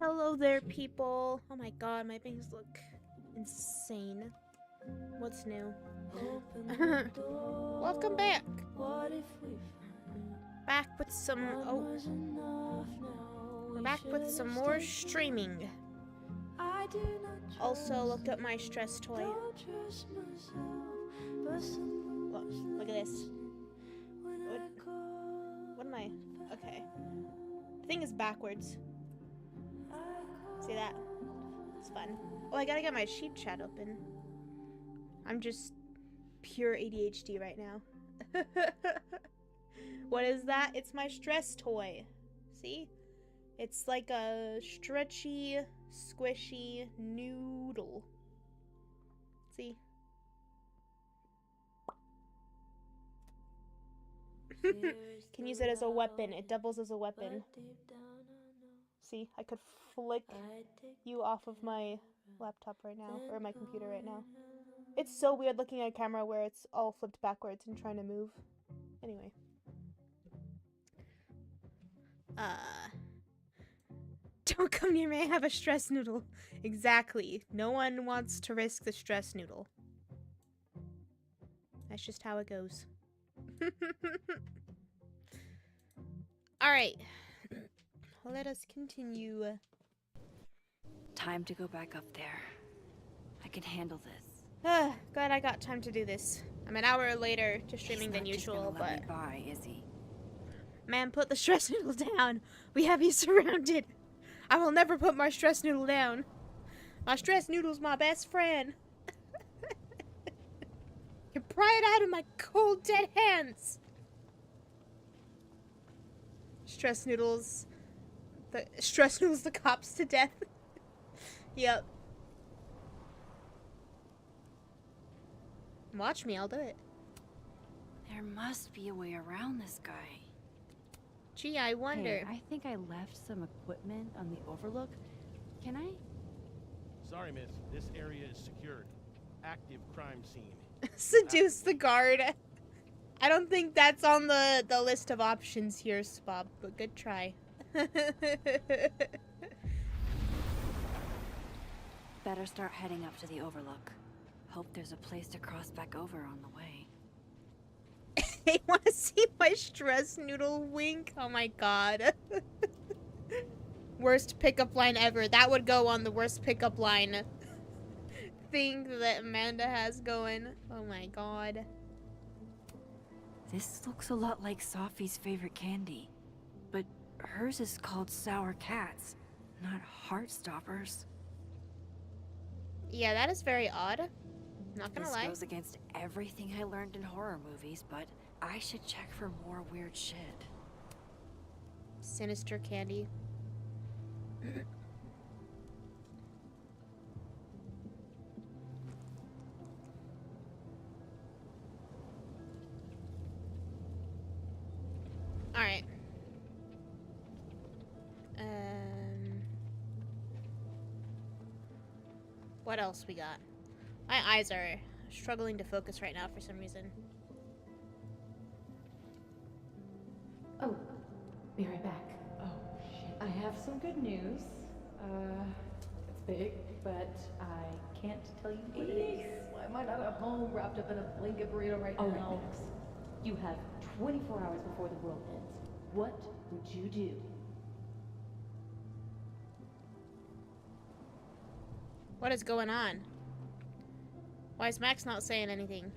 Hello there, people. Oh my god, my bangs look insane. What's new? Welcome back. Back with some. Oh. We're back with some more streaming. Also, looked up my stress toy. Look at this. What am I? Okay. The thing is backwards. See that? It's fun. Oh, I gotta get my sheep chat open. I'm just pure ADHD right now. What is that? It's my stress toy. See? It's like a stretchy, squishy noodle. See? Can use it as a weapon. It doubles as a weapon. See? I could flick you off of my laptop right now, or my computer right now. It's so weird looking at a camera where it's all flipped backwards and trying to move. Anyway. Don't come near me, I have a stress noodle. Exactly. No one wants to risk the stress noodle. That's just how it goes. Alright. Let us continue. Time to go back up there. I can handle this. Glad I got time to do this. I'm an hour later to streaming than usual, but... He's not just gonna let me by, is he? Man, put the stress noodle down. We have you surrounded. I will never put my stress noodle down. My stress noodle's my best friend. You pry it out of my cold, dead hands. Stress noodles the cops to death. Yep. Watch me, I'll do it. There must be a way around this guy. Gee, I wonder. Hey, I think I left some equipment on the overlook. Can I? Sorry, miss. This area is secured. Active crime scene. Seduce the guard. I don't think that's on the list of options here, Spob, but good try. Better start heading up to the overlook. Hope there's a place to cross back over on the way. They want to see my stress noodle wink? Oh my god. Worst pickup line ever. That would go on the worst pickup line thing that Amanda has going. Oh my god. This looks a lot like Sophie's favorite candy. But hers is called Sour Cats, not Heartstoppers. Yeah, that is very odd. Not gonna lie. This goes against everything I learned in horror movies, but I should check for more weird shit. Sinister candy. Alright. What else we got? My eyes are struggling to focus right now for some reason. Oh, be right back. Oh, shit. I have some good news. It's big, but I can't tell you what it is. Why am I not at home wrapped up in a blanket burrito right now? All right, Max. You have 24 hours before the world ends. What would you do? What is going on? Why is Max not saying anything?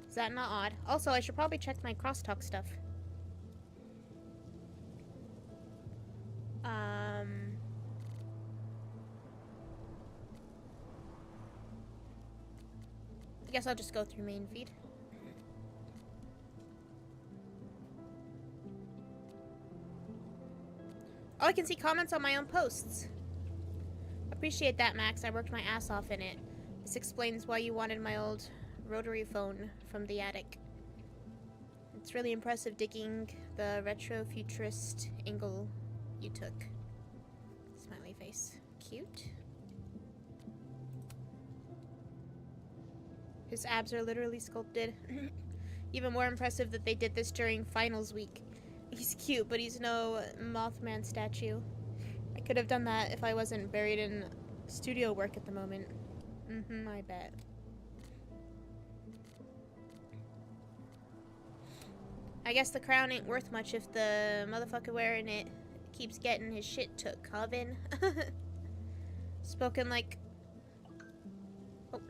Is that not odd? Also, I should probably check my crosstalk stuff. I guess I'll just go through main feed. Oh, I can see comments on my own posts. Appreciate that, Max. I worked my ass off in it. This explains why you wanted my old rotary phone from the attic. It's really impressive digging the retro-futurist angle you took. Smiley face. Cute. His abs are literally sculpted. Even more impressive that they did this during finals week. He's cute, but he's no Mothman statue. I Could have done that if I wasn't buried in studio work at the moment. I bet. I guess the crown ain't worth much if the motherfucker wearing it keeps getting his shit took, huh, Vin? Spoken like... Oh.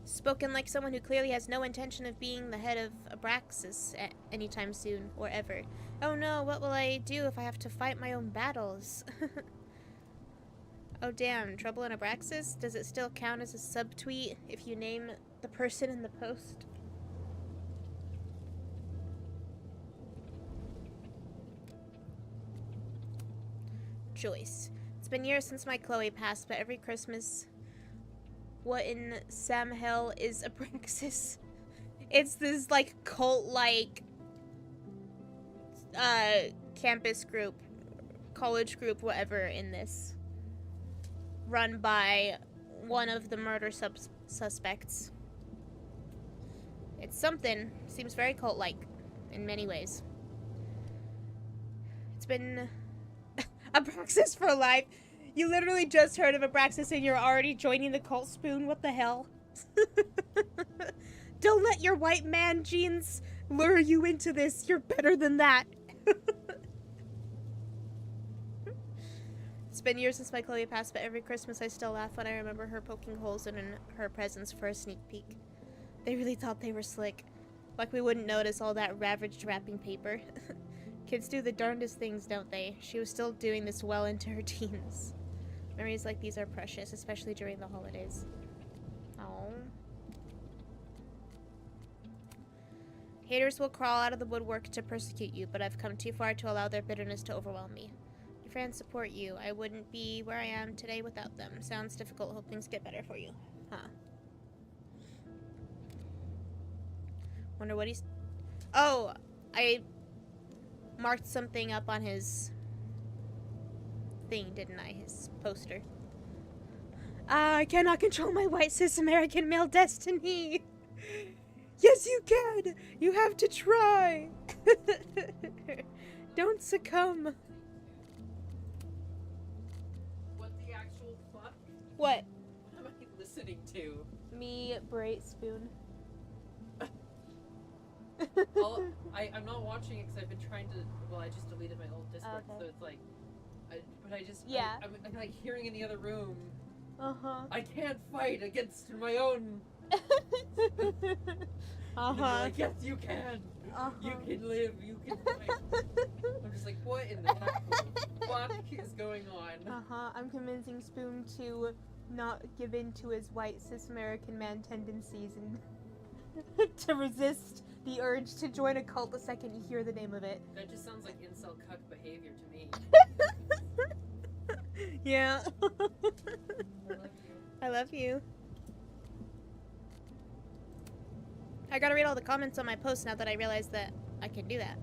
Spoken like someone who clearly has no intention of being the head of Abraxas anytime soon, or ever. Oh no, what will I do if I have to fight my own battles? Oh damn, Trouble in Abraxas? Does it still count as a subtweet if you name the person in the post? Joyce. It's been years since my Chloe passed, but every Christmas... What in Sam Hell is Abraxas? It's this, like, cult-like... campus group, college group, whatever, in this. Run by one of the murder suspects. It's something. Seems very cult-like in many ways. It's been... Abraxas for life. You literally just heard of Abraxas and you're already joining the cult, Spoon. What the hell? Don't let your white man genes lure you into this. You're better than that. It's been years since my Chloe passed, but every Christmas I still laugh when I remember her poking holes in her presents for a sneak peek. They really thought they were slick. Like we wouldn't notice all that ravaged wrapping paper. Kids do the darndest things, don't they? She was still doing this well into her teens. Memories like these are precious, especially during the holidays. Oh. Haters will crawl out of the woodwork to persecute you, but I've come too far to allow their bitterness to overwhelm me. Your fans support you. I wouldn't be where I am today without them. Sounds difficult. Hope things get better for you. Huh. Wonder what he's... Oh! I marked something up on his thing, didn't I? His poster. I cannot control my white cis American male destiny! Yes, you can! You have to try! Don't succumb. What the actual fuck? What? What am I listening to? Me, Bright Spoon. I'm not watching it because I've been trying to. Well, I just deleted my old Discord, Okay. so it's like. But I just. Yeah. I'm like hearing in the other room. Uh-huh. I can't fight against my own. Uh-huh. Like, yes, you can. Uh-huh. You can live. You can fight. I'm just like, what in the actual fuck is going on? Uh-huh. I'm convincing Spoon to not give in to his white cis American man tendencies and to resist the urge to join a cult the second you hear the name of it. That just sounds like incel cuck behavior to me. Yeah. I love you. I love you. I gotta read all the comments on my post now that I realize that I can do that.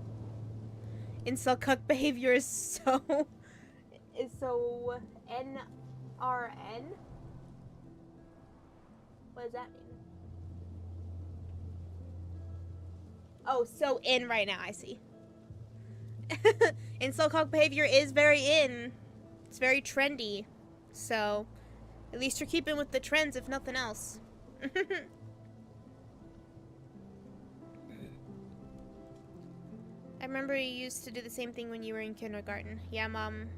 Incel cuck behavior is so NRN? What does that mean? Oh, so in right now, I see. Incel cuck behavior is very in. It's very trendy. So, at least you're keeping with the trends, if nothing else. I remember you used to do the same thing when you were in kindergarten. Yeah, Mom,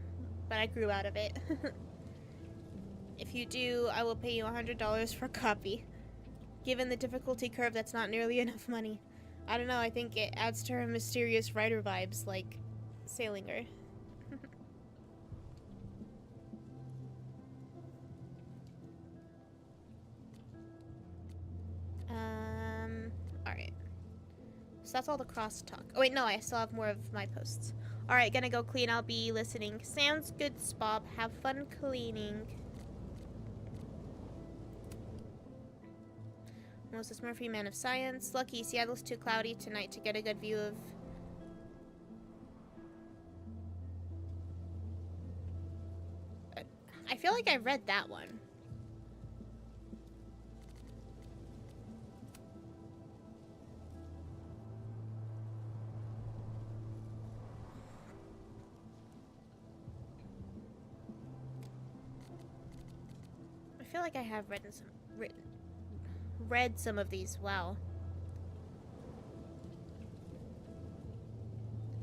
but I grew out of it. If you do, I will pay you $100 for a copy. Given the difficulty curve, that's not nearly enough money. I don't know, I think it adds to her mysterious writer vibes, like Salinger. Alright. So that's all the crosstalk. Oh wait, no, I still have more of my posts. Alright, gonna go clean, I'll be listening. Sounds good, Spob. Have fun cleaning. Moses Murphy, Man of Science. Lucky, Seattle's too cloudy tonight to get a good view of... I feel like I read that one. feel like I have read some of these. Wow.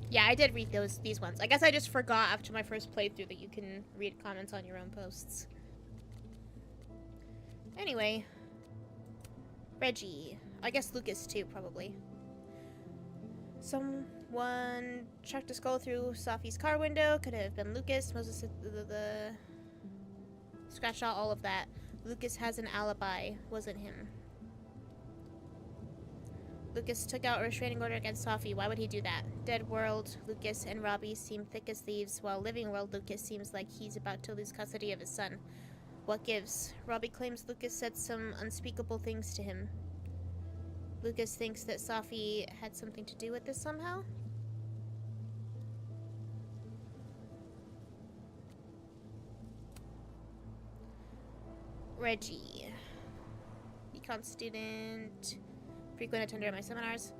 Yeah, I did read these ones. I guess I just forgot after my first playthrough that you can read comments on your own posts. Anyway. Reggie. I guess Lucas too, probably. Someone chucked a skull through Safi's car window. Could have been Lucas. Moses scratched out all of that. Lucas has an alibi. Wasn't him. Lucas took out a restraining order against Safi. Why would he do that? Dead World, Lucas and Robbie seem thick as thieves, while Living World, Lucas seems like he's about to lose custody of his son. What gives? Robbie claims Lucas said some unspeakable things to him. Lucas thinks that Safi had something to do with this somehow? Reggie. Econ student. Frequent attender at my seminars.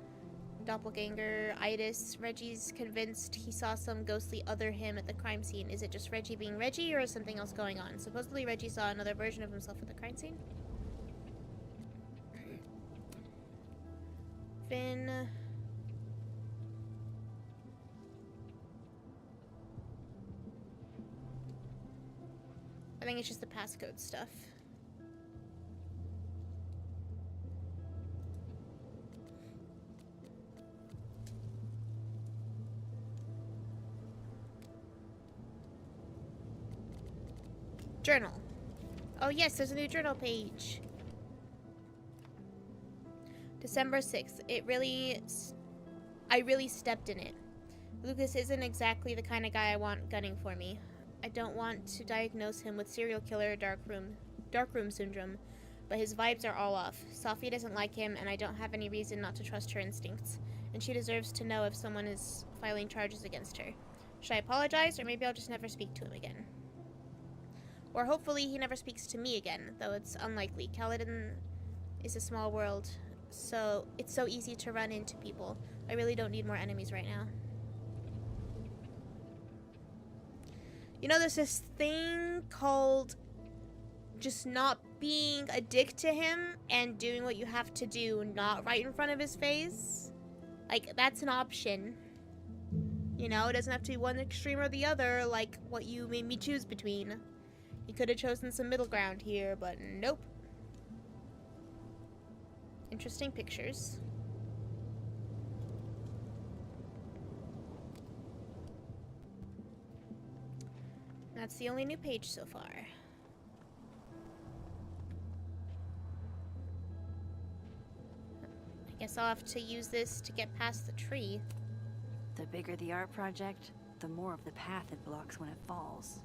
Doppelganger. Itis. Reggie's convinced he saw some ghostly other him at the crime scene. Is it just Reggie being Reggie, or is something else going on? Supposedly Reggie saw another version of himself at the crime scene. Finn. I think it's just the passcode stuff. Journal. Oh yes, there's a new journal page. December 6th. I really stepped in it. Lucas isn't exactly the kind of guy I want gunning for me. I don't want to diagnose him with serial killer dark room syndrome, but his vibes are all off. Safi doesn't like him, and I don't have any reason not to trust her instincts. And she deserves to know if someone is filing charges against her. Should I apologize, or maybe I'll just never speak to him again? Or hopefully he never speaks to me again, though it's unlikely. Caledon is a small world, so it's so easy to run into people. I really don't need more enemies right now. You know, there's this thing called just not being a dick to him and doing what you have to do, not right in front of his face. Like, that's an option. You know, it doesn't have to be one extreme or the other, like what you made me choose between. You could have chosen some middle ground here, but nope. Interesting pictures. That's the only new page so far. I guess I'll have to use this to get past the tree. The bigger the art project, the more of the path it blocks when it falls.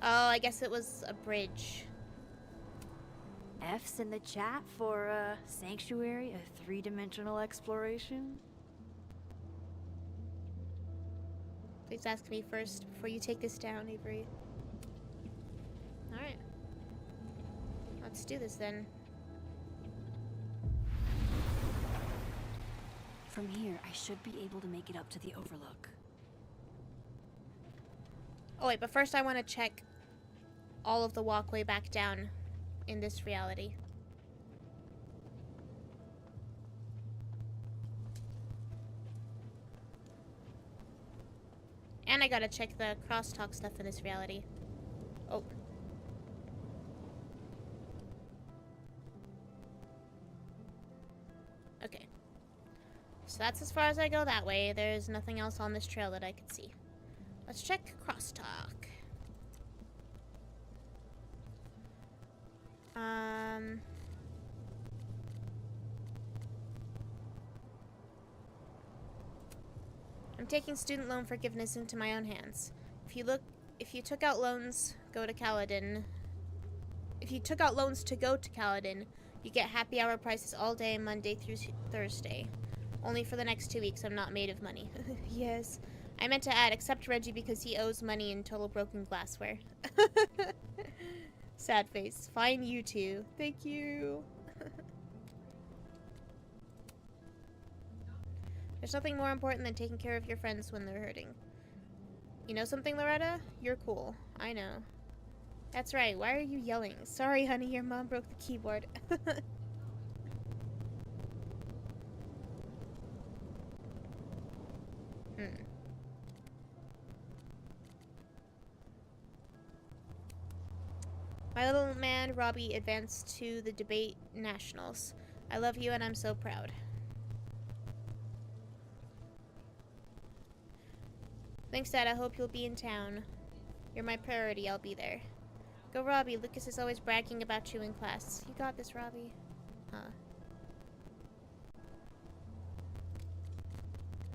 Oh, I guess it was a bridge. F's in the chat for Sanctuary, a three-dimensional exploration. Please ask me first before you take this down, Avery. Alright. Let's do this then. From here, I should be able to make it up to the overlook. Oh wait, but first I want to check all of the walkway back down in this reality. And I gotta check the crosstalk stuff in this reality. Oh. Okay. So that's as far as I go that way. There's nothing else on this trail that I could see. Let's check crosstalk. I'm taking student loan forgiveness into my own hands. If you took out loans, go to Caledon. If you took out loans to go to Caledon, you get happy hour prices all day, Monday through Thursday. Only for the next 2 weeks. I'm not made of money. Yes. I meant to add, except Reggie because he owes money in total broken glassware. Sad face. Fine, you two. Thank you. There's nothing more important than taking care of your friends when they're hurting. You know something, Loretta? You're cool. I know. That's right. Why are you yelling? Sorry, honey, your mom broke the keyboard. My little man, Robbie, advanced to the debate nationals. I love you and I'm so proud. Thanks, Dad. I hope you'll be in town. You're my priority. I'll be there. Go, Robbie. Lucas is always bragging about you in class. You got this, Robbie. Huh.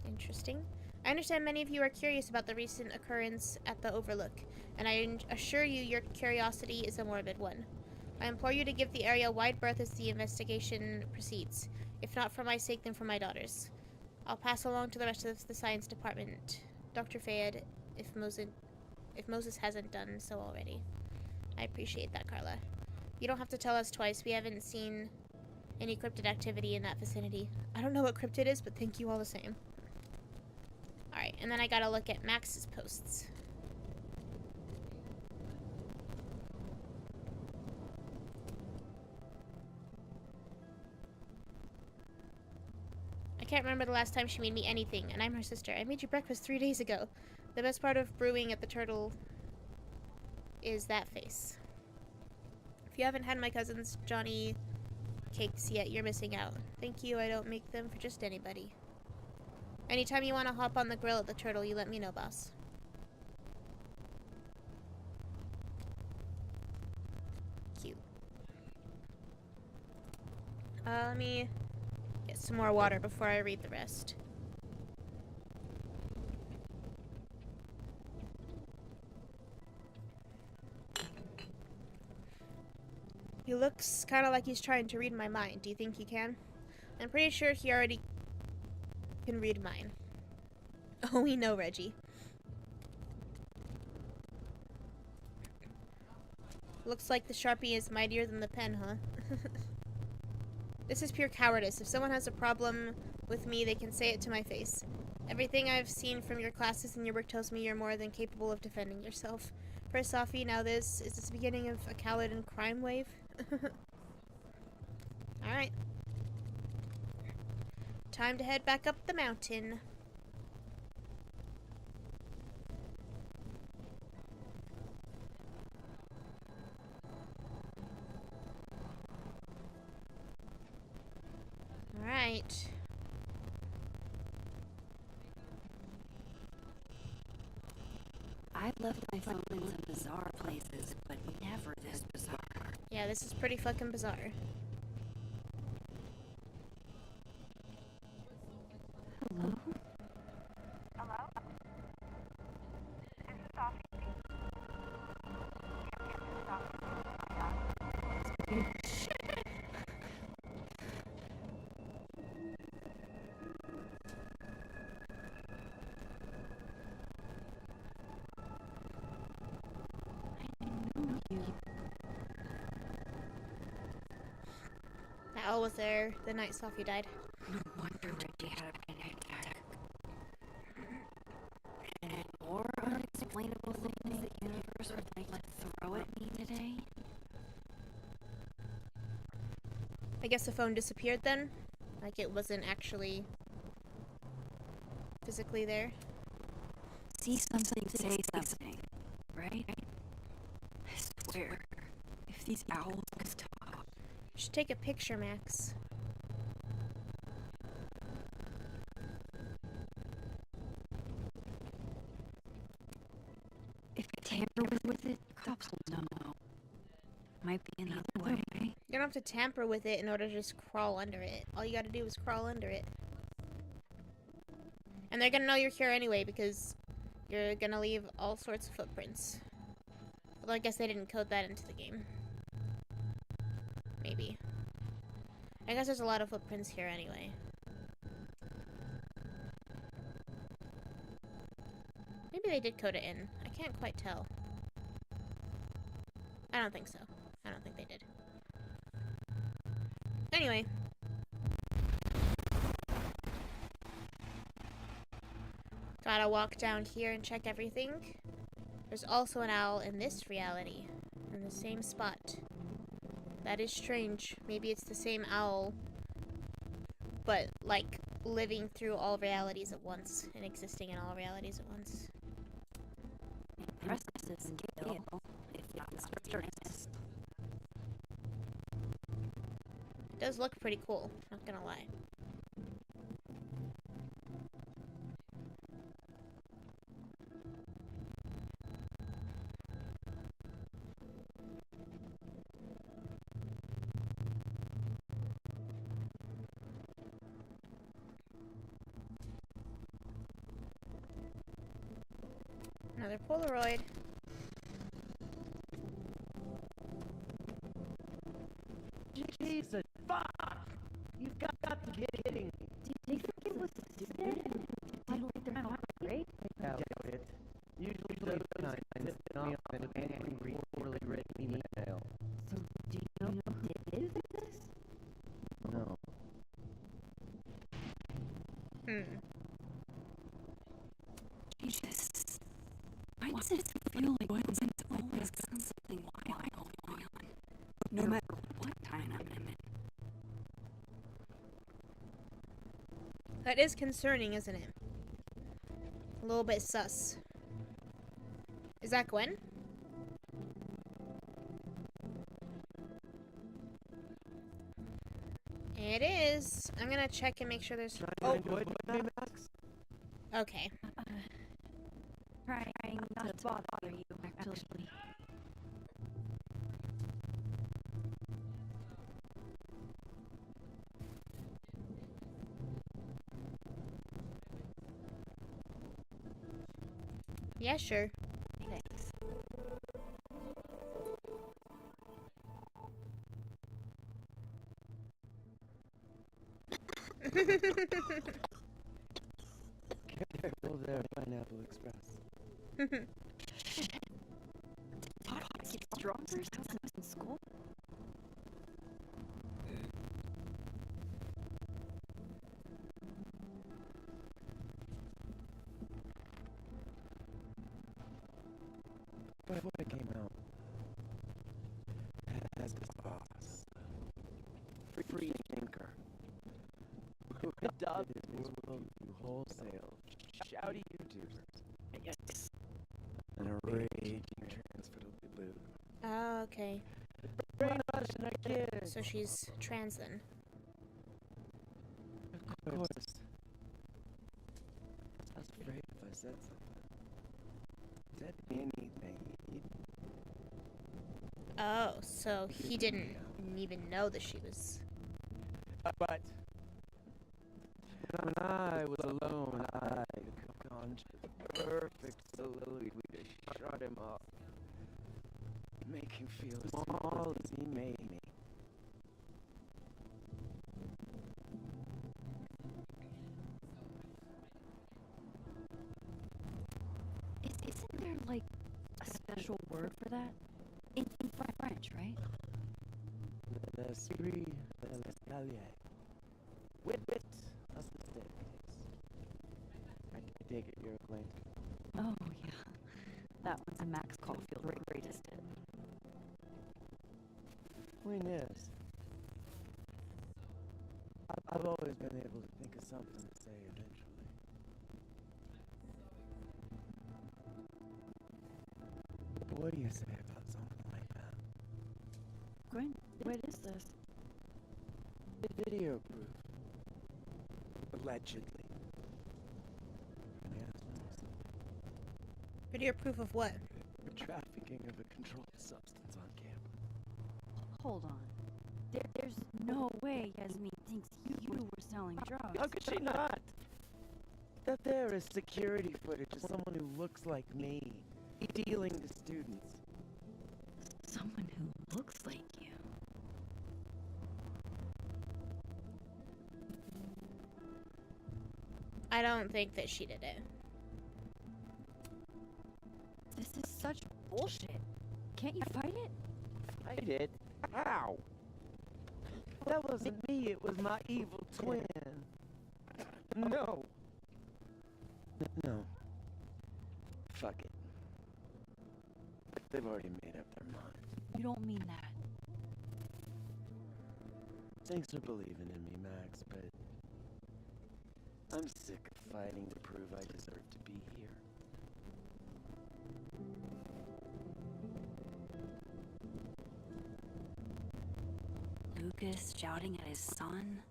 Interesting. I understand many of you are curious about the recent occurrence at the Overlook, and I assure you your curiosity is a morbid one. I implore you to give the area wide berth as the investigation proceeds. If not for my sake, then for my daughter's. I'll pass along to the rest of the science department. Dr. Fayed, if Moses hasn't done so already. I appreciate that, Carla. You don't have to tell us twice. We haven't seen any cryptid activity in that vicinity. I don't know what cryptid is, but thank you all the same. Alright, and then I gotta look at Max's posts. I can't remember the last time she made me anything, and I'm her sister. I made you breakfast 3 days ago. The best part of brewing at the Turtle is that face. If you haven't had my cousin's Johnny cakes yet, you're missing out. Thank you, I don't make them for just anybody. Anytime you want to hop on the grill at the Turtle, you let me know, boss. Cute. Let me get some more water before I read the rest. He looks kind of like he's trying to read my mind. Do you think he can? I'm pretty sure he already can read mine. Oh, we know, Reggie. Looks like the Sharpie is mightier than the pen, huh? This is pure cowardice. If someone has a problem with me, they can say it to my face. Everything I've seen from your classes and your work tells me you're more than capable of defending yourself. First, Sophie, now this. Is this the beginning of a Kaladin crime wave? Alright. Time to head back up the mountain. Alright. I've left my phone in some bizarre places, but never this bizarre. Yeah, this is pretty fucking bizarre. Hello? That owl was there the night Sophie died. No wonder Reggie had a panic attack. And more unexplainable things the universe would like to throw at me today? I guess the phone disappeared then? Like it wasn't actually physically there? See something, say something, right? I swear, if these owls could talk. You should take a picture, Max. If I tamper with it, cops will know. Might be another way. You don't have to tamper with it in order to just crawl under it. All you gotta do is crawl under it. And they're gonna know you're here anyway because you're gonna leave all sorts of footprints. Although I guess they didn't code that into the game. Maybe. I guess there's a lot of footprints here anyway. Maybe they did code it in. I can't quite tell. I don't think so. I don't think they did. Anyway. Gotta walk down here and check everything. There's also an owl in this reality. In the same spot. That is strange. Maybe it's the same owl, but like living through all realities at once and existing in all realities at once. Impressive skill. If that's sturdiness. It does look pretty cool, not gonna lie. Another Polaroid. Jesus, fuck! You've got to be kidding me. Do you think it was a student who didn't like their not great? I doubt it. Usually those kinds sit me off with angry, poorly written email. So, do you know who did this? No. Jesus. Why does it feel like it's always got something wild going on? No matter what time I'm in. That is concerning, isn't it? A little bit sus. Is that Gwen? It is. I'm gonna check and make sure there's. Oh, okay. Trying not to bother you, actually. Yeah, sure. Thanks. Careful there, Pineapple Express. Todd gets drunk or something in school? But what came out as his boss, free thinker, who adopted his world to wholesale, shouty YouTubers, yes, and a raging trans-fiddly boo. Oh, okay. Brainwashing our kids. So she's trans then. Of course. I was afraid if I said something. Said anything. Oh, so he didn't even know that she was. But when I was alone, I could conjure the perfect soliloquy to shut him up, make him feel as small as he made me. Isn't there, like, a special word for that? In French, right? L'esprit de l'escalier. Wit, assistant. I take it you're acquainted. Oh, yeah. That one's a Max Caulfield greatest hit. Point is, I've always been able to think of something to say eventually. What do you say about something like that? Gwen, what is this? Video proof. Allegedly. Video proof of what? The trafficking of a controlled substance on camera. Hold on. There's no way Yasmin thinks you were selling drugs. How could she not? That there is security footage of someone who looks like me, dealing to students. Someone who looks like you. I don't think that she did it. This is such bullshit. Can't you fight it? Fight it? How? That wasn't me, it was my evil twin. No. No. Fuck it. They've already made up their minds. You don't mean that. Thanks for believing in me, Max, but I'm sick of fighting to prove I deserve to be here. Lucas shouting at his son?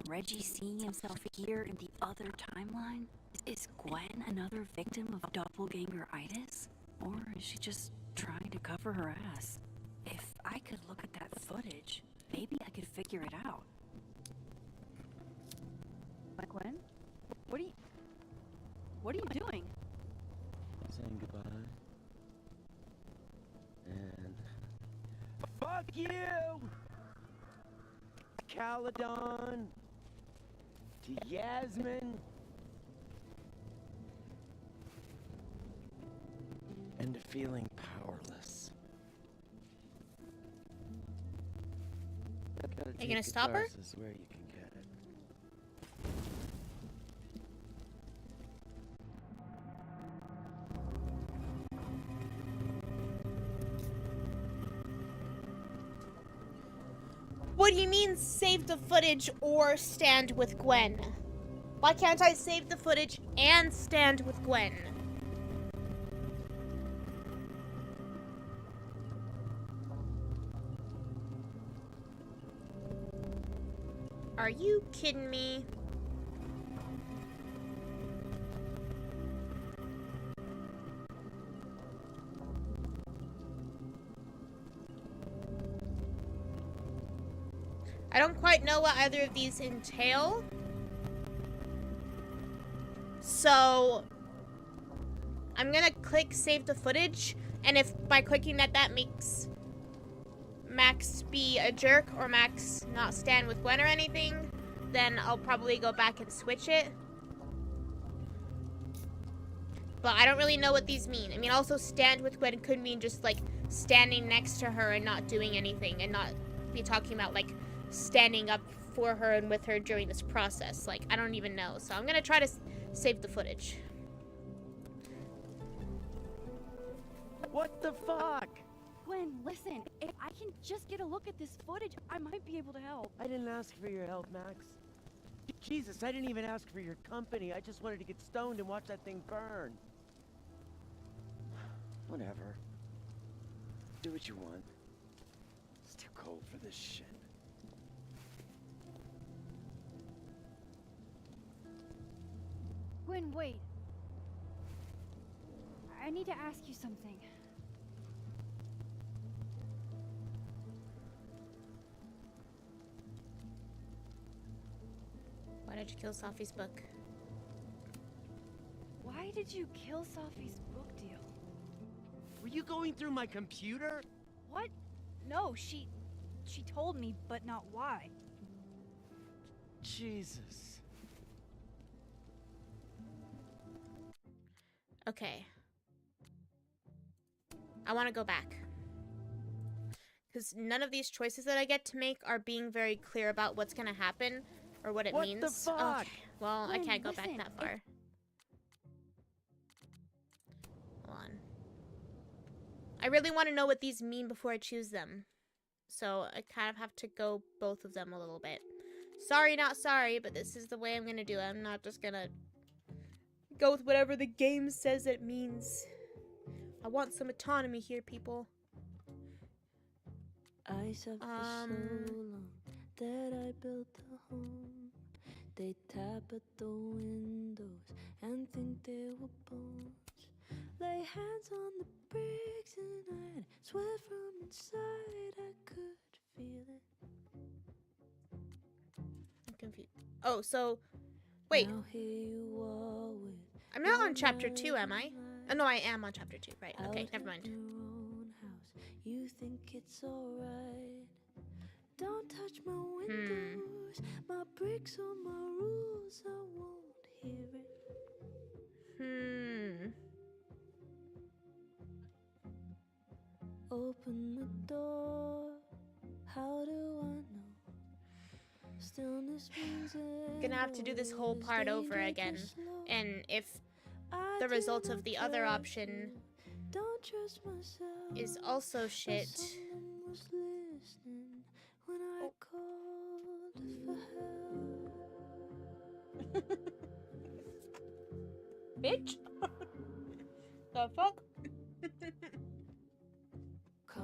Reggie seeing himself here in the other timeline? Is Gwen another victim of doppelganger-itis? Or is she just trying to cover her ass? If I could look at that footage, maybe I could figure it out. Gwen? What are you doing? Saying goodbye. And fuck you! Caledon! To Yasmin! And to feeling powerless. Are you gonna stop her? Catharsis where you can get it. What do you mean save the footage or stand with Gwen? Why can't I save the footage and stand with Gwen? Are you kidding me? I don't quite know what either of these entail. So I'm gonna click save the footage, and if by clicking that makes Max be a jerk or Max not stand with Gwen or anything, then I'll probably go back and switch it. But I don't really know what these mean. I mean, also stand with Gwen could mean just like standing next to her and not doing anything, and not be talking about like standing up for her and with her during this process. Like, I don't even know. So I'm gonna try to save the footage. What the fuck? Gwen, listen. If I can just get a look at this footage, I might be able to help. I didn't ask for your help, Max. Jesus, I didn't even ask for your company. I just wanted to get stoned and watch that thing burn. Whatever. Do what you want. It's too cold for this shit. Gwen, wait. I need to ask you something. Why did you kill Sophie's book? Why did you kill Sophie's book deal? Were you going through my computer? What? No, she told me, but not why. Jesus. Okay. I want to go back. Because none of these choices that I get to make are being very clear about what's going to happen or what it means. What the fuck? Okay. Well, I Gwen, can't go listen, back that far. Hold on. I really want to know what these mean before I choose them. So I kind of have to go both of them a little bit. Sorry, not sorry, but this is the way I'm going to do it. I'm not just going to go with whatever the game says it means. I want some autonomy here, people. I suffered so long that I built a home. They tap at the windows and think they were bones. Lay hands on the bricks and I'd swear from inside I could feel it. I'm confused. Oh, so wait. Now here you are with I'm not on chapter 2, am I? Oh, no, I am on chapter 2. Right. Okay, never mind. your own house. You think it's alright. Don't touch my windows, my bricks or my rules. I won't hear it. Open the door. How do I know? Stillness means Gonna have to do this whole part over again. And if the result of the other option don't trust myself. is also shit, was listening when I called for help. Bitch. The fuck? Can't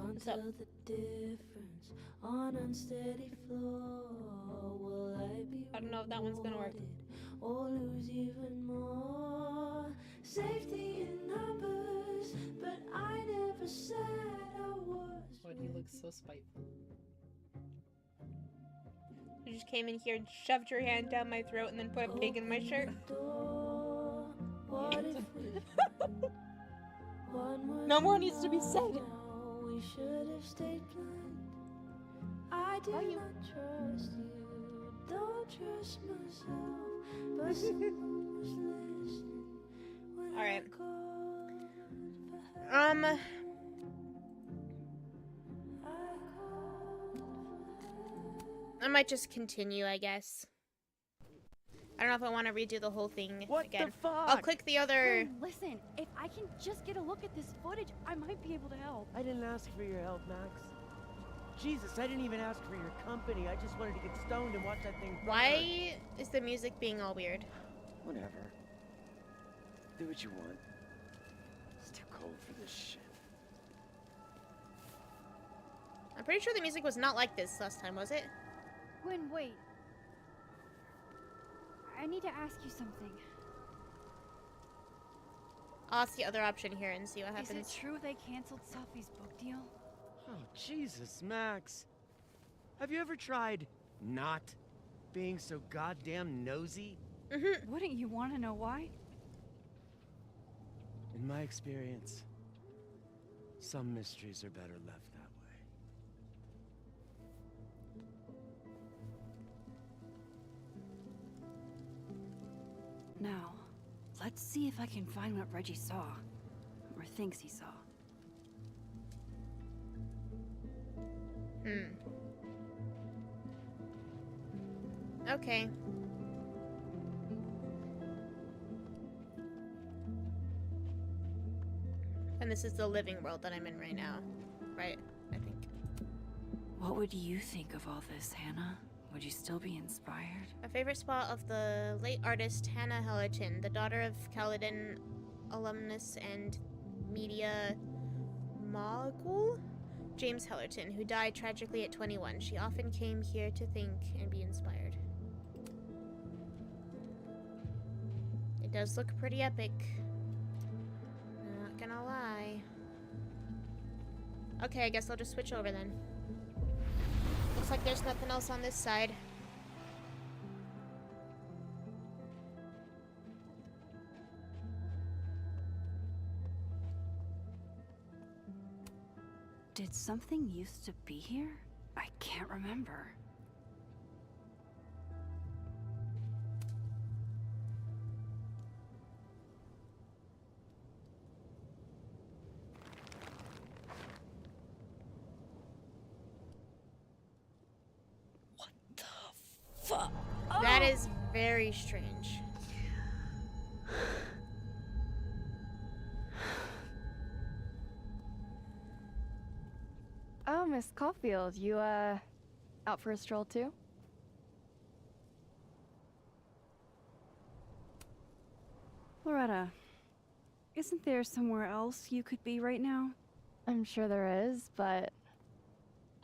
What's up? tell the difference on unsteady floor. Will I be I don't know if that one's gonna work. rewarded or lose even more? Safety in numbers, but I never said I was. But he looks so spiteful. You just came in here and shoved your hand down my throat and then put a pig in my shirt. Door. What if we one was No more needs to be said. now, we should have stayed blind. I did Are you? not trust you, don't trust myself, but someone was listening when All right. I called for help. I might just continue, I guess. I don't know if I want to redo the whole thing What again. the fuck? I'll click the other. Listen, if I can just get a look at this footage, I might be able to help. I didn't ask for your help, Max. Jesus, I didn't even ask for your company. I just wanted to get stoned and watch that thing burn. Why is the music being all weird? Whatever. Do what you want. It's too cold for this shit. I'm pretty sure the music was not like this last time, was it? Gwen, wait. I need to ask you something. I'll ask the other option here and see what Is happens. it true they canceled Sophie's book deal? Oh, Jesus, Max. Have you ever tried not being so goddamn nosy? Mm-hmm. Wouldn't you want to know why? In my experience, some mysteries are better left that way. Now, let's see if I can find what Reggie saw. Or thinks he saw. Okay. And this is the living world that I'm in right now, right? I think. What would you think of all this, Hannah? Would you still be inspired? A favorite spot of the late artist Hannah Hellerton, the daughter of Caledon alumnus and media mogul James Hellerton, who died tragically at 21. She often came here to think and be inspired. It does look pretty epic. Not gonna lie. Okay, I guess I'll just switch over then. Looks like there's nothing else on this side. Did something used to be here? I can't remember. What the fuck? That is very strange. Oh, Miss Caulfield, you, out for a stroll too? Loretta, isn't there somewhere else you could be right now? I'm sure there is, but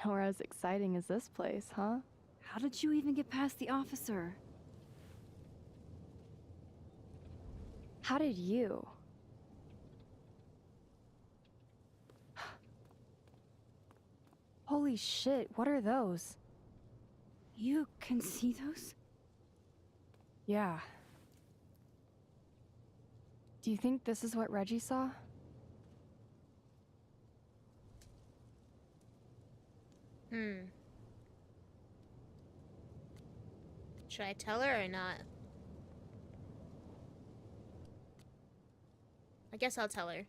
nowhere as exciting as this place, huh? How did you even get past the officer? How did you? Holy shit, what are those? You can see those? Yeah. Do you think this is what Reggie saw? Should I tell her or not? I guess I'll tell her.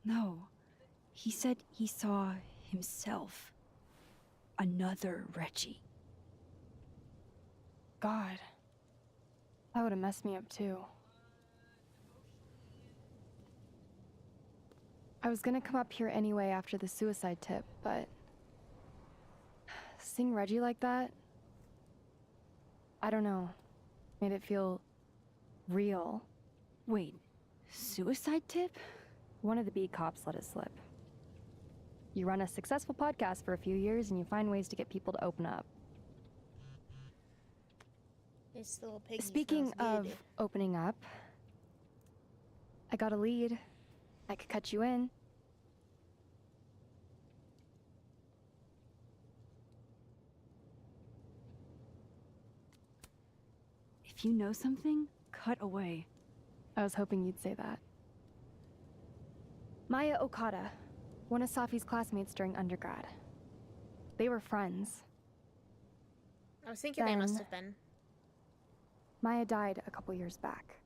No. He said he saw himself. Another Reggie. God. That would have messed me up too. I was gonna come up here anyway after the suicide tip, but Seeing Reggie like that, I don't know, made it feel real. Wait, suicide tip? One of the beat cops let it slip. You run a successful podcast for a few years and you find ways to get people to open up. This little piggy Speaking smells of good. opening up, I got a lead. I could cut you in. If you know something, cut away. I was hoping you'd say that. Maya Okada, one of Safi's classmates during undergrad. They were friends. I was thinking they must Then- have been. Maya died a couple years back.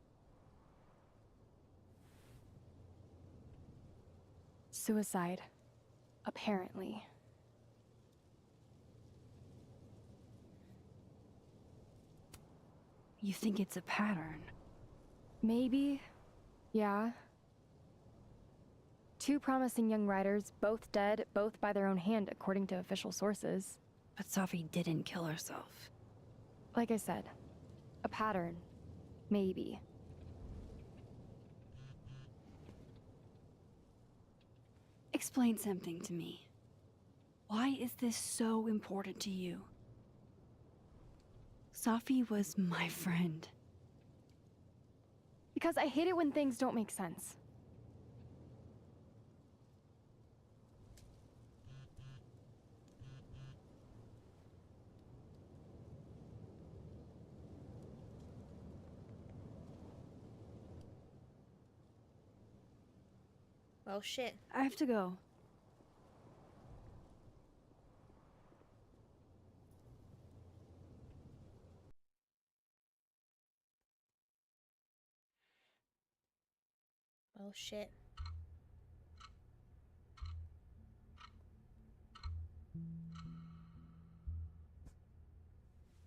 Suicide, apparently. You think it's a pattern? Maybe. Yeah. Two promising young writers, both dead, both by their own hand, according to official sources. But Safi didn't kill herself. Like I said, a pattern. Maybe. Explain something to me. Why is this so important to you? Safi was my friend. Because I hate it when things don't make sense. Well, shit. I have to go. Well, shit.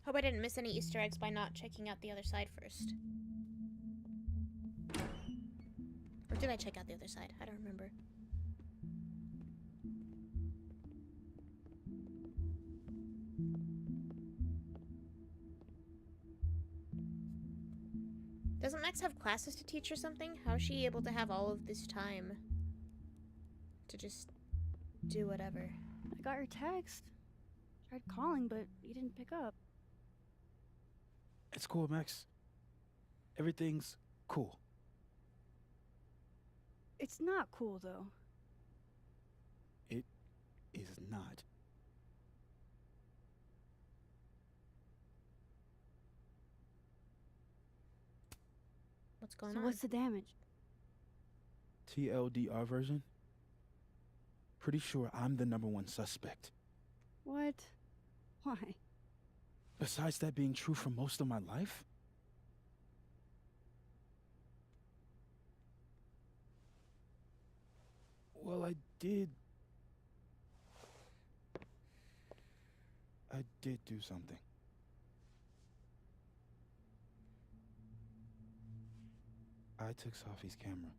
Hope I didn't miss any Easter eggs by not checking out the other side first. Or did I check out the other side? I don't remember. Doesn't Max have classes to teach or something? How is she able to have all of this time to just do whatever? I got your text. Tried calling, but you didn't pick up. It's cool, Max. Everything's cool. It's not cool, though. It is not. What's going So on? what's the damage? TLDR version? Pretty sure I'm the #1 suspect. What? Why? Besides that being true for most of my life? Well, I did do something. I took Safi's camera.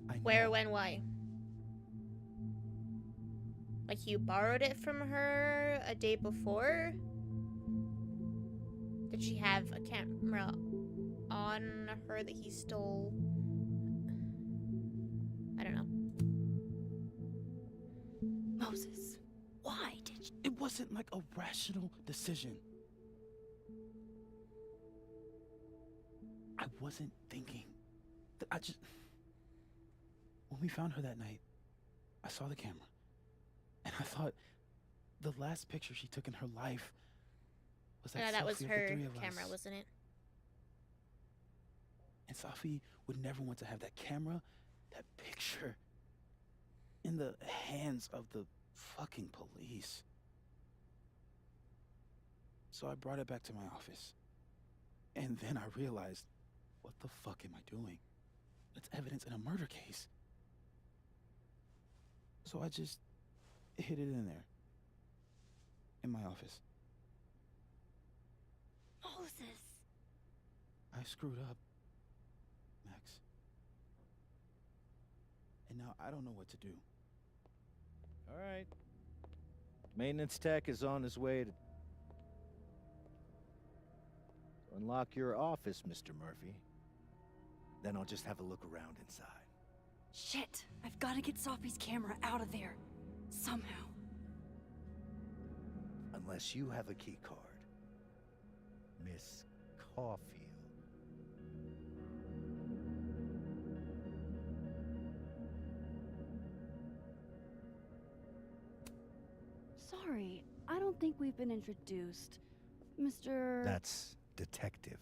I Where, know. when, why? Like you borrowed it from her a day before? Did she have a camera on her that he stole? I don't know. Moses, why did you? It wasn't like a rational decision. I wasn't thinking. When we found her that night, I saw the camera. And I thought the last picture she took in her life was Yeah, that was selfie of the her three of camera, us. wasn't it? And Safi would never want to have that camera, that picture, in the hands of the fucking police. So I brought it back to my office. And then I realized, what the fuck am I doing? It's evidence in a murder case. So I just hid it in there. In my office. Moses. I screwed up, Max. and now I don't know what to do. All right. Maintenance tech is on his way to unlock your office, Mr. Murphy. Then I'll just have a look around inside. Shit! I've got to get Sophie's camera out of there. Somehow. Unless you have a key card. Miss Caulfield. Sorry, I don't think we've been introduced. Mr. That's Detective.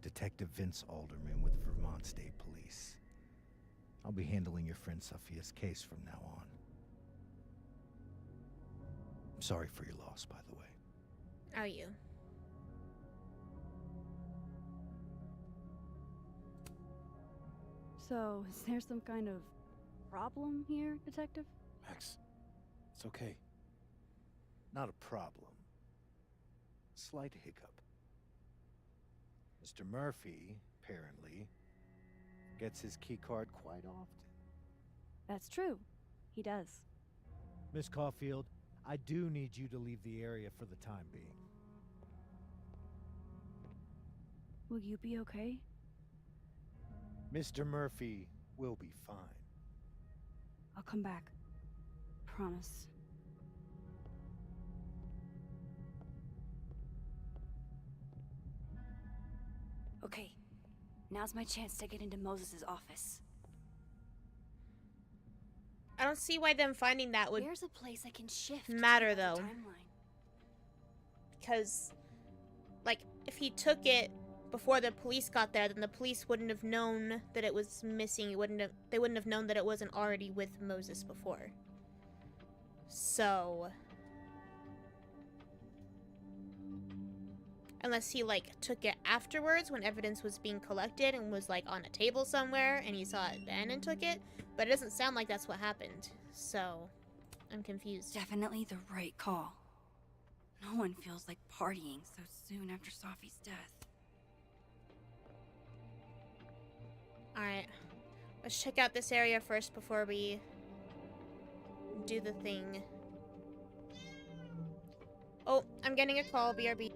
Detective Vince Alderman with Vermont State Police. I'll be handling your friend Sophia's case from now on. I'm sorry for your loss, by the way. Are you? So, is there some kind of problem here, Detective? Max, it's okay. Not a problem. Slight hiccup. Mr. Murphy, apparently, gets his keycard quite often. That's true. He does. Miss Caulfield, I do need you to leave the area for the time being. Will you be okay? Mr. Murphy will be fine. I'll come back. Promise. Okay, now's my chance to get into Moses' office. I don't see why them finding that would Where's a place I can shift matter, the though. timeline? Because, like, if he took it before the police got there, then the police wouldn't have known that it was missing. They wouldn't have known that it wasn't already with Moses before. So, unless he, like, took it afterwards when evidence was being collected and was, like, on a table somewhere and he saw it then and took it. But it doesn't sound like that's what happened. So, I'm confused. Definitely the right call. No one feels like partying so soon after Sophie's death. Alright. Let's check out this area first before we do the thing. Oh, I'm getting a call, BRB.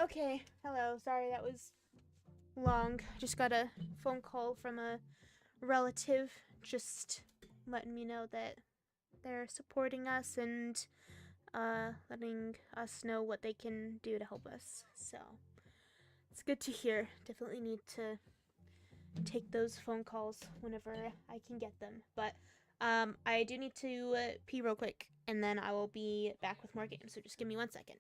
Okay, hello. Sorry that was long. Just got a phone call from a relative just letting me know that they're supporting us and letting us know what they can do to help us. So it's good to hear. Definitely need to take those phone calls whenever I can get them. But I do need to pee real quick, and then I will be back with more games. So just give me 1 second.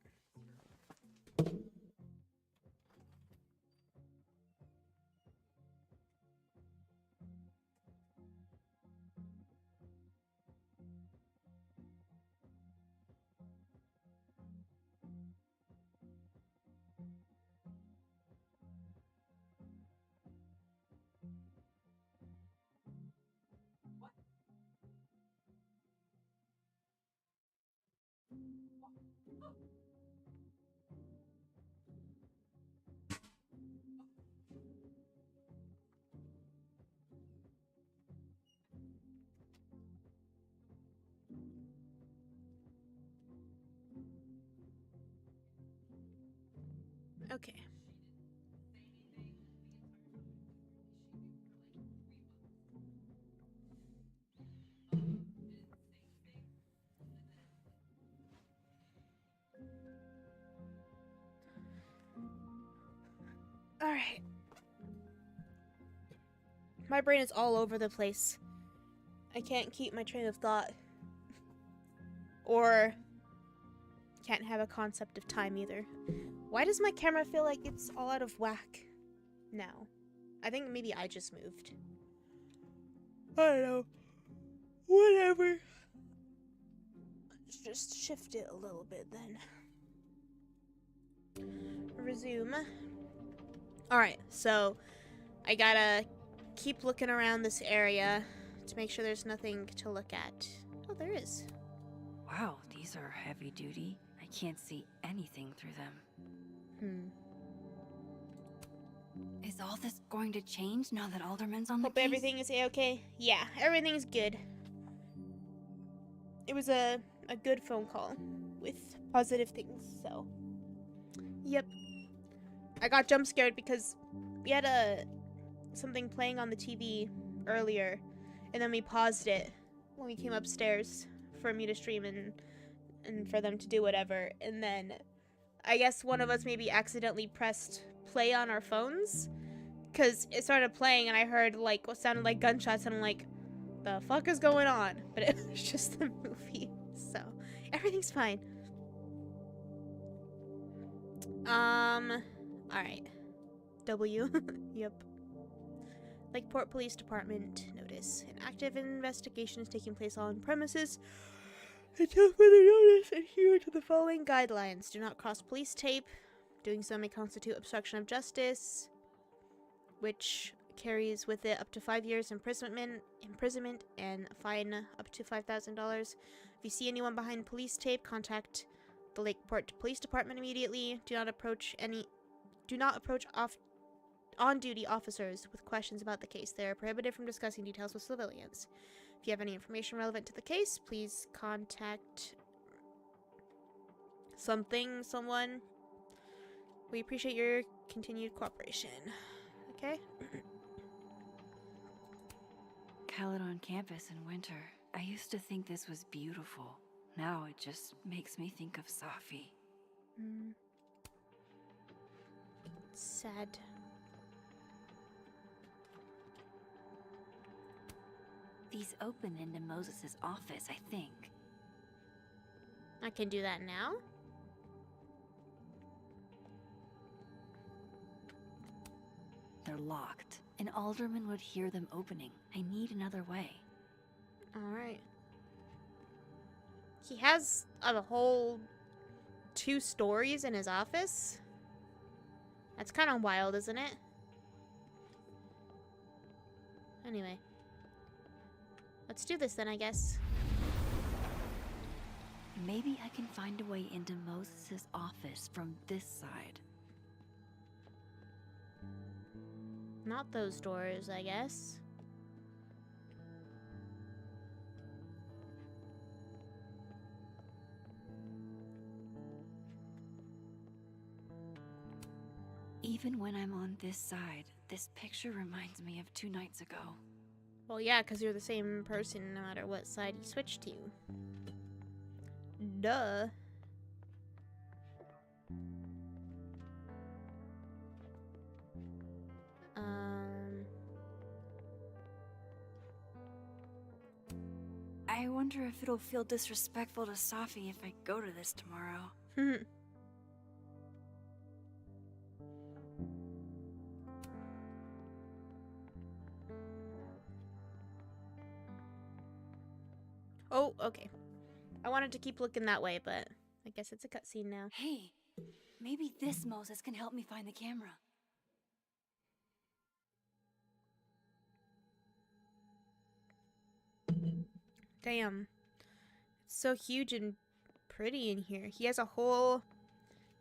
Okay. Alright. My brain is all over the place. I can't keep my train of thought. Or can't have a concept of time either. Why does my camera feel like it's all out of whack now? I think maybe I just moved. I don't know. Whatever. Let's just shift it a little bit then. Resume. Alright, so I gotta keep looking around this area to make sure there's nothing to look at. Oh, there is. Wow, these are heavy duty. I can't see anything through them. Is all this going to change now that Alderman's on the Hope case? everything is okay. Yeah, everything's good. It was a good phone call with positive things, so. Yep. I got jump scared because we had something playing on the TV earlier, and then we paused it when we came upstairs for me to stream and for them to do whatever, and then I guess one of us maybe accidentally pressed play on our phones because it started playing and I heard like what sounded like gunshots and I'm like, the fuck is going on? But it was just the movie, so everything's fine. Alright. W. Yep. Lakeport Police Department notice. An active investigation is taking place on premises. Until further notice, adhere to the following guidelines. Do not cross police tape. Doing so may constitute obstruction of justice, which carries with it up to 5 years imprisonment and a fine up to $5,000. If you see anyone behind police tape, contact the Lakeport Police Department immediately. Do not approach on-duty officers with questions about the case. They are prohibited from discussing details with civilians. If you have any information relevant to the case, please contact someone. We appreciate your continued cooperation. Okay? Caledon campus in winter. I used to think this was beautiful. Now it just makes me think of Safi. Sad. These open into Moses' office, I think. I can do that now? They're locked. An alderman would hear them opening. I need another way. Alright. He has a whole 2 stories in his office? That's kind of wild, isn't it? Anyway. Let's do this then, I guess. Maybe I can find a way into Moses' office from this side. Not those doors, I guess. Even when I'm on this side, this picture reminds me of 2 nights ago. Well, yeah, because you're the same person no matter what side you switch to. Duh. I wonder if it'll feel disrespectful to Safi if I go to this tomorrow. Oh, okay. I wanted to keep looking that way, but I guess it's a cutscene now. Hey, maybe this Moses can help me find the camera. Damn. It's so huge and pretty in here. He has a whole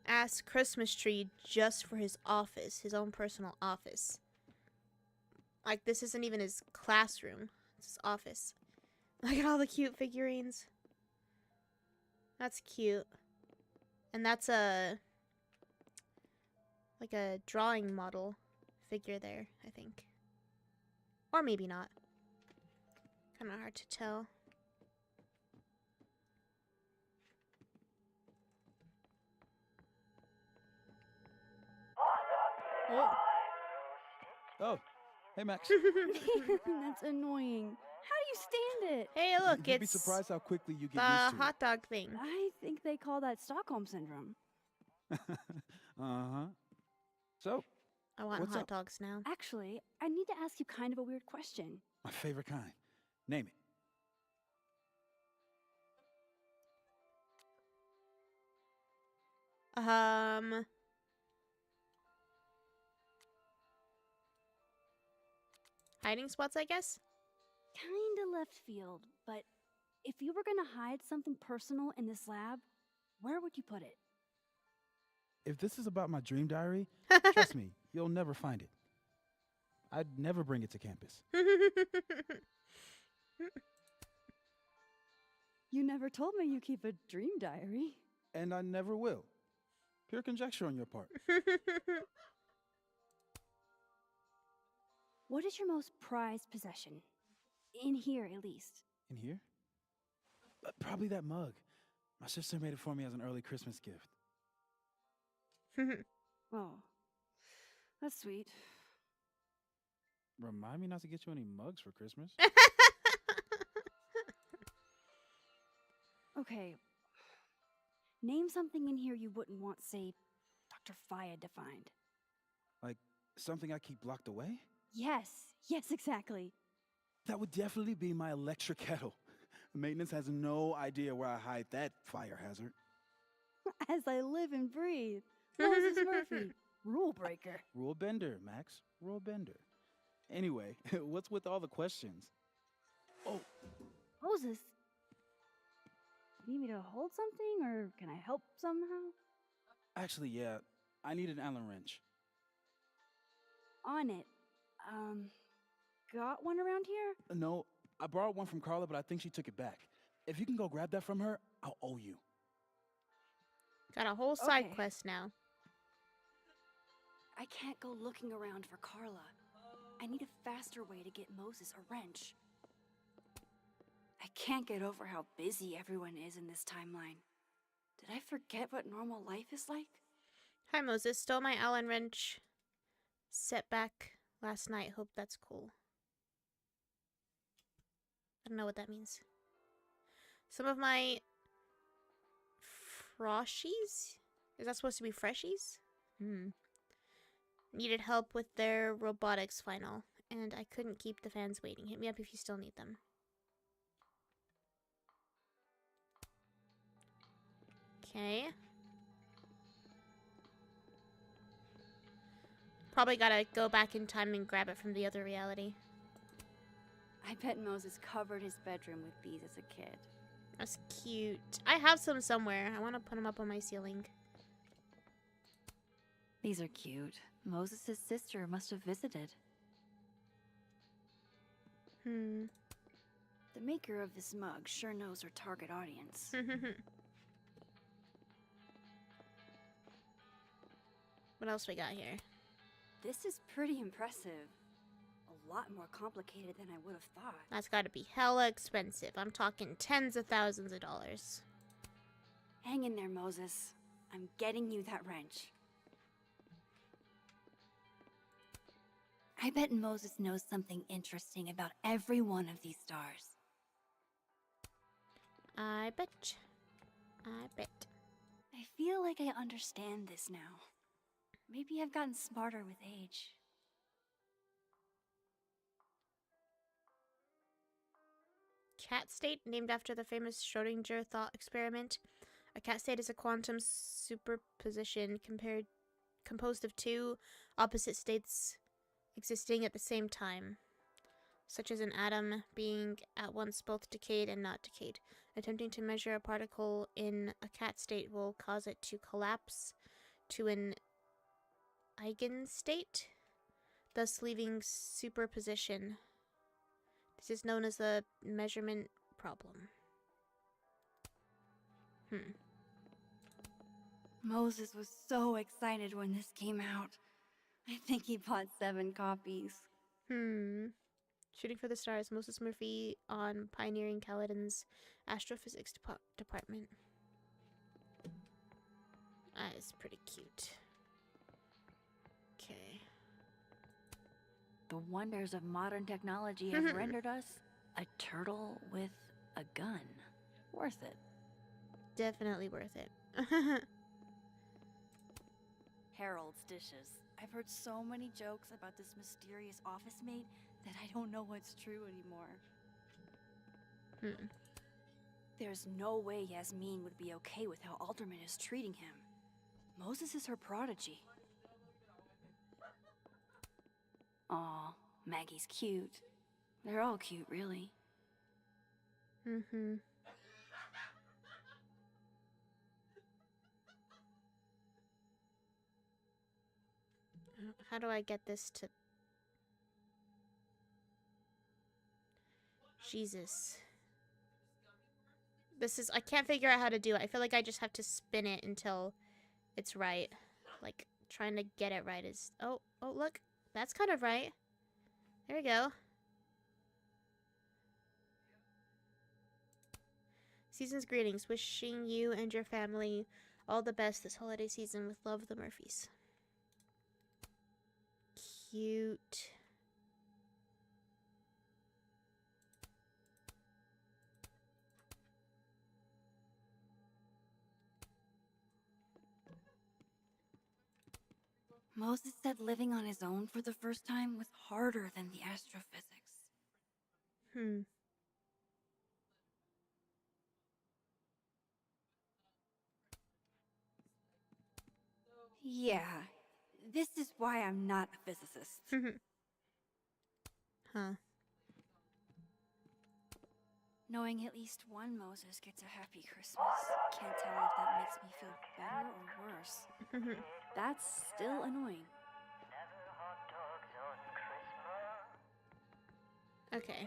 ass Christmas tree just for his office, his own personal office. Like, this isn't even his classroom. It's his office. Look at all the cute figurines. That's cute. And that's a... like a drawing model figure there, I think. Or maybe not. Kind of hard to tell. Oh, hey Max. That's annoying. How do you stand it? Hey, look, You'd be it's surprised how quickly you get the used to hot dog thing. I think they call that Stockholm Syndrome. it. Uh-huh. So, I want what's hot up? dogs now. Actually, I need to ask you kind of a weird question. My favorite kind. Name it. Hiding spots, I guess? Kinda left field, but if you were gonna hide something personal in this lab, where would you put it? If this is about my dream diary, trust me, you'll never find it. I'd never bring it to campus. You never told me you keep a dream diary. And I never will. Pure conjecture on your part. What is your most prized possession? In here, at least. In here? Probably that mug. My sister made it for me as an early Christmas gift. Oh, that's sweet. Remind me not to get you any mugs for Christmas. Okay. Name something in here you wouldn't want, say, Dr. Fayed to find. Like something I keep locked away? Yes, exactly. That would definitely be my electric kettle. Maintenance has no idea where I hide that fire hazard. As I live and breathe. Moses Murphy, rule breaker. Rule bender, Max. Rule bender. Anyway, what's with all the questions? Oh, Moses, you need me to hold something, or can I help somehow? actually, yeah. I need an Allen wrench. On it. Got one around here? No, I borrowed one from Carla, but I think she took it back. If you can go grab that from her, I'll owe you. Got a whole side Okay. quest now. I can't go looking around for Carla. I need a faster way to get Moses a wrench. I can't get over how busy everyone is in this timeline. Did I forget what normal life is like? Hi, Moses. Stole my Allen wrench. Setback last night. Hope that's cool. I don't know what that means. Some of my froshies? Is that supposed to be freshies? Needed help with their robotics final, and I couldn't keep the fans waiting. Hit me up if you still need them. Okay. Probably gotta go back in time and grab it from the other reality. I bet Moses covered his bedroom with these as a kid. That's cute. I have some somewhere. I want to put them up on my ceiling. These are cute. Moses' sister must have visited. Hmm. The maker of this mug sure knows her target audience. What else we got here? This is pretty impressive. A lot more complicated than I would have thought. That's gotta be hella expensive. I'm talking tens of thousands of dollars. Hang in there, Moses. I'm getting you that wrench. I bet Moses knows something interesting about every one of these stars. I bet. I bet. I feel like I understand this now. Maybe I've gotten smarter with age. Cat state, named after the famous Schrödinger thought experiment. A cat state is a quantum superposition composed of two opposite states existing at the same time, such as an atom being at once both decayed and not decayed. Attempting to measure a particle in a cat state will cause it to collapse to an eigenstate, thus leaving superposition. This is known as the measurement problem. Moses was so excited when this came out. I think he bought 7 copies. Shooting for the Stars, Moses Murphy on pioneering Caledon's astrophysics department. That is pretty cute. Okay. The wonders of modern technology have rendered us a turtle with a gun. Worth it. Definitely worth it. Harold's dishes. I've heard so many jokes about this mysterious office mate that I don't know what's true anymore. There's no way Yasmin would be okay with how Alderman is treating him. Moses is her prodigy. Aw, Maggie's cute. They're all cute, really. How do I get this to... Jesus. This is... I can't figure out how to do it. I feel like I just have to spin it until it's right. Like, trying to get it right is... Oh, look. That's kind of right. There we go. Season's greetings. Wishing you and your family all the best this holiday season with love, the Murphys. Cute. Moses said living on his own for the first time was harder than the astrophysics. Yeah, this is why I'm not a physicist. Knowing at least one Moses gets a happy Christmas, can't tell if that makes me feel better or worse. That's still annoying. Okay.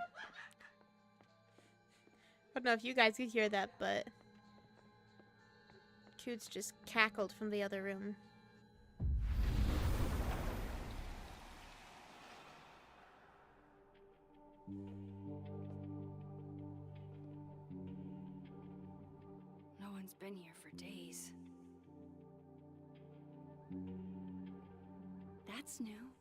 I don't know if you guys could hear that, but Coots just cackled from the other room. No one's been here for days. That's new.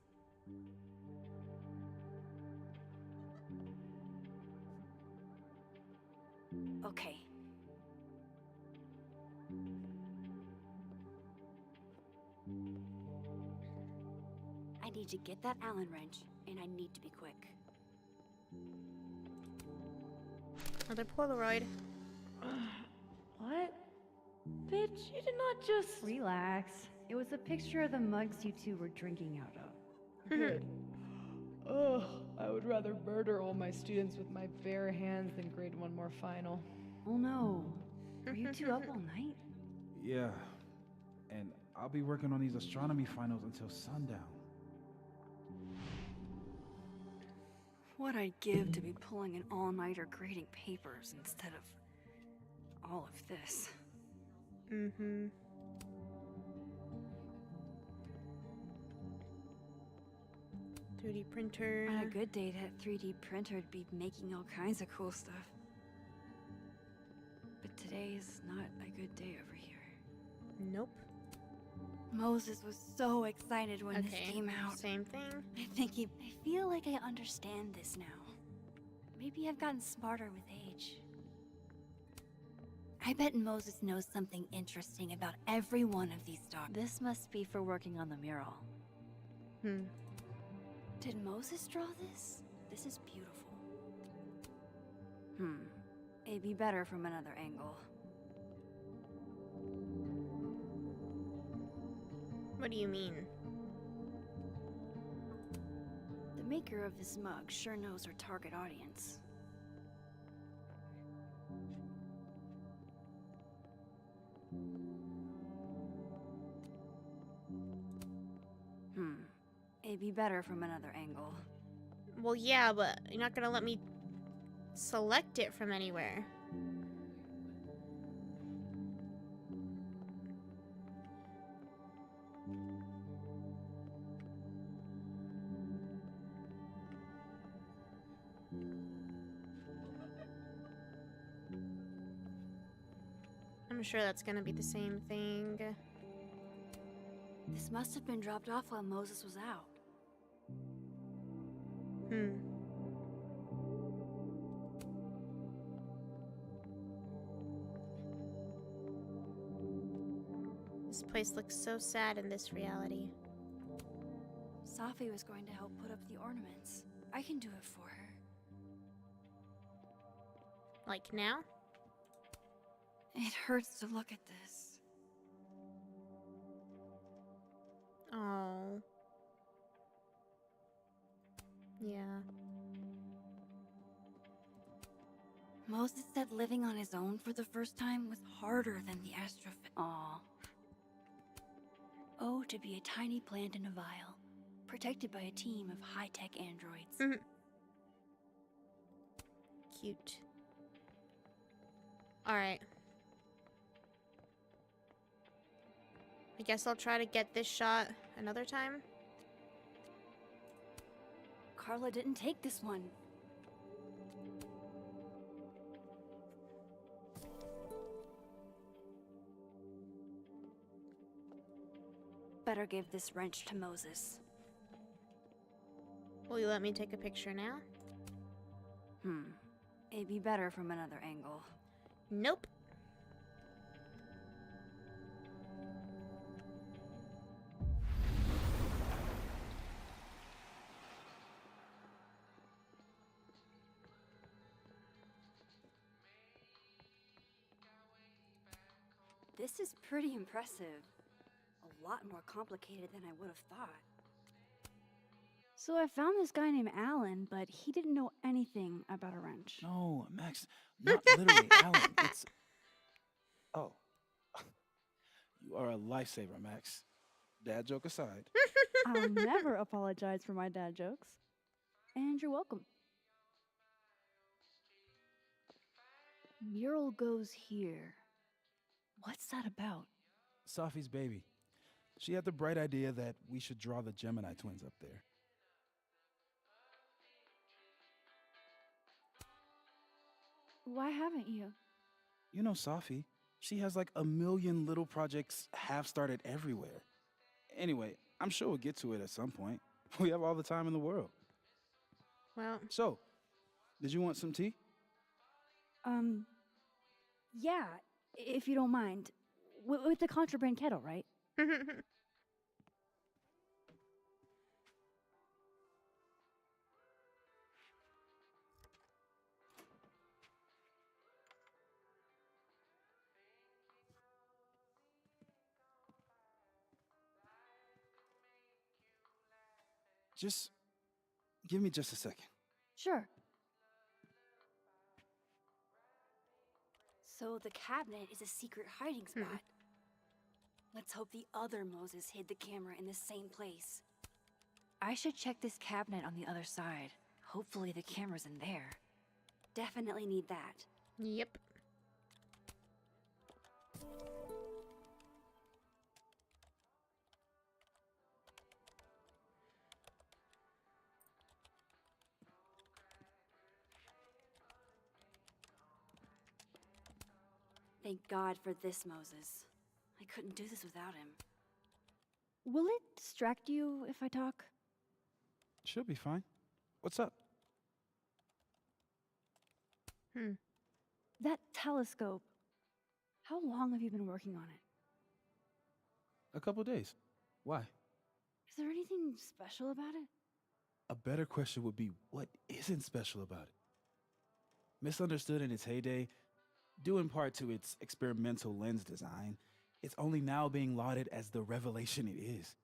Okay. I need to get that Allen wrench, and I need to be quick. Another Polaroid. What? Bitch, you did not just... Relax. It was a picture of the mugs you two were drinking out of. Good. Ugh, I would rather murder all my students with my bare hands than grade 1 more final. Oh no. Were you two up all night? Yeah. And I'll be working on these astronomy finals until sundown. What I'd give to be pulling an all-nighter grading papers instead of all of this. 3D printer. On a good day, that 3D printer'd be making all kinds of cool stuff. But today's not a good day over here. Nope. Moses was so excited when this came out. Same thing. I feel like I understand this now. Maybe I've gotten smarter with age. I bet Moses knows something interesting about every one of these dogs. This must be for working on the mural. Did Moses draw this? This is beautiful. It'd be better from another angle. What do you mean? The maker of this mug sure knows her target audience. It'd be better from another angle. Well, yeah, but you're not gonna let me select it from anywhere. I'm sure that's gonna be the same thing. This must have been dropped off while Moses was out. This place looks so sad in this reality. Safi was going to help put up the ornaments. I can do it for her. Like now? It hurts to look at this. Oh. Yeah. Moses said living on his own for the first time was harder than the Aw. Oh, to be a tiny plant in a vial, protected by a team of high-tech androids. Cute. Alright. I guess I'll try to get this shot another time. Carla didn't take this one. Better give this wrench to Moses. Will you let me take a picture now? It'd be better from another angle. Nope. This is pretty impressive. A lot more complicated than I would have thought. So I found this guy named Alan, but he didn't know anything about a wrench. No, Max, not literally, Alan. It's. Oh. You are a lifesaver, Max. Dad joke aside. I'll never apologize for my dad jokes. And you're welcome. Mural goes here. What's that about? Safi's baby. She had the bright idea that we should draw the Gemini twins up there. Why haven't you? You know Safi. She has like 1 million little projects half started everywhere. Anyway, I'm sure we'll get to it at some point. We have all the time in the world. Well. So, did you want some tea? Yeah, if you don't mind. With the contraband kettle, right? Just give me just a second. Sure. So the cabinet is a secret hiding spot. Let's hope the other Moses hid the camera in the same place. I should check this cabinet on the other side. Hopefully the camera's in there. Definitely need that. Yep. Thank God for this, Moses. I couldn't do this without him. Will it distract you if I talk? She'll be fine. What's up? That telescope. How long have you been working on it? A couple days. Why? Is there anything special about it? A better question would be, what isn't special about it? Misunderstood in its heyday, due in part to its experimental lens design, it's only now being lauded as the revelation it is.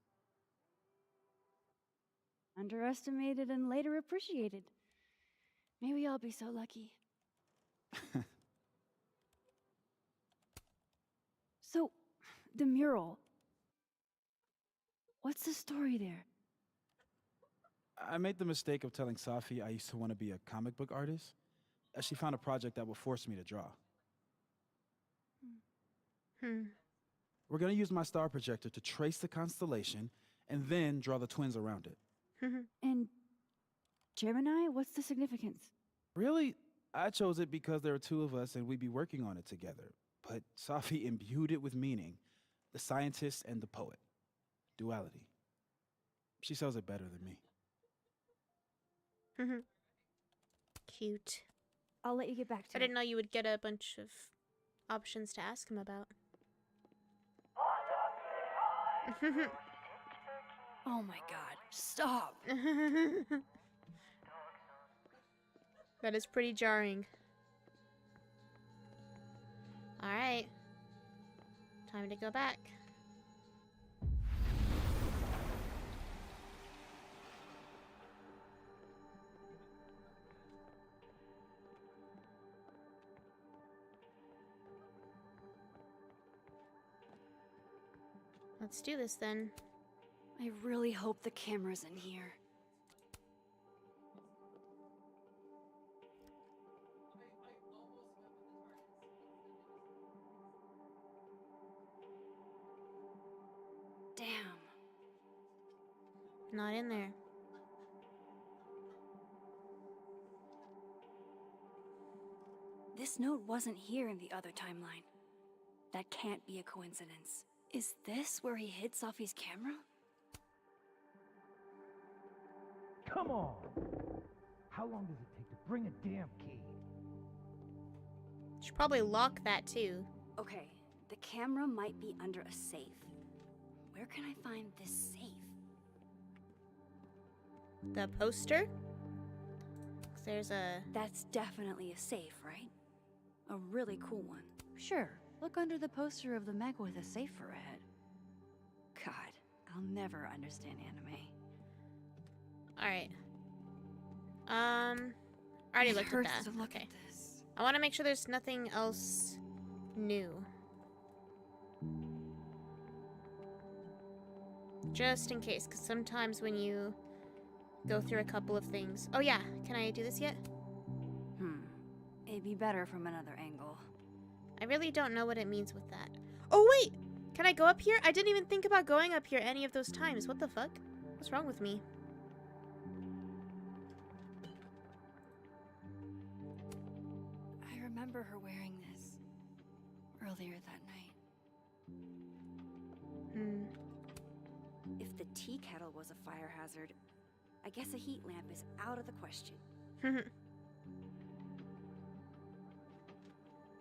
Underestimated and later appreciated. May we all be so lucky. So, the mural. What's the story there? I made the mistake of telling Safi I used to want to be a comic book artist, as she found a project that would force me to draw. We're going to use my star projector to trace the constellation and then draw the twins around it. And Gemini, what's the significance? Really, I chose it because there are two of us and we'd be working on it together. But Safi imbued it with meaning, the scientist and the poet. Duality. She sells it better than me. Cute. I'll let you get back to I didn't know you would get a bunch of options to ask him about. Oh my God, stop! That is pretty jarring. Alright. Time to go back. Let's do this then. I really hope the camera's in here. Damn. Not in there. This note wasn't here in the other timeline. That can't be a coincidence. Is this where he hid Safi's camera? Come on! How long does it take to bring a damn key? Should probably lock that too. Okay, the camera might be under a safe. Where can I find this safe? The poster? 'Cause there's a... That's definitely a safe, right? A really cool one. Sure, look under the poster of the mech with a safe for a head. God, I'll never understand anime. Alright. I already looked at that. Okay. I want to make sure there's nothing else new. Just in case, because sometimes when you go through a couple of things... Oh yeah, can I do this yet? It'd be better from another angle. I really don't know what it means with that. Oh wait! Can I go up here? I didn't even think about going up here any of those times. What the fuck? What's wrong with me? I remember her wearing this earlier that night. If the tea kettle was a fire hazard, I guess a heat lamp is out of the question.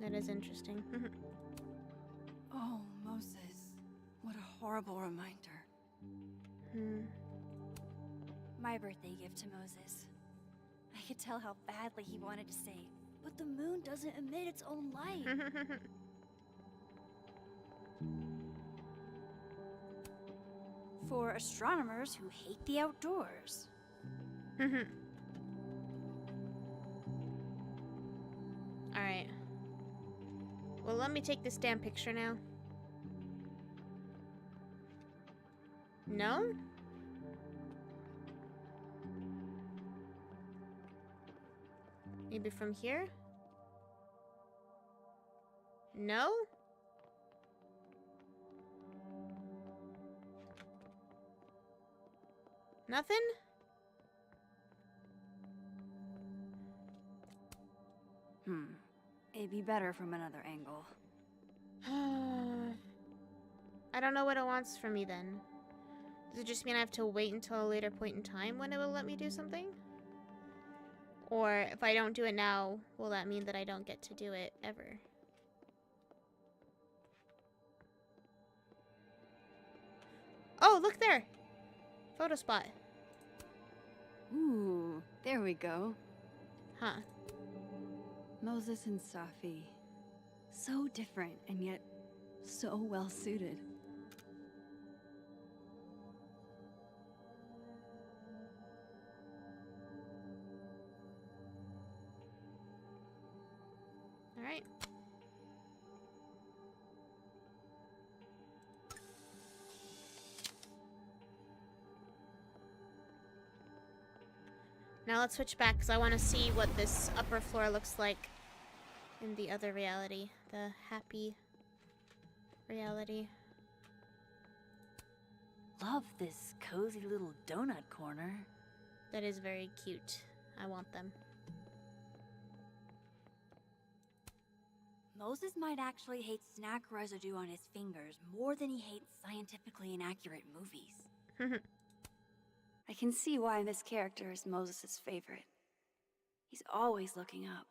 That is interesting. Oh, Moses. What a horrible reminder. My birthday gift to Moses. I could tell how badly he wanted to say, but the moon doesn't emit its own light. For astronomers who hate the outdoors. Alright. Well, let me take this damn picture now. No? Maybe from here? No? Nothing? It'd be better from another angle. I don't know what it wants from me then. Does it just mean I have to wait until a later point in time when it will let me do something? Or if I don't do it now, will that mean that I don't get to do it ever? Oh, look there! Photo spot. Ooh, there we go. Huh. Moses and Safi. So different and yet so well suited. Alright. Now let's switch back because I want to see what this upper floor looks like in the other reality. The happy reality. Love this cozy little donut corner. That is very cute. I want them. Moses might actually hate snack residue on his fingers more than he hates scientifically inaccurate movies. I can see why this character is Moses' favorite. He's always looking up.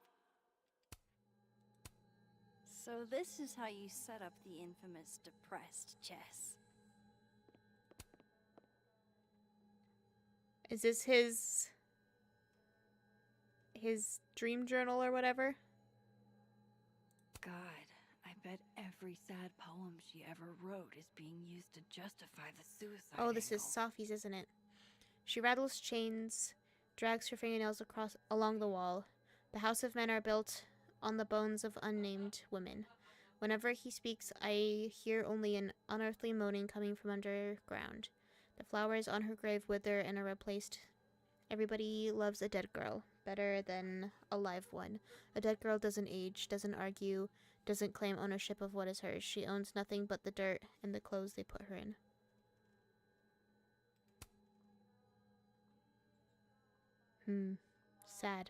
So this is how you set up the infamous depressed chess. Is this his dream journal or whatever? God, I bet every sad poem she ever wrote is being used to justify the suicide Oh, this is angle. Safi's, isn't it? She rattles chains, drags her fingernails along the wall. The House of Men are built on the bones of unnamed women. Whenever he speaks, I hear only an unearthly moaning coming from underground. The flowers on her grave wither and are replaced. Everybody loves a dead girl better than a live one. A dead girl doesn't age, doesn't argue, doesn't claim ownership of what is hers. She owns nothing but the dirt and the clothes they put her in. Sad.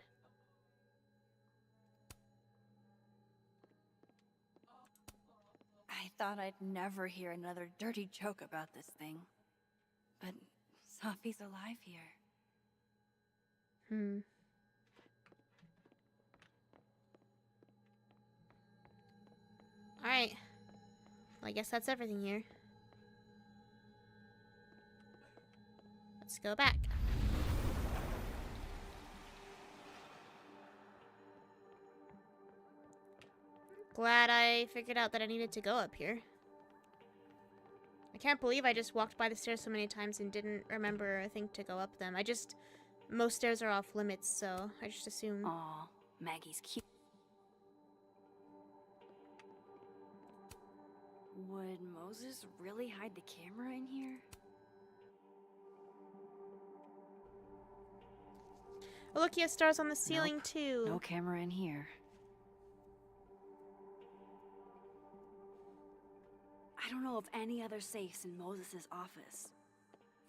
I thought I'd never hear another dirty joke about this thing. But Safi's alive here. Alright. Well, I guess that's everything here. Let's go back. Glad I figured out that I needed to go up here. I can't believe I just walked by the stairs so many times and didn't remember, I think, to go up them. Most stairs are off limits, so I just assume. Aw, Maggie's cute. Would Moses really hide the camera in here? Oh, look, he has stars on the ceiling, Nope, too. no camera in here. I don't know of any other safes in Moses' office.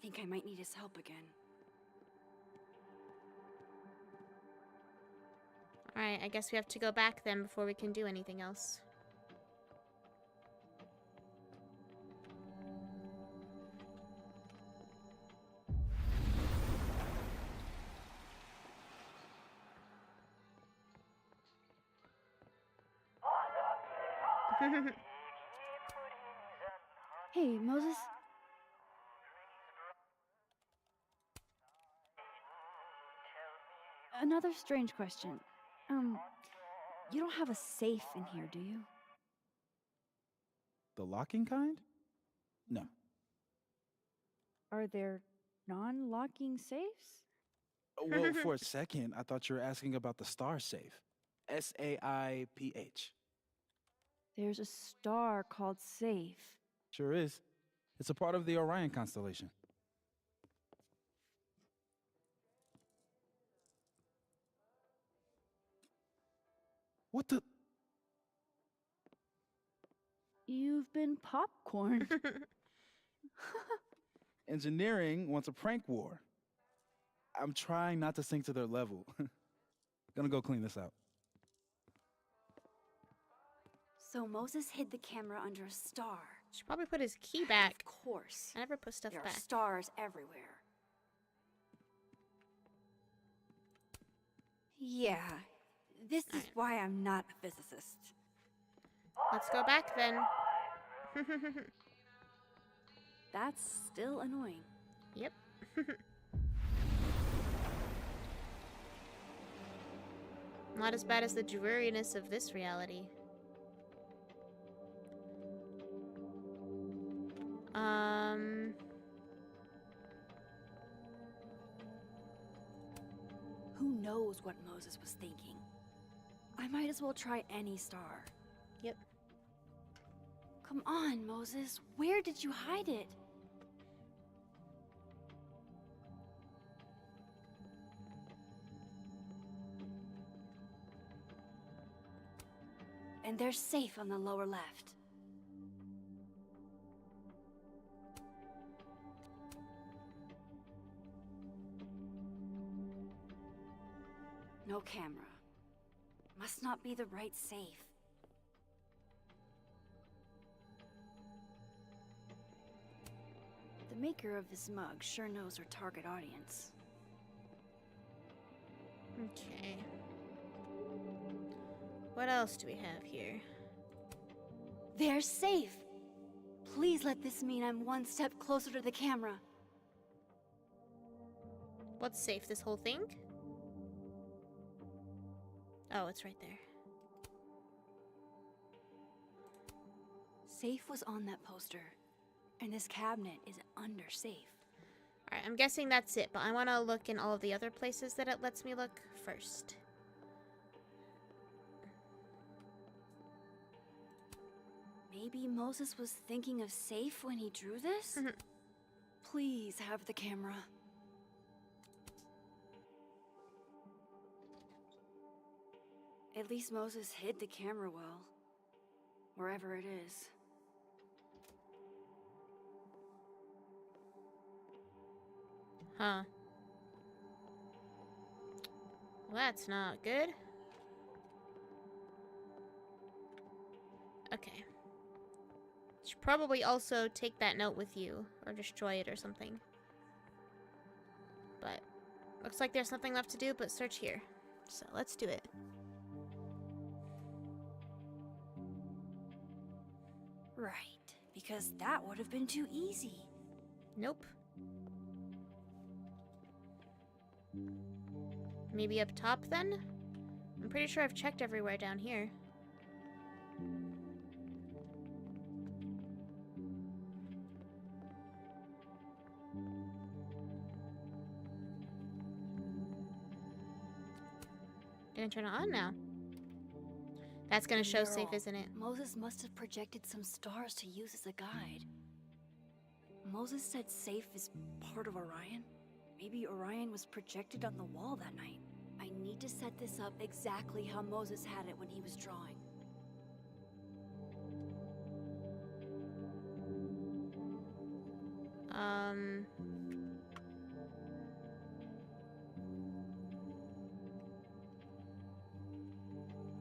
Think I might need his help again. Alright, I guess we have to go back then before we can do anything else. Hey, Moses? Another strange question. You don't have a safe in here, do you? The locking kind? No. Are there non-locking safes? Well, for a second, I thought you were asking about the star safe. SAIPH. There's a star called Safe. Sure is. It's a part of the Orion constellation. What the? You've been popcorn. Engineering wants a prank war. I'm trying not to sink to their level. Gonna go clean this out. So Moses hid the camera under a star. Should probably put his key back. Of course. I never put stuff There back. are stars everywhere. Yeah, this is why I'm not a physicist. Let's go back then. That's still annoying. Yep. Not as bad as the dreariness of this reality. Who knows what Moses was thinking? I might as well try any star. Yep. Come on, Moses. Where did you hide it? And they're safe on the lower left. No camera. Must not be the right safe. The maker of this mug sure knows her target audience. Okay. What else do we have here? They're safe! Please let this mean I'm one step closer to the camera. What's safe? This whole thing? Oh, it's right there. Safe was on that poster, and this cabinet is under safe. Alright, I'm guessing that's it, but I want to look in all of the other places that it lets me look first. Maybe Moses was thinking of safe when he drew this? Please have the camera. At least Moses hid the camera well. Wherever it is. Huh. Well, that's not good. Okay. Should probably also take that note with you, or destroy it or something. But, looks like there's nothing left to do but search here. So, let's do it. Right, because that would have been too easy. Nope. Maybe up top then? I'm pretty sure I've checked everywhere down here. Gonna turn it on now. That's gonna show safe, isn't it? Moses must have projected some stars to use as a guide. Moses said safe is part of Orion. Maybe Orion was projected on the wall that night. I need to set this up exactly how Moses had it when he was drawing.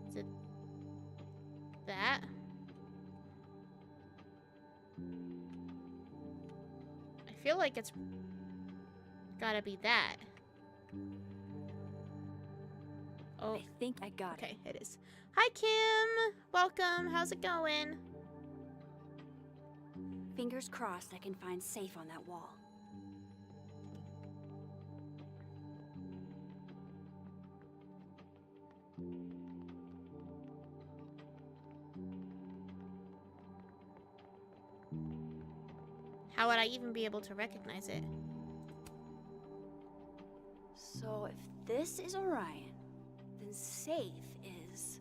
Is it that? I feel like it's gotta be that. Oh, I think I got it. Okay, it is. Hi, Kim! Welcome, how's it going? Fingers crossed I can find safe on that wall. How would I even be able to recognize it? So if this is Orion, then safe is...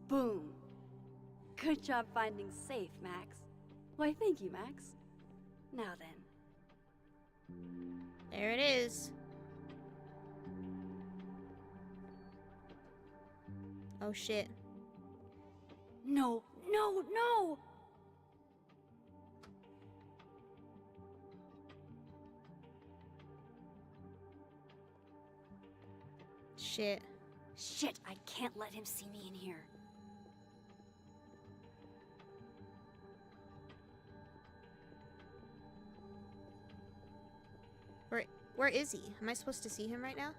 Boom! Good job finding safe, Max. Why, thank you, Max. Now then. There it is. Oh shit. No, no, no! Shit. Shit, I can't let him see me in here. Where is he? Am I supposed to see him right now?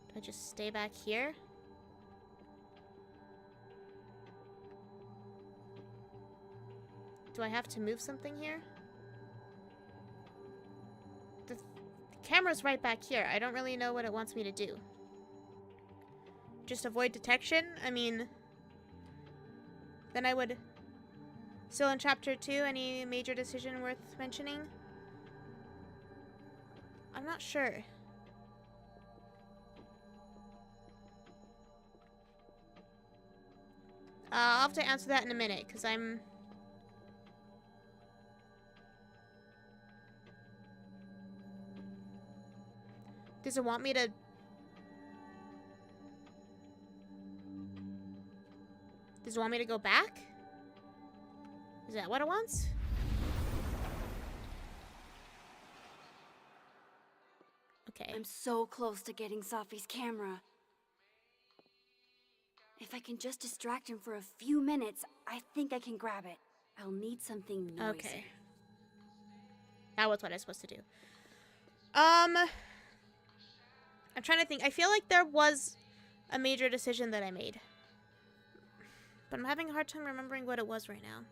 Do I just stay back here? Do I have to move something here? The camera's right back here. I don't really know what it wants me to do. Just avoid detection? I mean... Then I would... Still in Chapter 2, any major decision worth mentioning? I'm not sure. I'll have to answer that in a minute, because I'm... Does it want me to... Does it want me to go back? Is that what it wants? Okay. I'm so close to getting Safi's camera. If I can just distract him for a few minutes, I think I can grab it. I'll need something noisy. Okay. That was what I was supposed to do. I'm trying to think. I feel like there was a major decision that I made. But I'm having a hard time remembering what it was right now.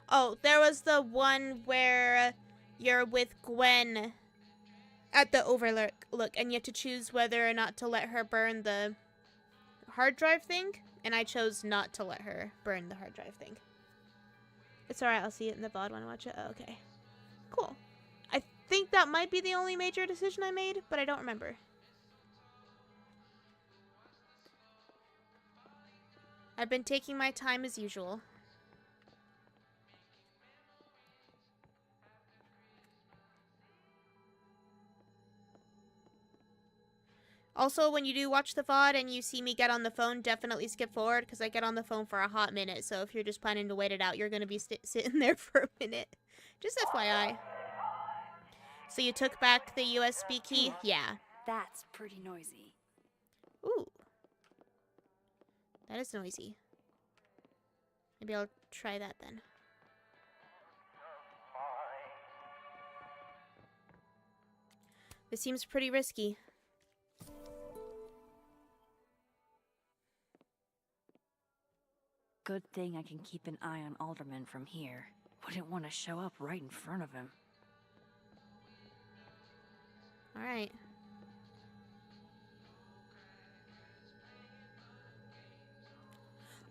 Oh, there was the one where you're with Gwen at the Overlook, and you have to choose whether or not to let her burn the hard drive thing, and I chose not to let her burn the hard drive thing. It's alright, I'll see it in the VOD when I watch it. Oh, okay. Cool. I think that might be the only major decision I made, but I don't remember. I've been taking my time as usual. Also, when you do watch the VOD and you see me get on the phone, definitely skip forward, because I get on the phone for a hot minute, so if you're just planning to wait it out, you're going to be sitting there for a minute. Just FYI. So you took back the USB key? Yeah. That's pretty noisy. Ooh. That is noisy. Maybe I'll try that then. This seems pretty risky. Good thing I can keep an eye on Alderman from here. Wouldn't want to show up right in front of him. Alright.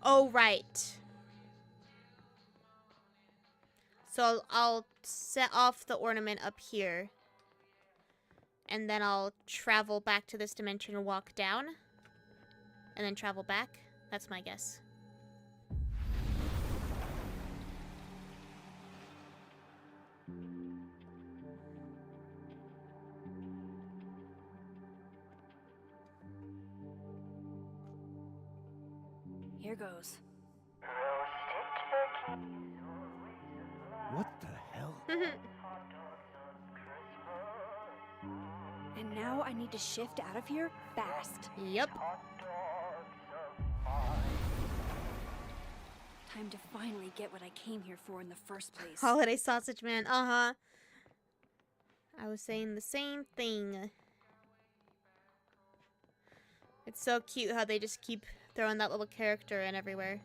Oh, right. So I'll set off the ornament up here. And then I'll travel back to this dimension and walk down. And then travel back. That's my guess. Here goes. What the hell? And now I need to shift out of here fast. Yep. Time to finally get what I came here for in the first place. Holiday Sausage Man, uh-huh. I was saying the same thing. It's so cute how they just keep throwing that little character in everywhere.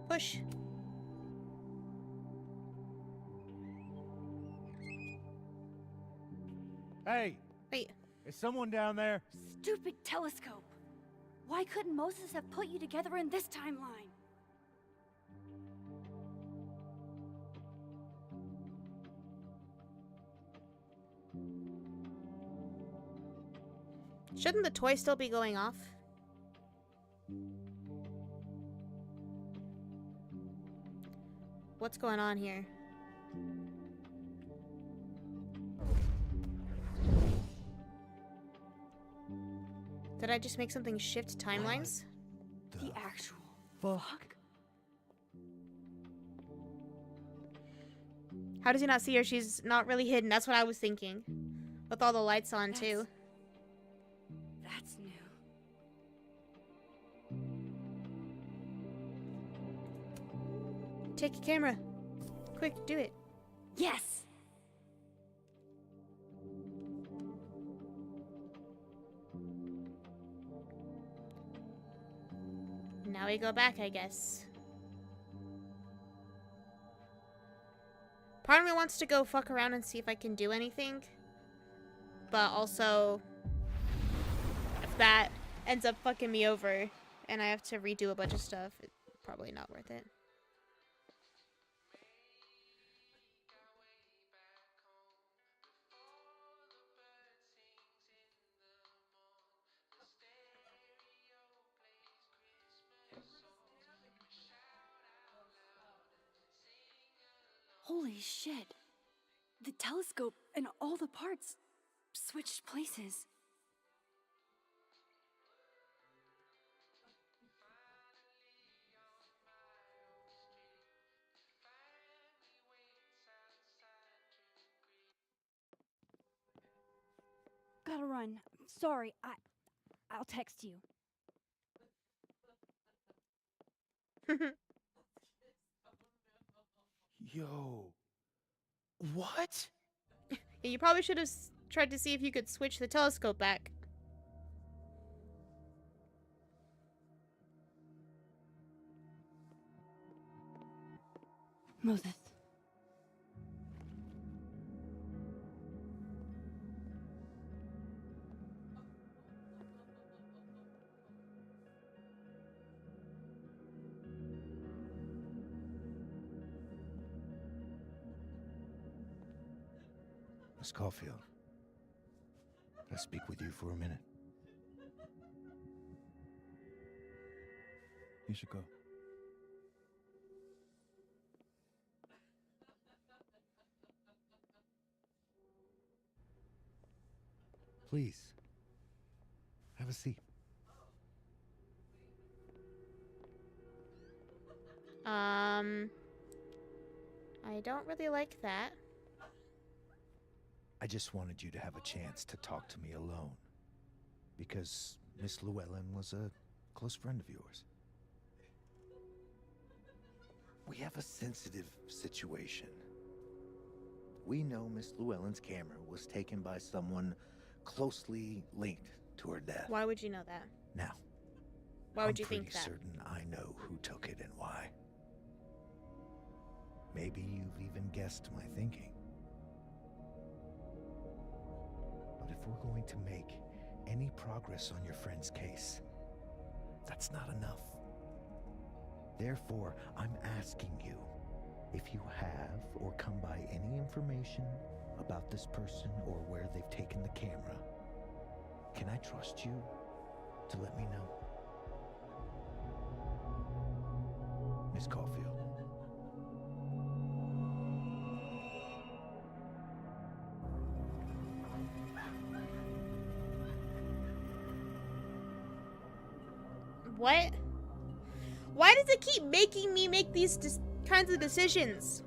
Push. Hey! Wait. Is someone down there? Stupid telescope! Why couldn't Moses have put you together in this timeline? Shouldn't the toy still be going off? What's going on here? Did I just make something shift timelines? The actual Fuck. How does he not see her? She's not really hidden. That's what I was thinking. With all the lights on, too. That's new. Take a camera. Quick, do it. Yes! Now we go back, I guess. Part of me wants to go fuck around and see if I can do anything. But also, if that ends up fucking me over and I have to redo a bunch of stuff, it's probably not worth it. Holy shit. The telescope and all the parts switched places. Gotta run. Sorry, I'll text you. Yo. What? Yeah, you probably should have tried to see if you could switch the telescope back. Moses. Miss Caulfield, can I speak with you for a minute? You should go. Please, have a seat. I don't really like that. I just wanted you to have a chance to talk to me alone. Because Miss Llewellyn was a close friend of yours. We have a sensitive situation. We know Miss Llewellyn's camera was taken by someone closely linked to her death. Why would you know that? Now, Why would you think I'm that? pretty certain I know who took it and why. Maybe you've even guessed my thinking. But if we're going to make any progress on your friend's case, that's not enough. Therefore, I'm asking you if you have or come by any information about this person or where they've taken the camera. Can I trust you to let me know? Miss Caulfield. What? Why does it keep making me make these kinds of decisions?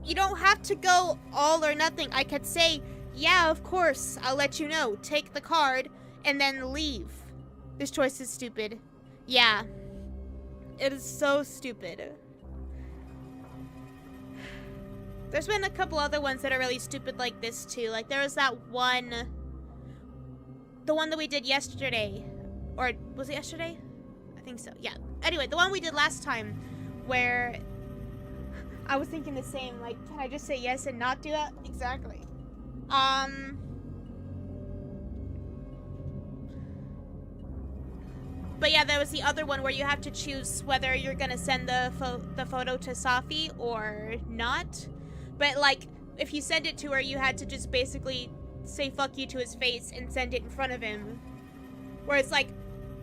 You don't have to go all or nothing. I could say, yeah, of course, I'll let you know. Take the card and then leave. This choice is stupid. Yeah. It is so stupid. There's been a couple other ones that are really stupid like this too. Like there was that one, the one that we did yesterday. Or was it yesterday? I think so, yeah. Anyway, the one we did last time where I was thinking the same, like, can I just say yes and not do that? Exactly. But yeah, there was the other one where you have to choose whether you're gonna send the photo to Safi or not. But like, if you send it to her, you had to just basically say fuck you to his face and send it in front of him. Where it's like,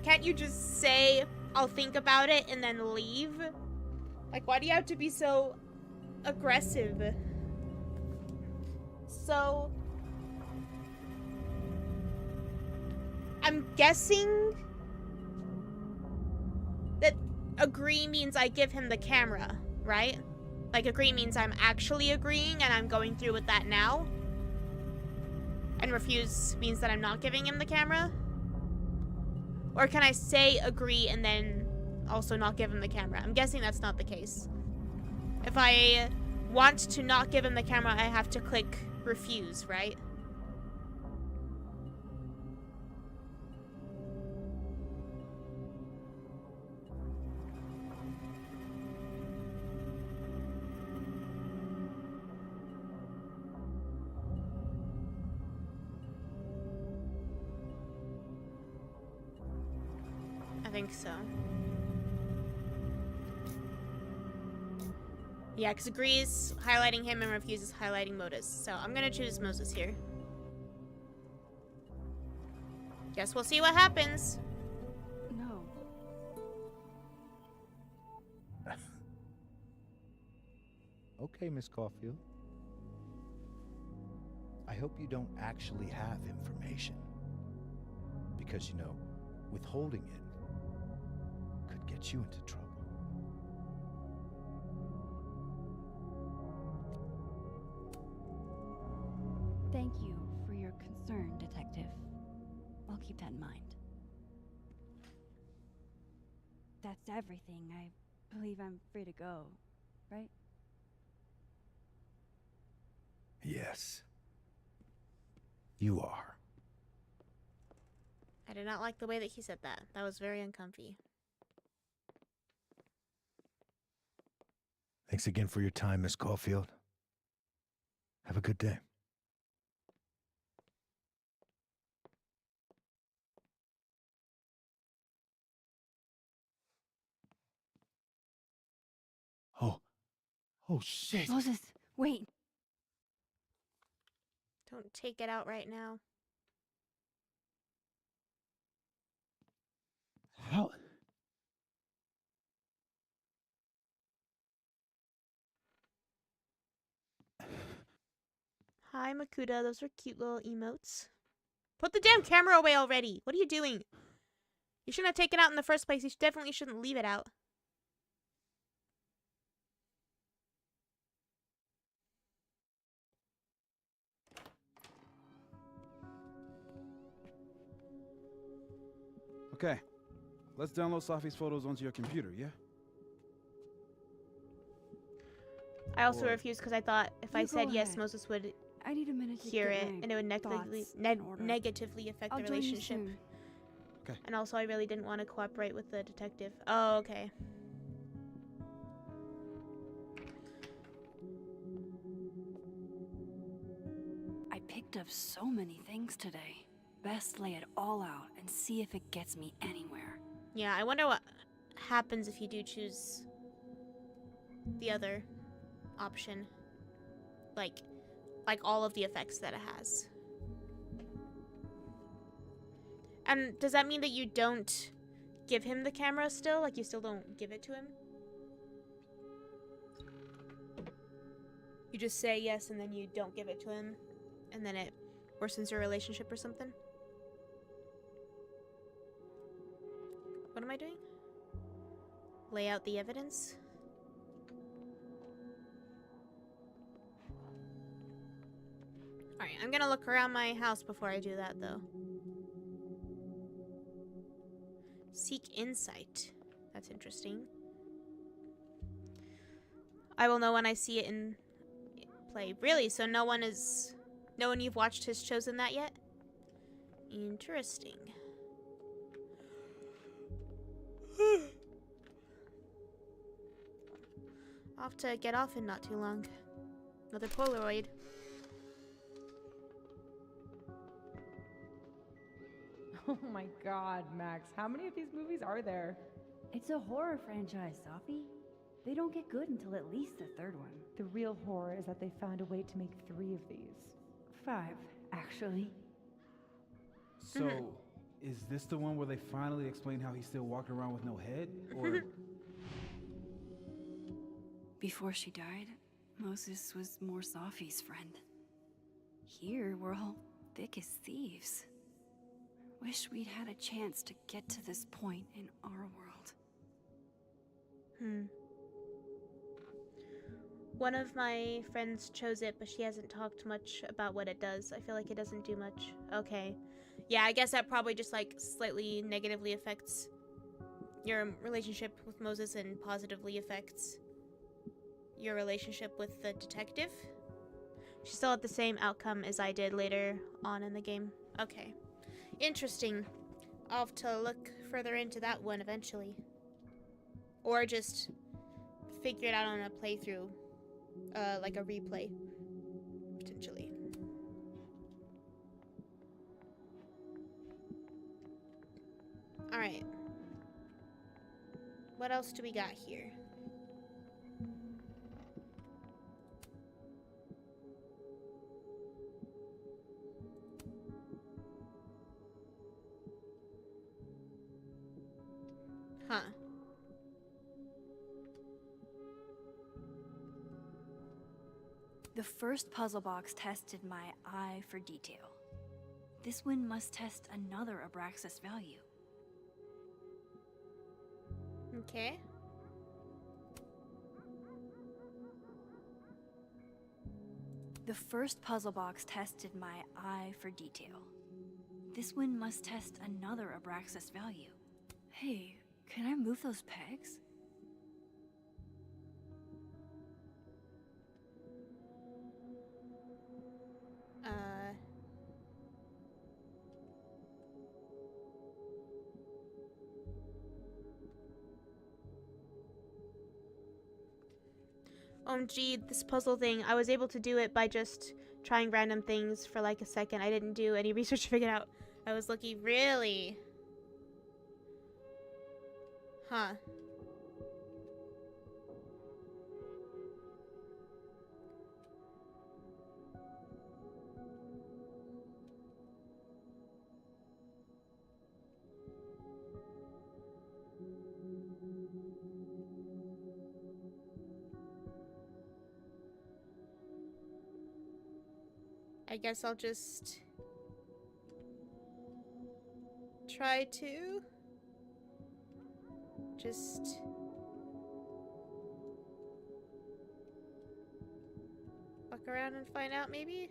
can't you just say, I'll think about it and then leave? Like, why do you have to be so aggressive? So, I'm guessing that agree means I give him the camera, right? Like, agree means I'm actually agreeing and I'm going through with that now. And refuse means that I'm not giving him the camera. Or can I say agree and then also not give him the camera? I'm guessing that's not the case. If I want to not give him the camera, I have to click refuse, right? I think so. Yeah, because agrees highlighting him and refuses highlighting Moses. So I'm gonna choose Moses here. Guess we'll see what happens. No. Okay, Miss Caulfield. I hope you don't actually have information. Because, you know, withholding it could get you into trouble. Thank you for your concern, Detective. I'll keep that in mind. That's everything. I believe I'm free to go, right? Yes. You are. I did not like the way that he said that. That was very uncomfy. Thanks again for your time, Miss Caulfield. Have a good day. Oh shit. Moses, wait. Don't take it out right now. How? Hi, Makuta. Those are cute little emotes. Put the damn camera away already. What are you doing? You shouldn't have taken it out in the first place. You definitely shouldn't leave it out. Okay. Let's download Safi's photos onto your computer, yeah? I also Or- refused because I thought if I You said go yes, ahead. Moses would I need a minute to hear get it my and it would negatively thoughts in order. negatively affect I'll the join you relationship. soon. Okay. And also, I really didn't want to cooperate with the detective. Oh, okay. I picked up so many things today. Best lay it all out and see if it gets me anywhere. Yeah, I wonder what happens if you do choose the other option. Like all of the effects that it has. And does that mean that you don't give him the camera still? Like, you still don't give it to him? You just say yes and then you don't give it to him? And then it worsens your relationship or something? What am I doing? Lay out the evidence? Alright, I'm gonna look around my house before I do that, though. Seek insight. That's interesting. I will know when I see it in play. Really? So no one you've watched has chosen that yet? Interesting. I'll have to get off in not too long. Another Polaroid. Oh my god, Max. How many of these movies are there? It's a horror franchise, Safi. They don't get good until at least the third one. The real horror is that they found a way to make 3 of these. 5, actually. So, is this the one where they finally explain how he's still walking around with no head? Or Before she died, Moses was more Safi's friend. Here, we're all thick as thieves. Wish we'd had a chance to get to this point in our world. One of my friends chose it, but she hasn't talked much about what it does. I feel like it doesn't do much. Okay. Yeah, I guess that probably just, like, slightly negatively affects your relationship with Moses and positively affects your relationship with the detective. She still had the same outcome as I did later on in the game. Okay. Interesting. I'll have to look further into that one eventually. Or just figure it out on a playthrough. Like a replay. Potentially. Alright. What else do we got here? Huh. The first puzzle box tested my eye for detail. This one must test another Abraxas value. Okay. The first puzzle box tested my eye for detail. This one must test another Abraxas value. Hey, can I move those pegs? OMG, this puzzle thing, I was able to do it by just trying random things for like a second. I didn't do any research to figure it out. I was lucky. Really? Huh. I guess I'll just try to just fuck around and find out, maybe?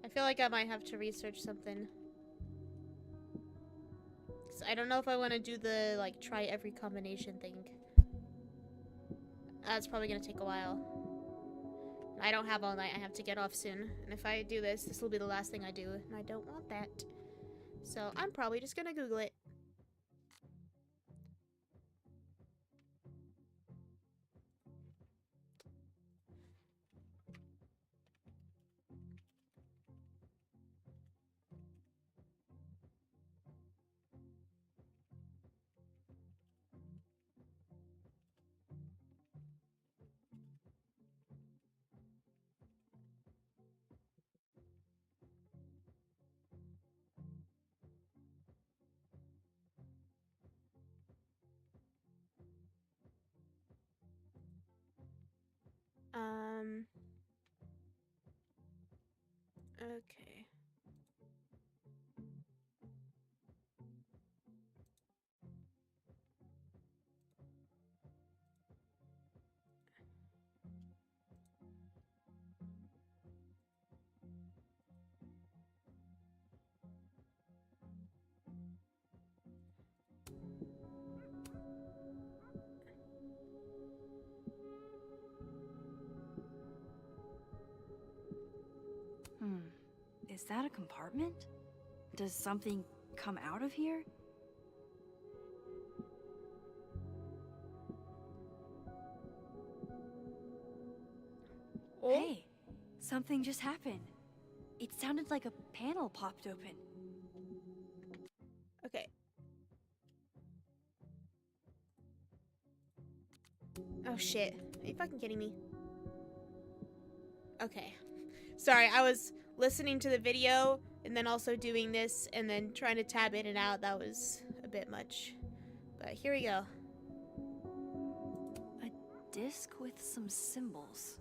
I feel like I might have to research something. 'Cause I don't know if I want to do the, like, try every combination thing. That's probably gonna take a while. I don't have all night. I have to get off soon. And if I do this, this will be the last thing I do. And I don't want that. So I'm probably just gonna Google it. Okay. Is that a compartment? Does something come out of here? Oh? Hey, something just happened. It sounded like a panel popped open. Okay. Oh shit. Are you fucking kidding me? Okay. Sorry, I was listening to the video and then also doing this and then trying to tab in and out. That was a bit much. But here we go. A disc with some symbols.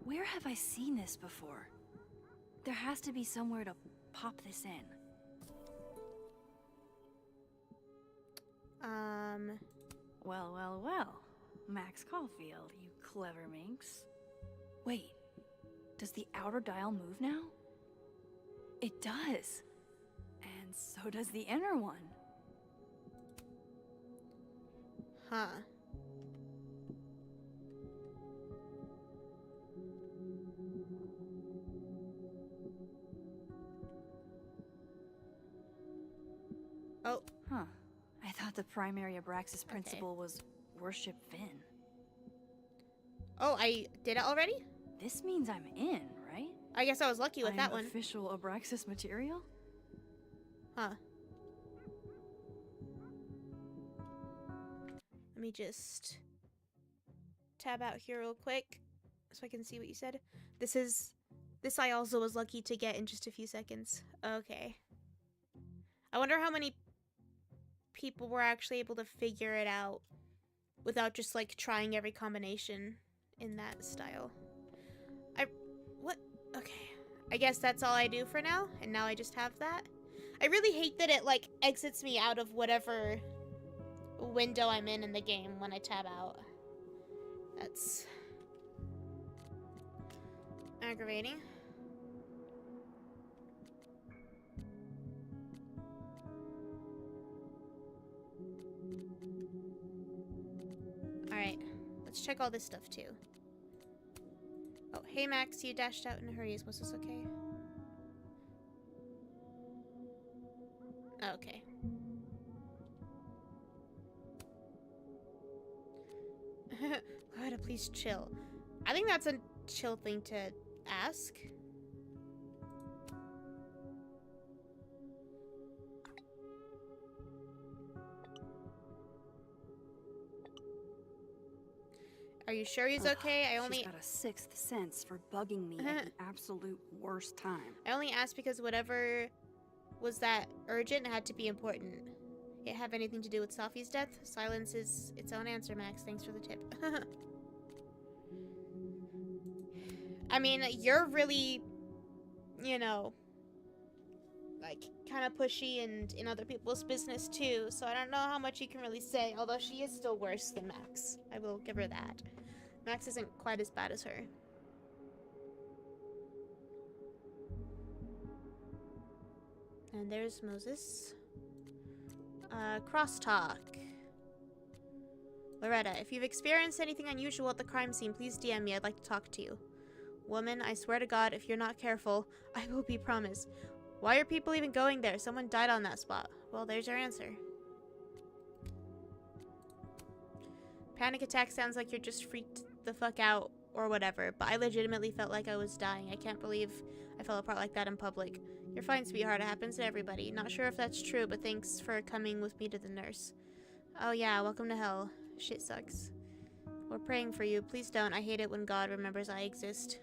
Where have I seen this before? There has to be somewhere to pop this in. Well, well, well. Max Caulfield, you clever minx. Wait, does the outer dial move now? It does. And so does the inner one. Huh. Oh. Huh. I thought the primary Abraxas principle was worship Vin. Oh, I did it already? This means I'm in, right? I guess I was lucky with that one. Official Abraxas material? Huh. Let me just tab out here real quick so I can see what you said. This I also was lucky to get in just a few seconds. Okay. I wonder how many people were actually able to figure it out without just like trying every combination in that style. Okay. I guess that's all I do for now, and now I just have that. I really hate that it like exits me out of whatever window I'm in the game when I tab out. That's aggravating. Alright, let's check all this stuff too. Oh, hey Max, you dashed out in a hurry. Is Moses okay? Oh, okay. God, please chill. I think that's a chill thing to ask. Are you sure he's okay? She's got a sixth sense for bugging me at the absolute worst time. I only asked because whatever was that urgent had to be important. It have anything to do with Safi's death? Silence is its own answer, Max. Thanks for the tip. I mean, you're really, you know, like, kind of pushy and in other people's business too, so I don't know how much you can really say, although she is still worse than Max. I will give her that. Max isn't quite as bad as her. And there's Moses. Crosstalk. Loretta, if you've experienced anything unusual at the crime scene, please DM me. I'd like to talk to you. Woman, I swear to God, if you're not careful, I will be promised. Why are people even going there? Someone died on that spot. Well, there's your answer. Panic attack sounds like you're just freaked the fuck out or whatever, but I legitimately felt like I was dying. I can't believe I fell apart like that in public. You're fine, sweetheart. It happens to everybody. Not sure if that's true, but thanks for coming with me to the nurse. Oh yeah, welcome to hell. Shit sucks. We're praying for you. Please don't. I hate it when God remembers I exist.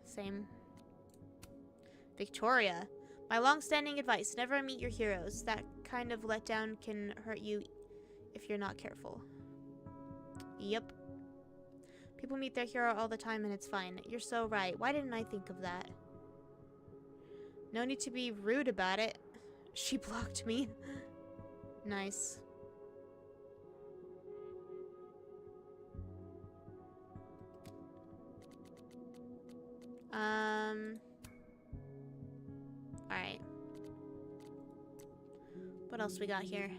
Same. Victoria. My long-standing advice, never meet your heroes. That kind of letdown can hurt you if you're not careful. Yep. People meet their hero all the time and it's fine. You're so right. Why didn't I think of that? No need to be rude about it. She blocked me. Nice. Alright. What else we got here?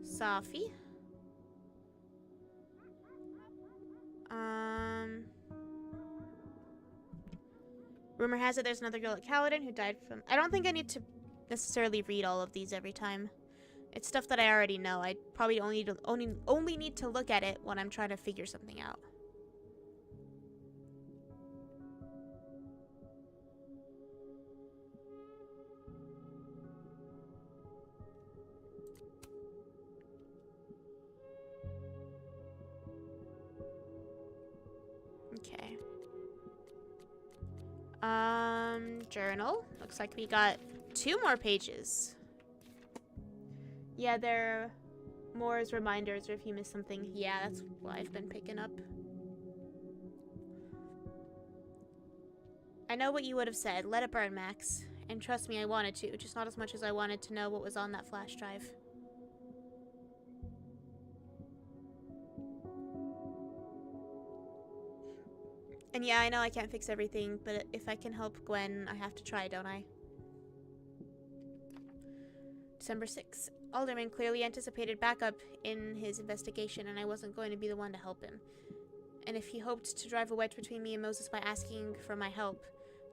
Safi. Rumor has it there's another girl at Kaladin who died from... I don't think I need to necessarily read all of these every time. It's stuff that I already know. I probably only need to look at it when I'm trying to figure something out. Journal. Looks like we got 2 more pages. Yeah, they're more as reminders or if you miss something. Yeah, that's what I've been picking up. I know what you would have said. Let it burn, Max. And trust me, I wanted to. Just not as much as I wanted to know what was on that flash drive. And yeah, I know I can't fix everything, but if I can help Gwen, I have to try, don't I? December 6th. Alderman clearly anticipated backup in his investigation, and I wasn't going to be the one to help him. And if he hoped to drive a wedge between me and Moses by asking for my help,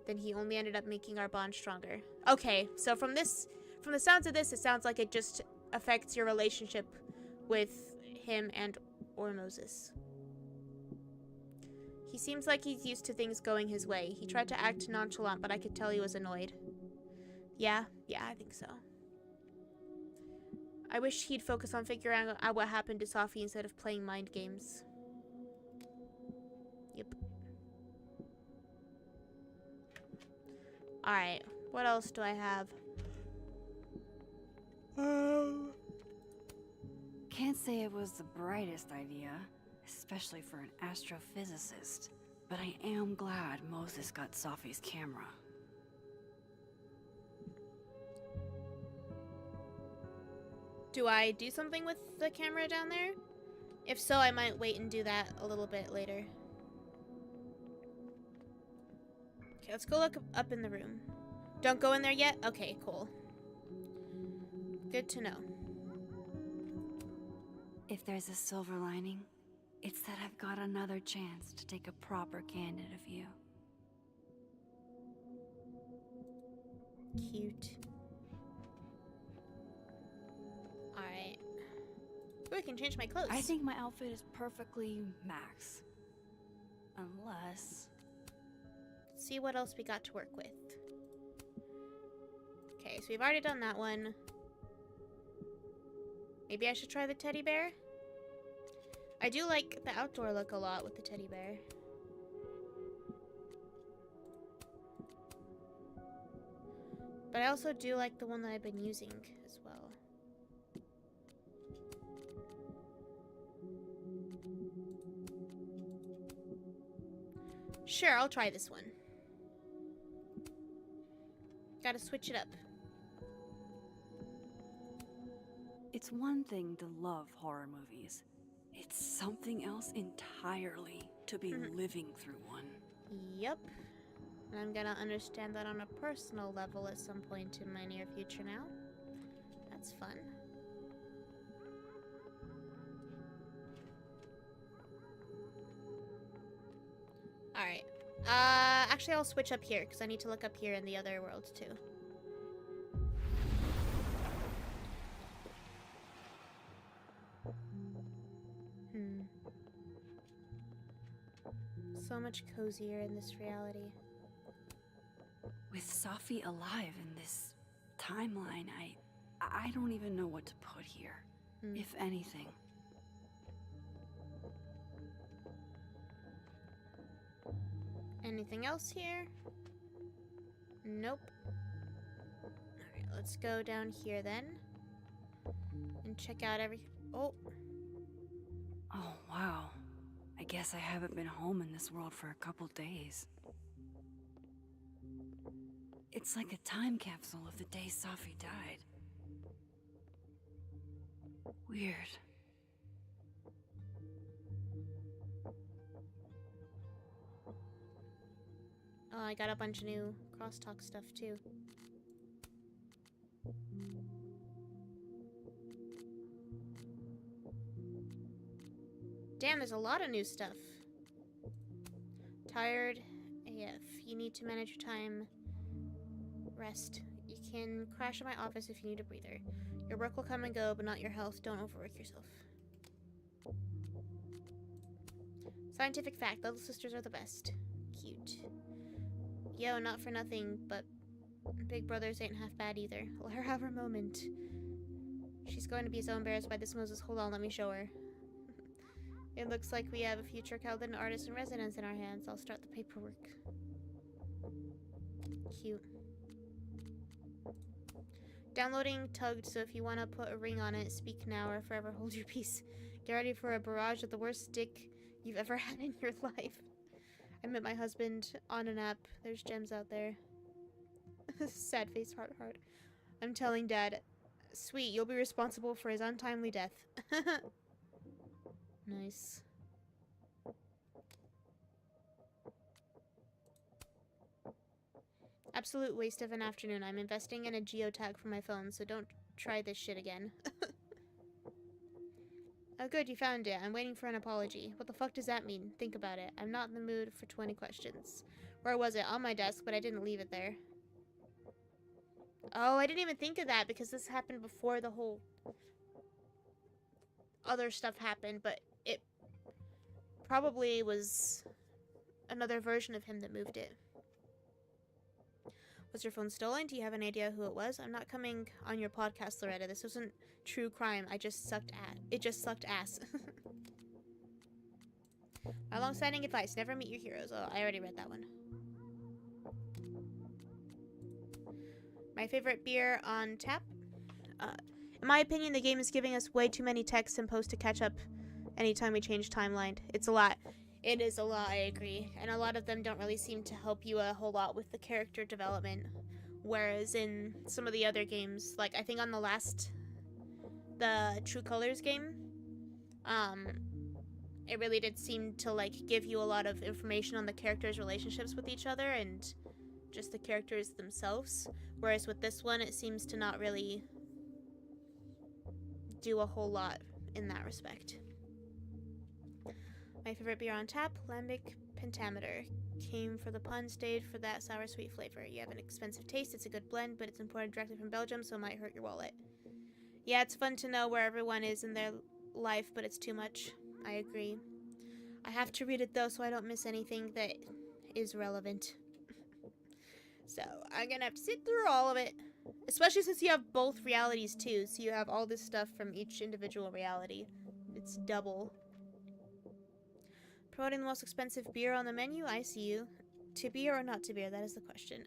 then he only ended up making our bond stronger. Okay, so from the sounds of this, it sounds like it just affects your relationship with him and or Moses. He seems like he's used to things going his way. He tried to act nonchalant, but I could tell he was annoyed. Yeah, I think so. I wish he'd focus on figuring out what happened to Safi instead of playing mind games. Yep. Alright, what else do I have? Can't say it was the brightest idea, especially for an astrophysicist. But I am glad Moses got Safi's camera. Do I do something with the camera down there? If so, I might wait and do that a little bit later. Okay, let's go look up in the room. Don't go in there yet? Okay, cool. Good to know. If there's a silver lining, it's that I've got another chance to take a proper candid of you. Cute. Alright. Ooh, I can change my clothes. I think my outfit is perfectly Max. Unless... Let's see what else we got to work with. Okay, so we've already done that one. Maybe I should try the teddy bear? I do like the outdoor look a lot with the teddy bear. But I also do like the one that I've been using as well. Sure, I'll try this one. Gotta switch it up. It's one thing to love horror movies. It's something else entirely to be living through one. Yep. And I'm gonna understand that on a personal level at some point in my near future now. That's fun. Alright. Actually I'll switch up here, because I need to look up here in the other world too. So much cozier in this reality. With Safi alive in this timeline, I don't even know what to put here, if anything. Anything else here? Nope. Alright, let's go down here then. And check out every... Oh. Oh, wow. I guess I haven't been home in this world for a couple days. It's like a time capsule of the day Safi died. Weird. Oh, I got a bunch of new crosstalk stuff too. Damn, there's a lot of new stuff. Tired AF. You need to manage your time. Rest. You can crash at my office if you need a breather. Your work will come and go, but not your health. Don't overwork yourself. Scientific fact. Little sisters are the best. Cute. Yo, not for nothing, but big brothers ain't half bad either. Let her have her moment. She's going to be so embarrassed by this Moses. Hold on, let me show her. It looks like we have a future Calden artist in residence in our hands. I'll start the paperwork. Cute. Downloading tugged, so if you want to put a ring on it, speak now or forever hold your peace. Get ready for a barrage of the worst dick you've ever had in your life. I met my husband on an app. There's gems out there. Sad face, heart, heart. I'm telling Dad. Sweet, you'll be responsible for his untimely death. Nice. Absolute waste of an afternoon. I'm investing in a geotag for my phone, so don't try this shit again. Oh good, you found it. I'm waiting for an apology. What the fuck does that mean? Think about it. I'm not in the mood for 20 questions. Where was it? On my desk, but I didn't leave it there. Oh, I didn't even think of that because this happened before the whole other stuff happened, but it probably was another version of him that moved it. Was your phone stolen? Do you have an idea who it was? I'm not coming on your podcast, Loretta. This wasn't true crime. It just sucked ass. My long-standing advice, never meet your heroes. Oh, I already read that one. My favorite beer on tap? In my opinion, the game is giving us way too many texts and posts to catch up anytime we change timeline. It's a lot. It is a lot, I agree. And a lot of them don't really seem to help you a whole lot with the character development. Whereas in some of the other games, like I think on the True Colors game, it really did seem to like give you a lot of information on the characters' relationships with each other and just the characters themselves. Whereas with this one, it seems to not really do a whole lot in that respect. My favorite beer on tap, Lambic Pentameter. Came for the pun, stayed for that sour sweet flavor. You have an expensive taste, it's a good blend, but it's imported directly from Belgium, so it might hurt your wallet. Yeah, it's fun to know where everyone is in their life, but it's too much. I agree. I have to read it though, so I don't miss anything that is relevant. So, I'm gonna have to sit through all of it. Especially since you have both realities too, so you have all this stuff from each individual reality. It's double. Promoting the most expensive beer on the menu? I see you. To beer or not to beer? That is the question.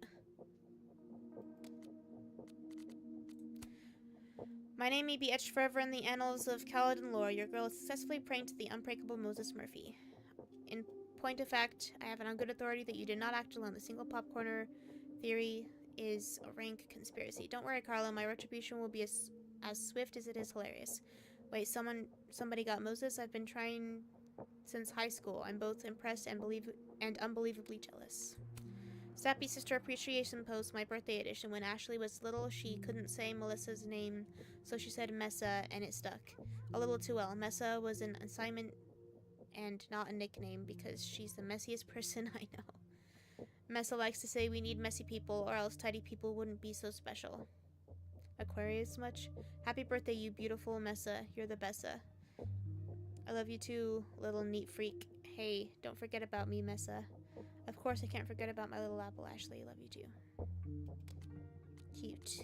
My name may be etched forever in the annals of Kaladin lore. Your girl has successfully pranked the unbreakable Moses Murphy. In point of fact, I have it on good authority that you did not act alone. The single popcorner theory is a rank conspiracy. Don't worry, Carlo. My retribution will be as swift as it is hilarious. Wait, somebody got Moses? I've been trying since high school. I'm both impressed and unbelievably jealous. Sappy Sister Appreciation Post, my birthday edition. When Ashley was little, she couldn't say Melissa's name, so she said Messa, and it stuck. A little too well. Messa was an assignment and not a nickname, because she's the messiest person I know. Messa likes to say we need messy people, or else tidy people wouldn't be so special. Aquarius much? Happy birthday, you beautiful Messa. You're the besta. I love you too, little neat freak. Hey, don't forget about me, Messa. Of course I can't forget about my little apple, Ashley. Love you too. Cute.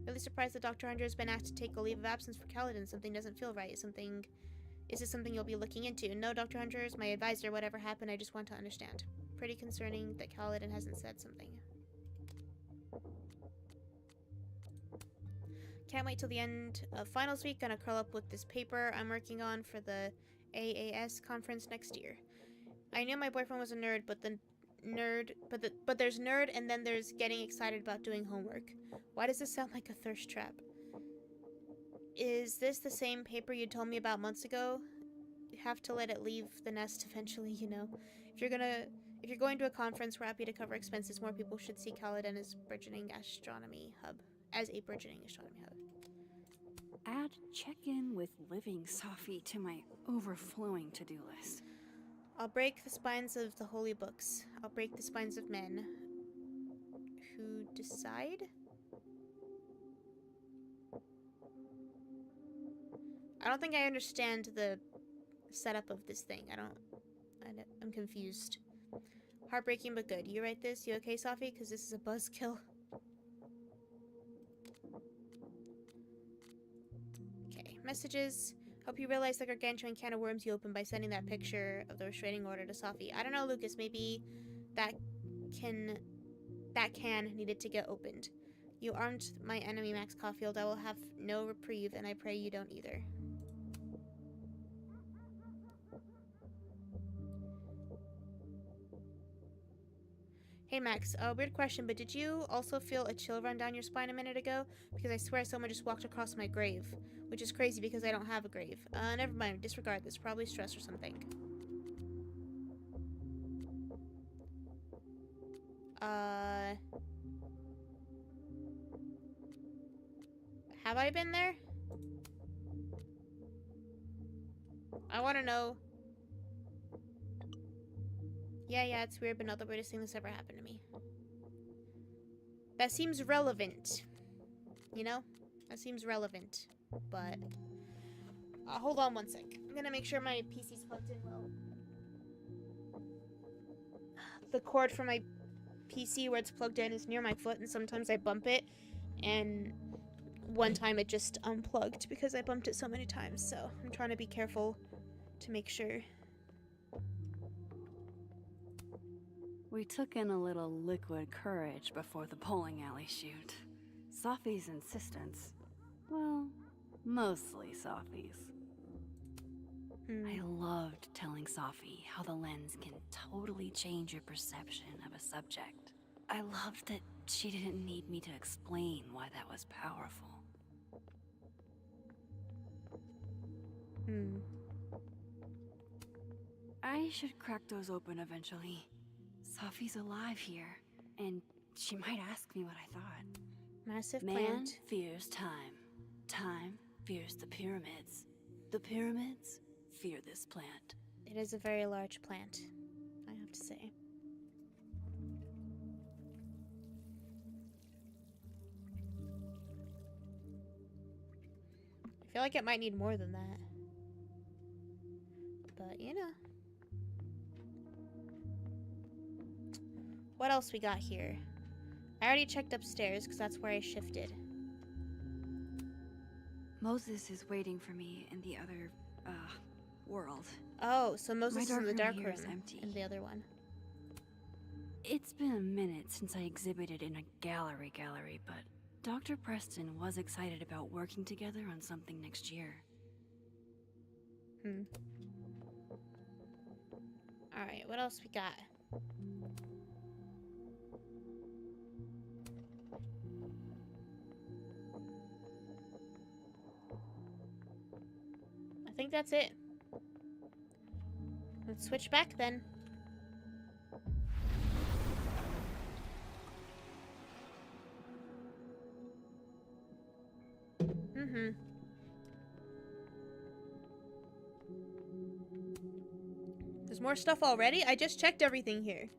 Really surprised that Dr. Hunter has been asked to take a leave of absence for Kaladin. Something doesn't feel right. Is this something you'll be looking into? No, Dr. Hunter is my advisor. Whatever happened, I just want to understand. Pretty concerning that Kaladin hasn't said something. Can't wait till the end of finals week. Gonna curl up with this paper I'm working on for the AAS conference next year. I knew my boyfriend was a nerd, but there's nerd and then there's getting excited about doing homework. Why does this sound like a thirst trap? Is this the same paper you told me about months ago? You have to let it leave the nest eventually, you know. If you're going to a conference, we're happy to cover expenses. More people should see Kaladin as a burgeoning astronomy hub. Add check-in with Living Safi to my overflowing to-do list. I'll break the spines of the holy books. I'll break the spines of men who decide? I don't think I understand the setup of this thing. I'm confused. Heartbreaking but good. You write this? You okay, Safi? Because this is a buzzkill. Okay, messages. Hope you realize the gargantuan can of worms you opened by sending that picture of the restraining order to Safi. I don't know, Lucas. Maybe that can That can needed to get opened. You armed my enemy, Max Caulfield. I will have no reprieve, and I pray you don't either. Hey Max, weird question, but did you also feel a chill run down your spine a minute ago? Because I swear someone just walked across my grave. Which is crazy because I don't have a grave. Never mind, disregard this. Probably stress or something. Have I been there? I want to know. Yeah, it's weird, but not the weirdest thing that's ever happened to me. That seems relevant. You know? That seems relevant. But, hold on one sec. I'm gonna make sure my PC's plugged in well. The cord for my PC where it's plugged in is near my foot, and sometimes I bump it, and one time it just unplugged because I bumped it so many times, so I'm trying to be careful to make sure. We took in a little liquid courage before the bowling alley shoot. Safi's insistence. Well, mostly Safi's. I loved telling Safi how the lens can totally change your perception of a subject. I loved that she didn't need me to explain why that was powerful. I should crack those open eventually. Safi's alive here, and she might ask me what I thought. Massive Man plant. fears time. Time fears the pyramids. The pyramids fear this plant. It is a very large plant, I have to say. I feel like it might need more than that. But, you know. What else we got here? I already checked upstairs because that's where I shifted. Moses is waiting for me in the other, world. Oh, so Moses is in the dark here room is empty. in the other one. It's been a minute since I exhibited in a gallery, but Dr. Preston was excited about working together on something next year. Alright, what else we got? I think that's it. Let's switch back then. There's more stuff already? I just checked everything here.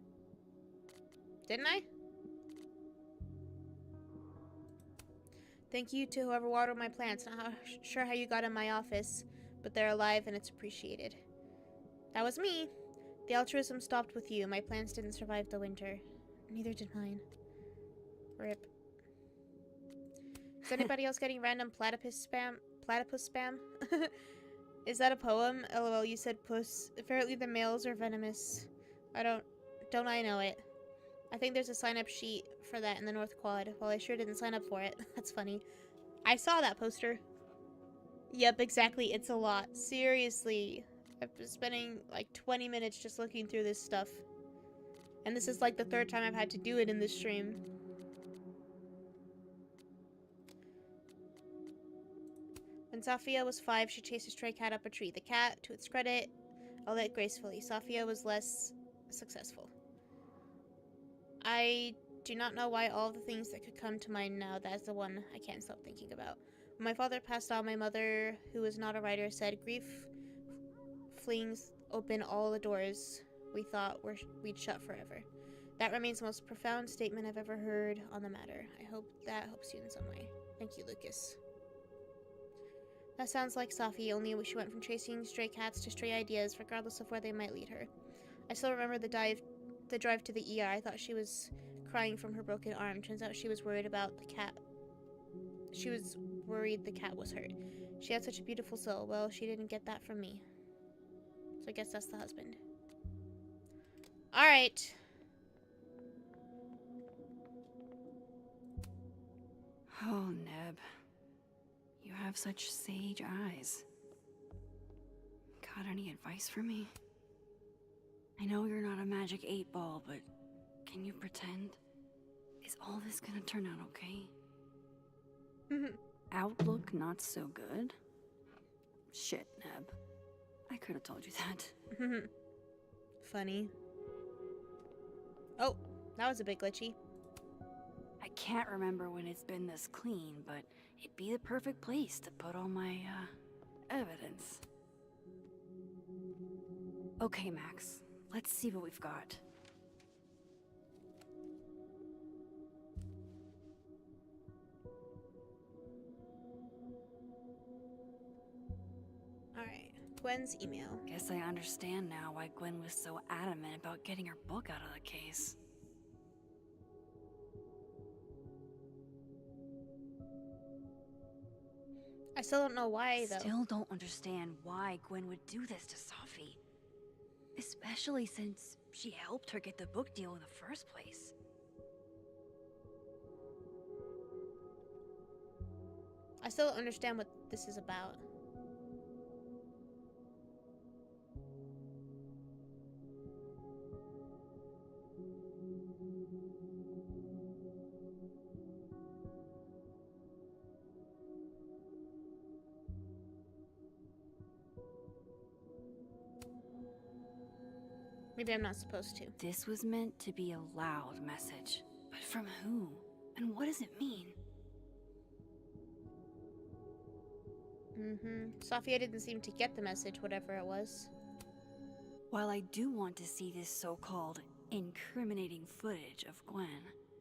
Didn't I? Thank you to whoever watered my plants. Not sure how you got in my office, but they're alive and it's appreciated. That was me. The altruism stopped with you. My plants didn't survive the winter. Neither did mine. RIP. Is anybody else getting random platypus spam? Is that a poem? LOL, you said puss. Apparently the males are venomous. Don't I know it. I think there's a sign-up sheet for that in the North Quad. Well, I sure didn't sign up for it. That's funny. I saw that poster. Yep, exactly. It's a lot. Seriously. I've been spending like 20 minutes just looking through this stuff. And this is like the third time I've had to do it in this stream. When Safia was 5, she chased a stray cat up a tree. The cat, to its credit, held it gracefully. Safia was less successful. I do not know why all the things that could come to mind now, that is the one I can't stop thinking about. When my father passed on, my mother, who was not a writer, said, grief flings open all the doors we thought we'd shut forever. That remains the most profound statement I've ever heard on the matter. I hope that helps you in some way. Thank you, Lucas. That sounds like Safi, only she went from chasing stray cats to stray ideas, regardless of where they might lead her. I still remember the drive to the ER. I thought she was crying from her broken arm. Turns out she was worried about the cat. She was worried the cat was hurt. She had such a beautiful soul. Well, she didn't get that from me. So I guess that's the husband. Alright. have such sage eyes. Got any advice for me? I know you're not a magic 8-ball, but can you pretend? Is all this gonna turn out okay? Outlook not so good? Shit, Neb. I could have told you that. Funny. Oh, that was a bit glitchy. I can't remember when it's been this clean, but it'd be the perfect place to put all my, evidence. Okay, Max. Let's see what we've got. Alright, Gwen's email. Guess I understand now why Gwen was so adamant about getting her book out of the case. I still don't know why, though. Still don't understand why Gwen would do this to Sophie. Especially since she helped her get the book deal in the first place. I still don't understand what this is about. Maybe I'm not supposed to. This was meant to be a loud message. But from who? And what does it mean? Sophia didn't seem to get the message, whatever it was. While I do want to see this so-called incriminating footage of Gwen,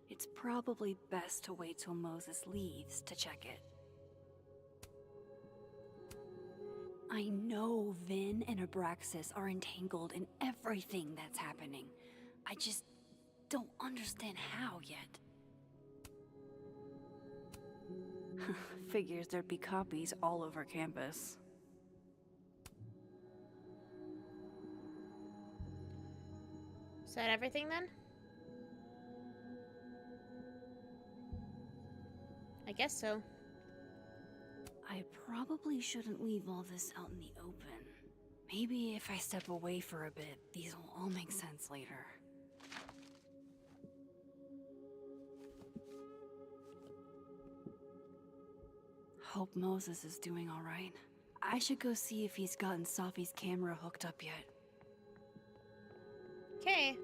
it's probably best to wait till Moses leaves to check it. I know Vin and Abraxas are entangled in everything that's happening. I just don't understand how yet. Figures there'd be copies all over campus. Is that everything then? I guess so. I probably shouldn't leave all this out in the open. Maybe if I step away for a bit, these will all make sense later. Hope Moses is doing all right. I should go see if he's gotten Sophie's camera hooked up yet. Okay.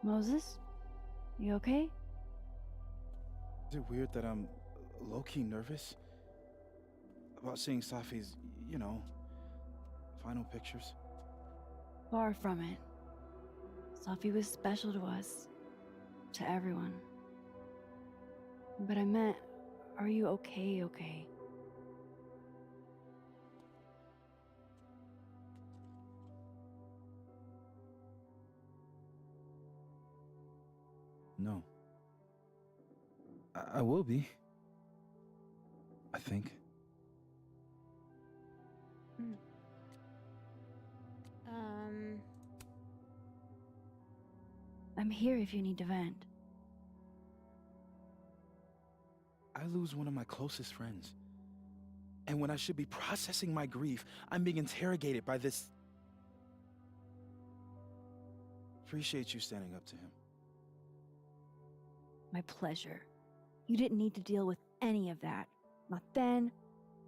Moses? You okay? Is it weird that I'm low-key nervous about seeing Safi's, final pictures? Far from it. Sophie was special to us. To everyone. But I meant, are you okay? No. I will be. I think. I'm here if you need to vent. I lose one of my closest friends. And when I should be processing my grief, I'm being interrogated by this. Appreciate you standing up to him. My pleasure. You didn't need to deal with any of that. Not then,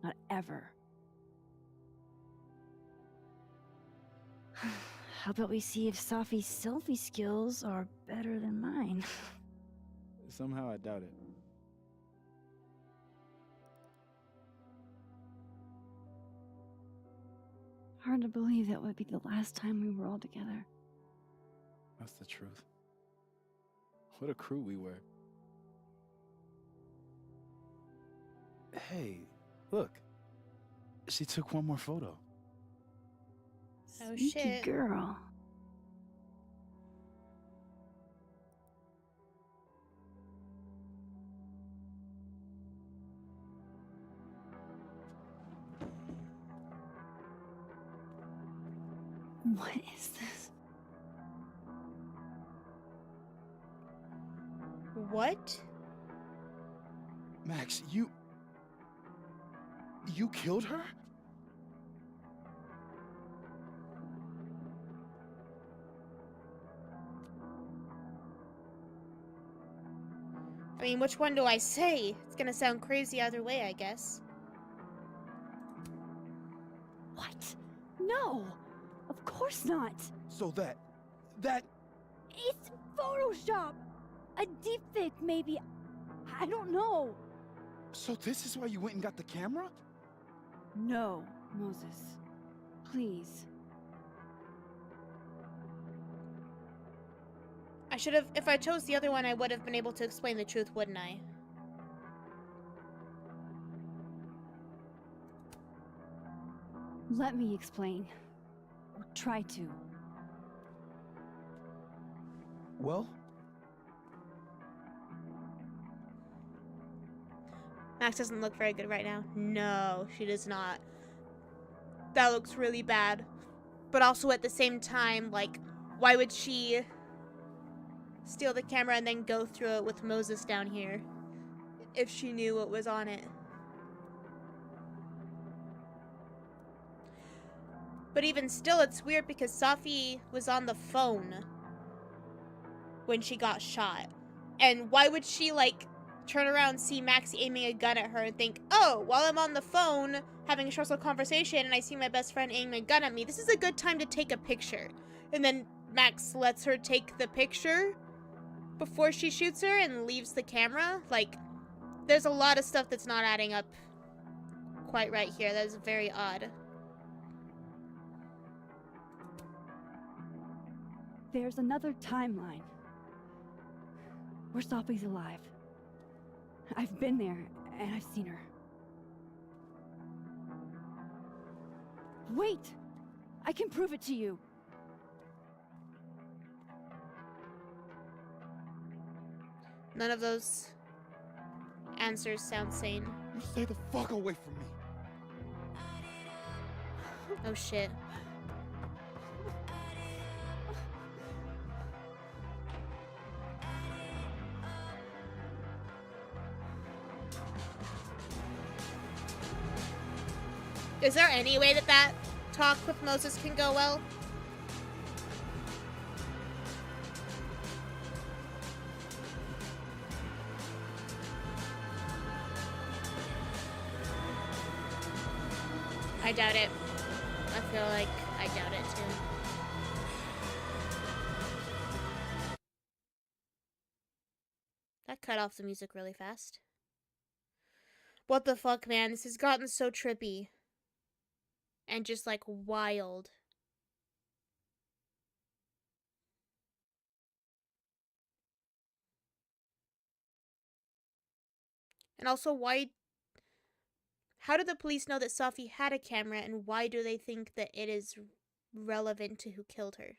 not ever. How about we see if Sophie's selfie skills are better than mine? Somehow I doubt it. Hard to believe that would be the last time we were all together. That's the truth. What a crew we were. Hey, look. She took one more photo. Oh, Sneaky shit. girl. What is this? What? Max, you killed her? I mean, which one do I say? It's gonna sound crazy either way, I guess. What? No! Of course not! So that... It's Photoshop! A deepfake, maybe. I don't know. So this is why you went and got the camera? No, Moses. Please. I should have, if I chose the other one, I would have been able to explain the truth, wouldn't I? Let me explain. Or try to. Well, Max doesn't look very good right now. No, she does not. That looks really bad. But also at the same time, like, why would she steal the camera and then go through it with Moses down here if she knew what was on it? But even still, it's weird because Safi was on the phone when she got shot. And why would she, like, turn around, see Max aiming a gun at her and think, oh, while I'm on the phone having a stressful conversation and I see my best friend aiming a gun at me, this is a good time to take a picture. And then Max lets her take the picture before she shoots her and leaves the camera. Like, there's a lot of stuff that's not adding up quite right here. That is very odd. There's another timeline. Where Safi's alive. I've been there, and I've seen her. Wait! I can prove it to you. None of those answers sound sane. you stay the fuck away from me. Oh shit. Is there any way that that talk with Moses can go well? I doubt it. I feel like I doubt it too. That cut off the music really fast. What the fuck, man? This has gotten so trippy. And just like wild. And also, how do the police know that Safi had a camera, and why do they think that it is relevant to who killed her?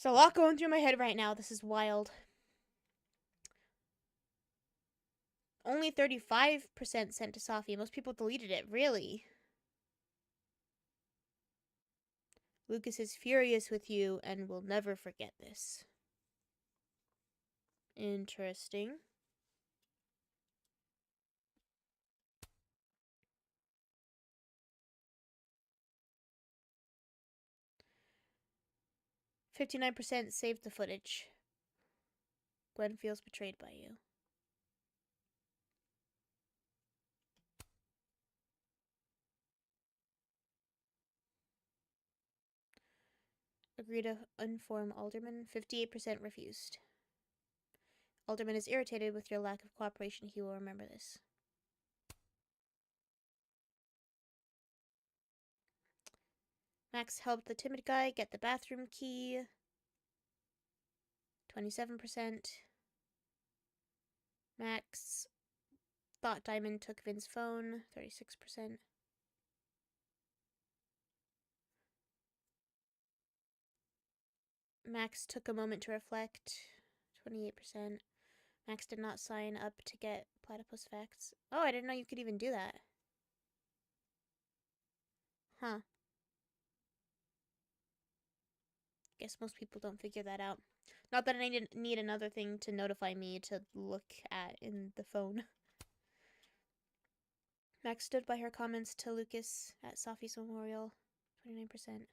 There's a lot going through my head right now. This is wild. Only 35% sent to Safi. Most people deleted it. Really? Lucas is furious with you and will never forget this. Interesting. "59% saved the footage. Gwen feels betrayed by you." Agree to inform Alderman. 58% refused. Alderman is irritated with your lack of cooperation. He will remember this. Max helped the timid guy get the bathroom key. 27%. Max thought Diamond took Vin's phone. 36%. Max took a moment to reflect. 28%. Max did not sign up to get platypus facts. Oh, I didn't know you could even do that. Huh. Guess most people don't figure that out. Not that I need another thing to notify me to look at in the phone. Max stood by her comments to Lucas at Safi's memorial. 29%.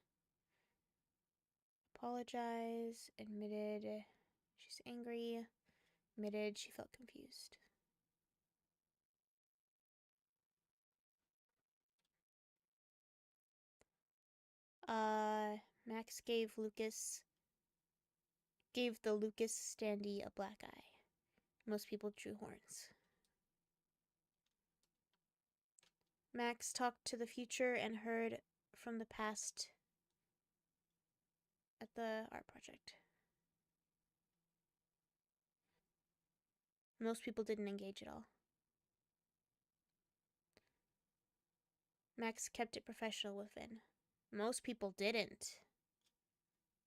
Apologize. Admitted she's angry. Admitted she felt confused. Max gave the Lucas standee a black eye. Most people drew horns. Max talked to the future and heard from the past at the art project. Most people didn't engage at all. Max kept it professional with Vin. Most people didn't.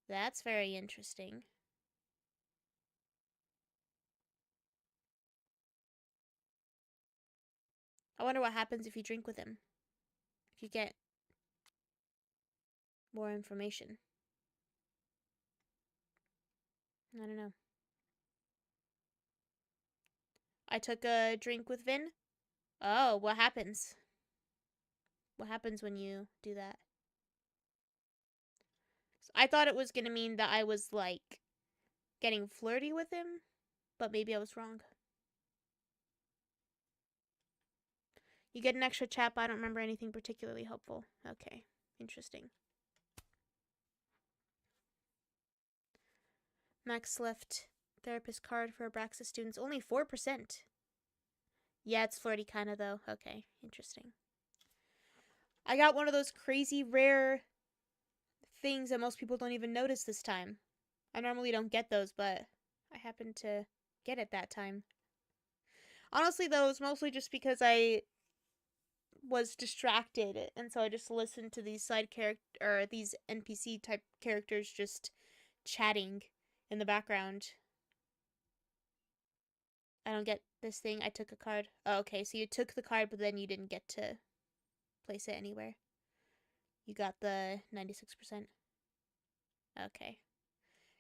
That's very interesting. I wonder what happens if you drink with him. If you get more information. I don't know. I took a drink with Vin. Oh, what happens? What happens when you do that? So I thought it was gonna mean that I was, like, getting flirty with him, but maybe I was wrong. You get an extra chat, but I don't remember anything particularly helpful. Okay, interesting. Max left therapist card for Abraxas students. Only 4%. Yeah, it's flirty kind of, though. Okay, interesting. I got one of those crazy rare things that most people don't even notice this time. I normally don't get those, but I happened to get it that time. Honestly, though, it's mostly just because I was distracted, and so I just listened to these side character or these NPC type characters just chatting in the background. I don't get this thing. I took a card. Oh, okay, so you took the card, but then you didn't get to place it anywhere. You got the 96%. Okay.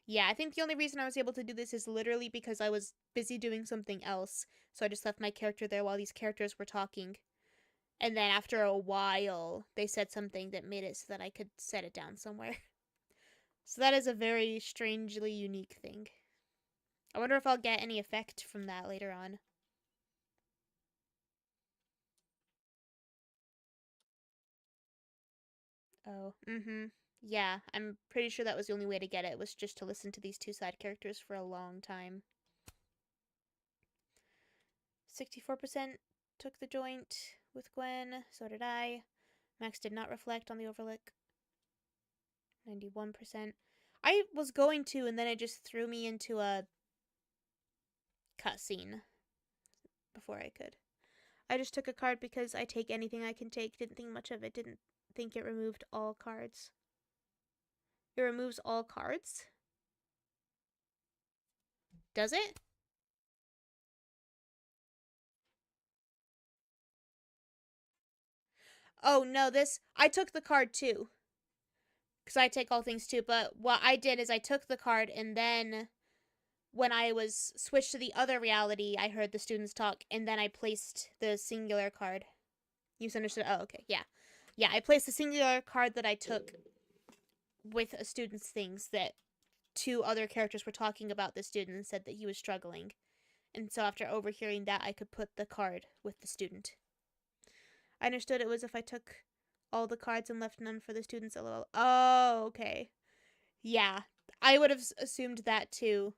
Yeah, I think the only reason I was able to do this is literally because I was busy doing something else. So I just left my character there while these characters were talking. And then after a while, they said something that made it so that I could set it down somewhere. So that is a very strangely unique thing. I wonder if I'll get any effect from that later on. Oh, yeah, I'm pretty sure that was the only way to get it, was just to listen to these two side characters for a long time. 64% took the joint with Gwen, so did I. Max did not reflect on the overlook. 91%. I was going to, and then it just threw me into a cutscene before I could. I just took a card because I take anything I can take. Didn't think much of it. Didn't think it removed all cards. It removes all cards? Does it? Oh, no, I took the card too. Because I take all things too, but what I did is I took the card, and then when I was switched to the other reality, I heard the students talk, and then I placed the singular card. You understood? Oh, okay, yeah. Yeah, I placed the singular card that I took with a student's things that two other characters were talking about the student and said that he was struggling. And so after overhearing that, I could put the card with the student. I understood it was if I took all the cards and left none for the students. LOL. Oh, okay. Yeah, I would have assumed that too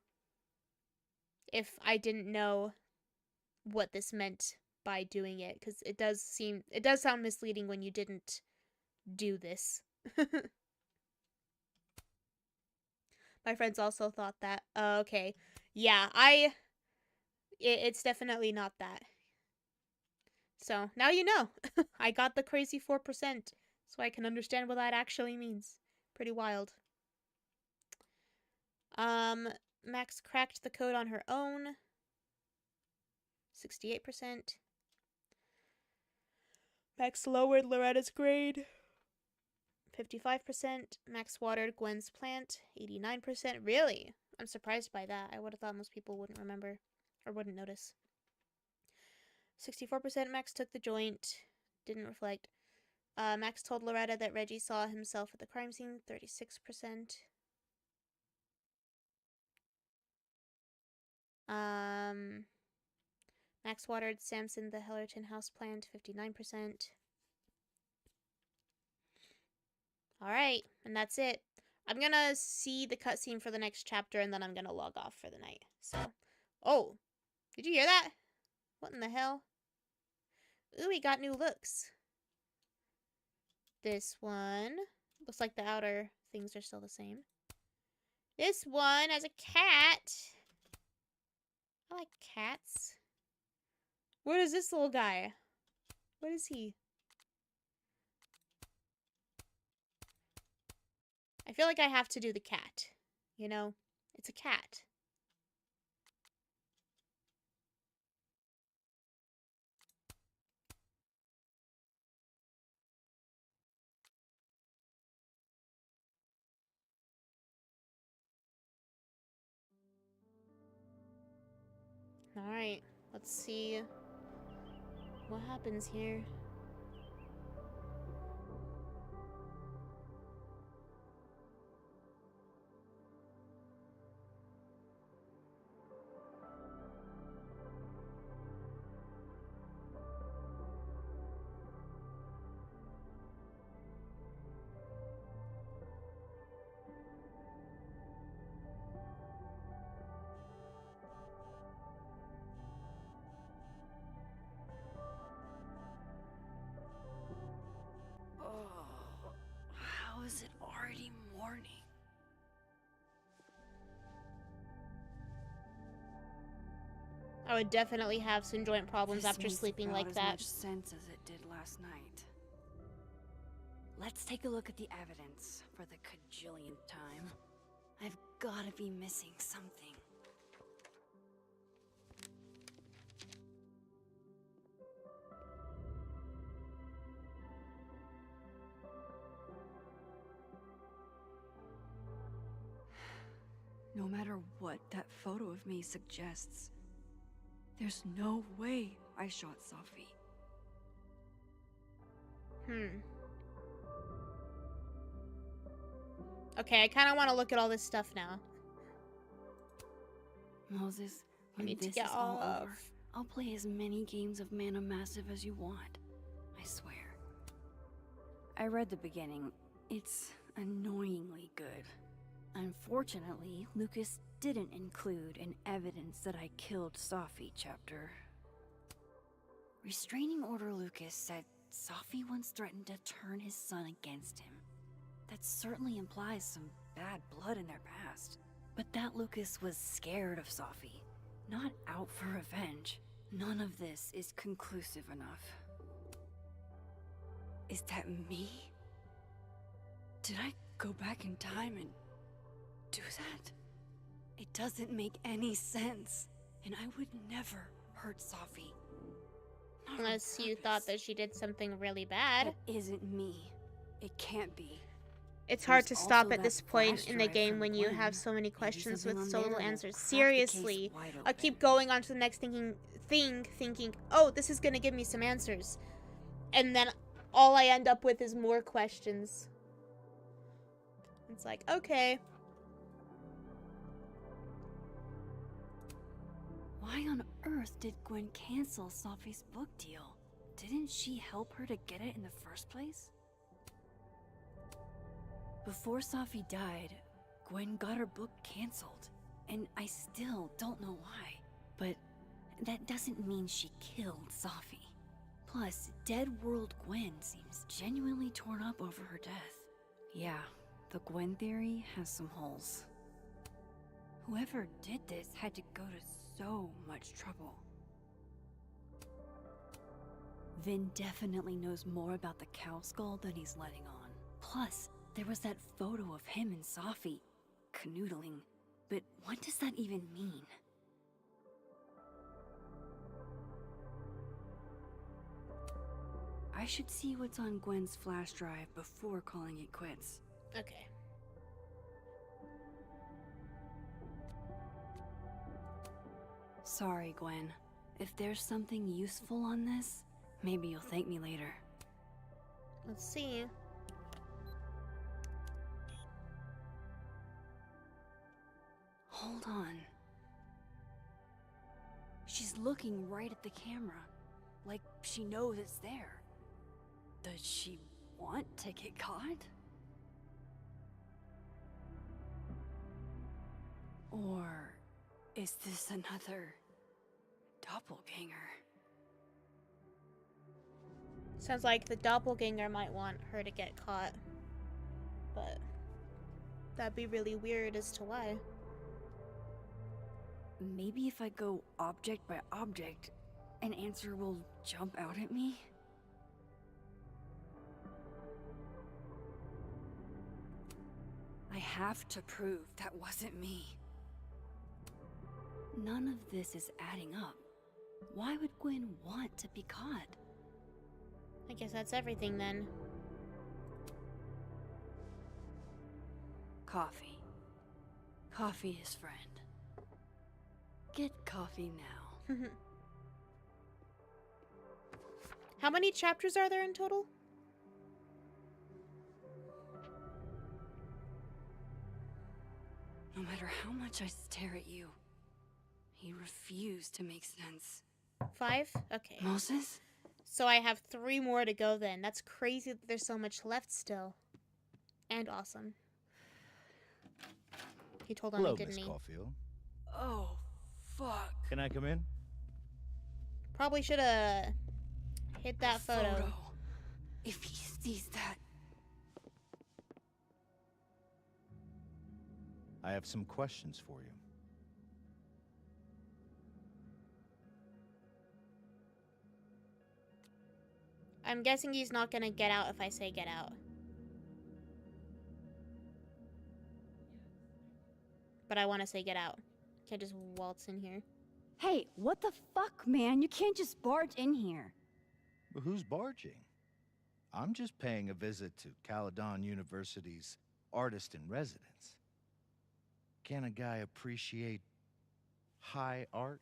if I didn't know what this meant by doing it, because it does sound misleading when you didn't do this. My friends also thought that. Okay. Yeah, it's definitely not that. So, now you know. I got the crazy 4%, so I can understand what that actually means. Pretty wild. Max cracked the code on her own. 68%. Max lowered Loretta's grade. 55%. Max watered Gwen's plant. 89%. Really? I'm surprised by that. I would have thought most people wouldn't remember or wouldn't notice. 64% Max took the joint. Didn't reflect. Max told Loretta that Reggie saw himself at the crime scene. 36%. Max watered Samson the Hellerton houseplant. 59%. Alright, and that's it. I'm gonna see the cutscene for the next chapter, and then I'm gonna log off for the night. So, oh, did you hear that? What in the hell? Ooh, we got new looks. This one looks like the outer things are still the same. This one has a cat. I like cats. What is this little guy? What is he? I feel like I have to do the cat. You know? It's a cat. Alright, let's see what happens here. How is it already morning? I would definitely have some joint problems This after makes sleeping about like as that. much sense as it did last night. Let's take a look at the evidence for the cajillionth time. I've gotta be missing something. No matter what that photo of me suggests, there's no way I shot Safi. Okay, I kind of want to look at all this stuff now. Moses, I when need to this get is all off. over, I'll play as many games of Mana Massive as you want. I swear. I read the beginning. It's annoyingly good. Unfortunately, Lucas didn't include an evidence that I killed Safi chapter. Restraining Order Lucas said Safi once threatened to turn his son against him. That certainly implies some bad blood in their past. But that Lucas was scared of Safi, not out for revenge. None of this is conclusive enough. Is that me? Did I go back in time and do that? It doesn't make any sense, and I would never hurt Safi. Not on Unless you purpose. thought that she did something really bad. That isn't me. It can't be. It's hard There's to stop also at this that point flash in the drive game from when you Gwen. have so many Maybe questions something with on so there little will answers. crack the case Seriously, wide I keep open. going on to the next thinking, oh, this is gonna give me some answers. And then all I end up with is more questions. It's like, okay. Why on earth did Gwen cancel Safi's book deal? Didn't she help her to get it in the first place? Before Safi died, Gwen got her book canceled, and I still don't know why. But that doesn't mean she killed Safi. Plus, Dead World Gwen seems genuinely torn up over her death. Yeah, the Gwen theory has some holes. Whoever did this had to go to so much trouble. Vin definitely knows more about the cow skull than he's letting on. Plus, there was that photo of him and Safi canoodling. But what does that even mean? I should see what's on Gwen's flash drive before calling it quits. Okay. Sorry, Gwen. If there's something useful on this, maybe you'll thank me later. Let's see. Hold on. She's looking right at the camera, like she knows it's there. Does she want to get caught? Or is this another doppelganger? Sounds like the doppelganger might want her to get caught. But that'd be really weird as to why. Maybe if I go object by object, an answer will jump out at me? I have to prove that wasn't me. None of this is adding up. Why would Gwen want to be caught? I guess that's everything then. Coffee. Coffee is friend. Get coffee now. How many chapters are there in total? No matter how much I stare at you, you refuse to make sense. 5? Okay. Moses? So I have 3 more to go then. That's crazy that there's so much left still. And awesome. He told on Hello, me, didn't Miss he? Caulfield. Oh, fuck. Can I come in? Probably should have hit that photo. If he sees that. I have some questions for you. I'm guessing he's not gonna get out if I say get out. But I want to say get out. Can't just waltz in here. Hey, what the fuck, man? You can't just barge in here. But who's barging? I'm just paying a visit to Caledon University's artist in residence. Can a guy appreciate high art?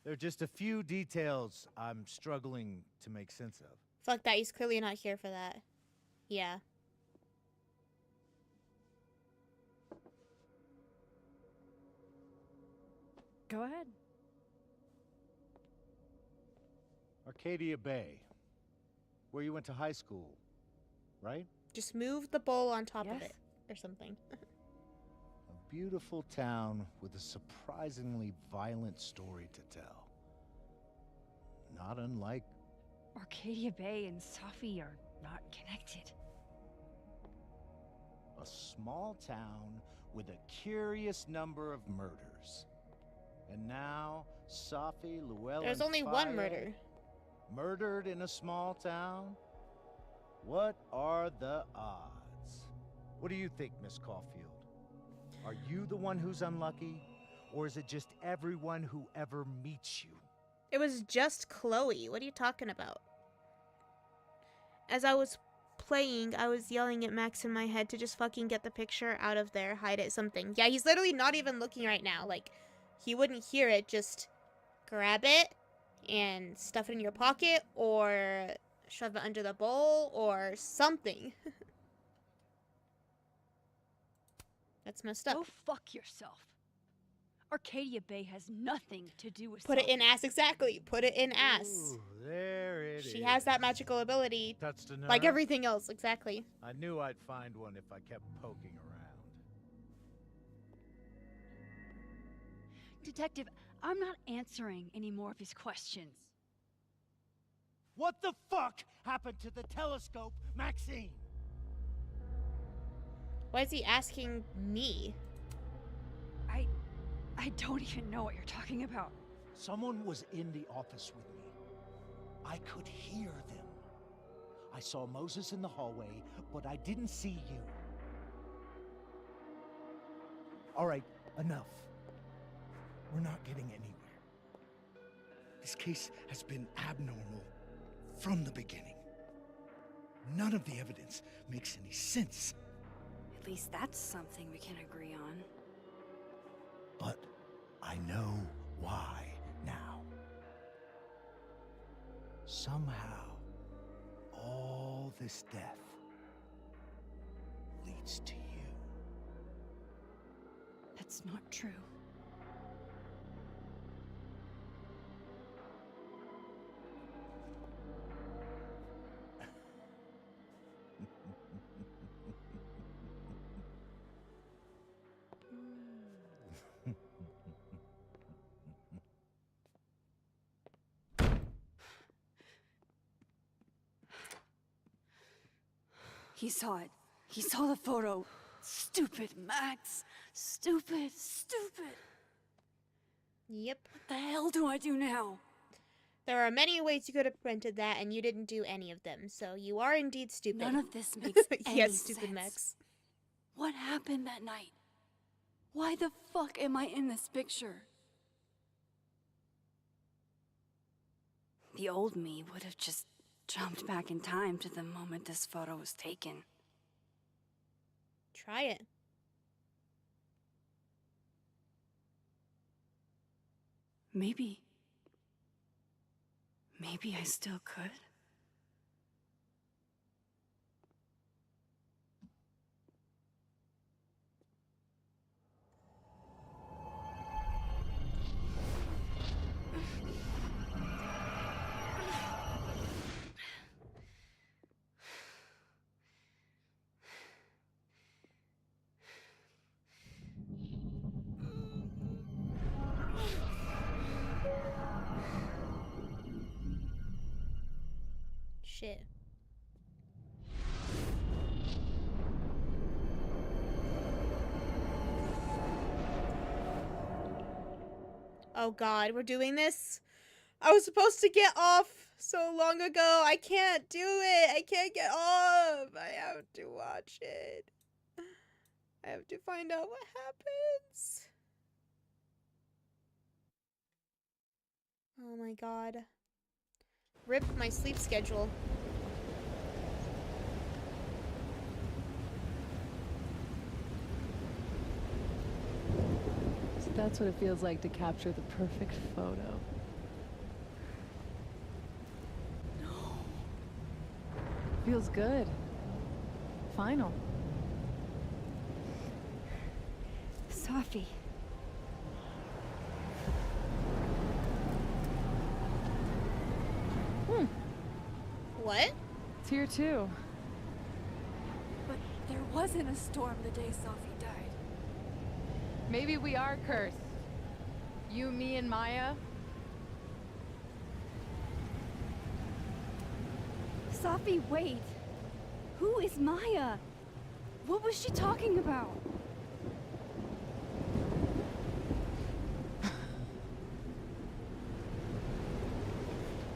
There are just a few details I'm struggling to make sense of. Fuck that, he's clearly not here for that. Yeah. Go ahead. Arcadia Bay, where you went to high school, right? Just move the bowl on top of Yes. it. Or something. A beautiful town with a surprisingly violent story to tell. Not unlike Arcadia Bay and Safi are not connected. a small town with a curious number of murders. And now, Safi Llewellyn There's only one Fayed, murder. murdered in a small town? What are the odds? What do you think, Miss Caulfield? Are you the one who's unlucky? Or is it just everyone who ever meets you? It was just Chloe. What are you talking about? As I was playing, I was yelling at Max in my head to just fucking get the picture out of there, hide it, something. Yeah, he's literally not even looking right now. Like, he wouldn't hear it. Just grab it and stuff it in your pocket or shove it under the bowl or something. That's messed up. Go fuck yourself. Arcadia Bay has nothing to do with Put it in Safi. ass, exactly. Put it in ass. Ooh, there it is. She has that magical ability. Touched a nerve. Like everything else, exactly. I knew I'd find one if I kept poking around. Detective, I'm not answering any more of his questions. What the fuck happened to the telescope, Maxine? Why is he asking me? I don't even know what you're talking about. Someone was in the office with me. I could hear them. I saw Moses in the hallway, but I didn't see you. All right, enough. We're not getting anywhere. This case has been abnormal from the beginning. None of the evidence makes any sense. At least that's something we can agree on. But I know why now. Somehow, all this death leads to you. That's not true. He saw it. He saw the photo. Stupid, Max. Stupid, stupid. Yep. What the hell do I do now? There are many ways you could have prevented that, and you didn't do any of them, so you are indeed stupid. None of this makes any yes, stupid sense. Max. What happened that night? Why the fuck am I in this picture? The old me would have just jumped back in time to the moment this photo was taken. Try it. Maybe I still could. Shit. Oh god, we're doing this? I was supposed to get off so long ago. I can't do it. I can't get off. I have to watch it. I have to find out what happens. Oh my god. Rip my sleep schedule. So that's what it feels like to capture the perfect photo. No. Feels good. Final. Safi. What? It's here too. But there wasn't a storm the day Safi died. Maybe we are cursed. You, me, and Maya. Safi, wait. Who is Maya? What was she talking about?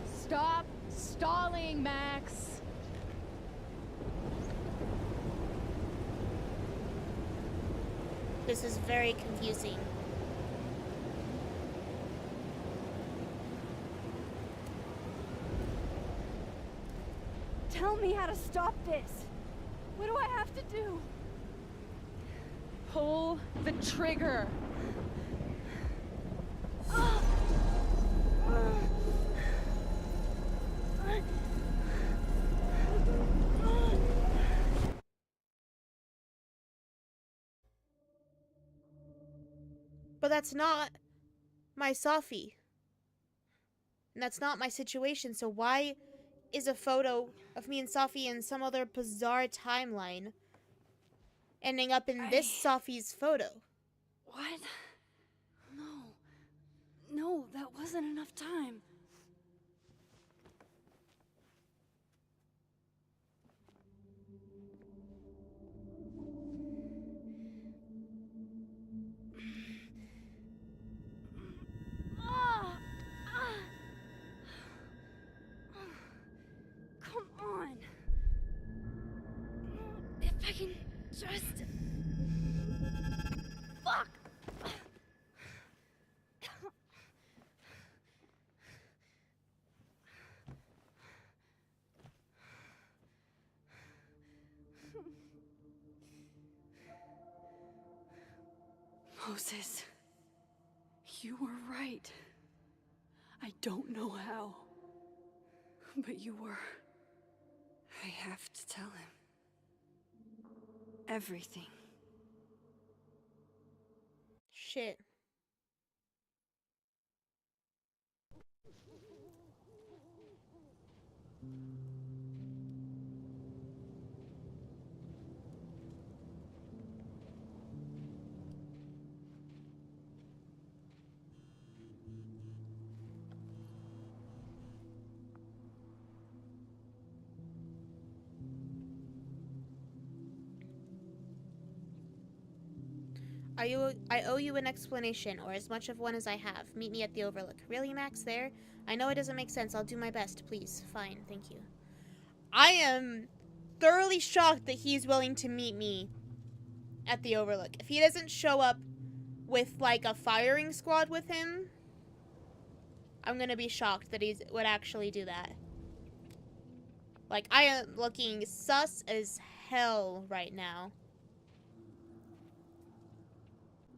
Stop stalling, Max. This is very confusing. Tell me how to stop this. What do I have to do? Pull the trigger. But that's not my Safi. And that's not my situation, so why is a photo of me and Safi in some other bizarre timeline ending up in this Safi's photo? What? No. No, that wasn't enough time. Come on. If I can just... Fuck! Moses, you were right. I don't know how, but you were. I have to tell him. Everything. Shit. I owe you an explanation, or as much of one as I have. Meet me at the Overlook. Really, Max, there? I know it doesn't make sense. I'll do my best. Please. Fine. Thank you. I am thoroughly shocked that he's willing to meet me at the Overlook. If he doesn't show up with, like, a firing squad with him, I'm gonna be shocked that he would actually do that. Like, I am looking sus as hell right now.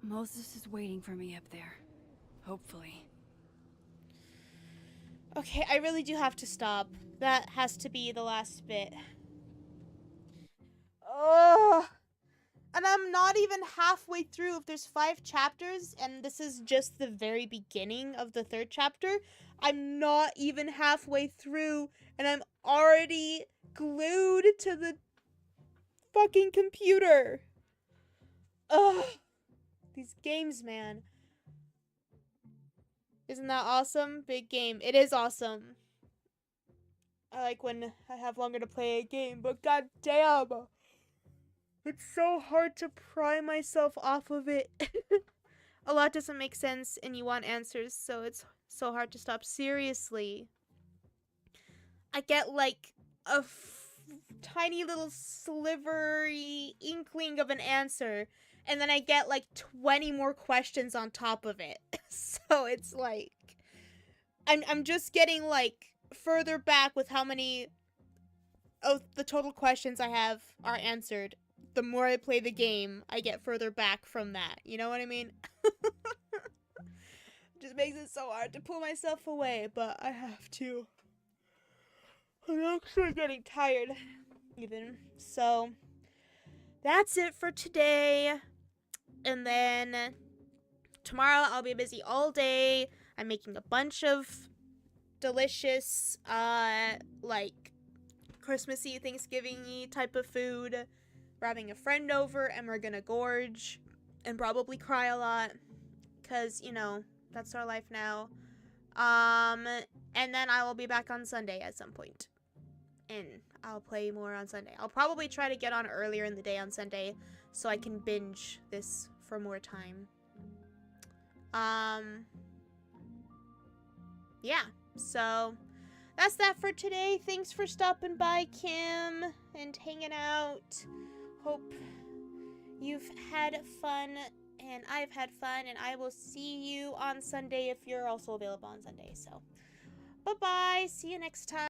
Moses is waiting for me up there. Hopefully. Okay, I really do have to stop. That has to be the last bit. Ugh. And I'm not even halfway through. If there's 5 chapters, and this is just the very beginning of the 3rd chapter, I'm not even halfway through, and I'm already glued to the fucking computer. Ugh. These games, man. Isn't that awesome? Big game. It is awesome. I like when I have longer to play a game, but goddamn, it's so hard to pry myself off of it. A lot doesn't make sense, and you want answers, so it's so hard to stop. Seriously. I get, like, a tiny little slivery inkling of an answer, and then I get, like, 20 more questions on top of it. So it's, like, I'm just getting, like, further back with how many of the total questions I have are answered. The more I play the game, I get further back from that. You know what I mean? Just makes it so hard to pull myself away, but I have to. I'm actually getting tired, even. So, that's it for today. And then tomorrow I'll be busy all day. I'm making a bunch of delicious, like, Christmassy, Thanksgiving-y type of food. We're having a friend over, and we're gonna gorge and probably cry a lot. Because, you know, that's our life now. And then I will be back on Sunday at some point. And I'll play more on Sunday. I'll probably try to get on earlier in the day on Sunday so I can binge this for more time. Yeah, so that's that for today. Thanks for stopping by, Kim, and hanging out. Hope you've had fun, and I've had fun, and I will see you on Sunday if you're also available on Sunday. So, bye-bye. See you next time.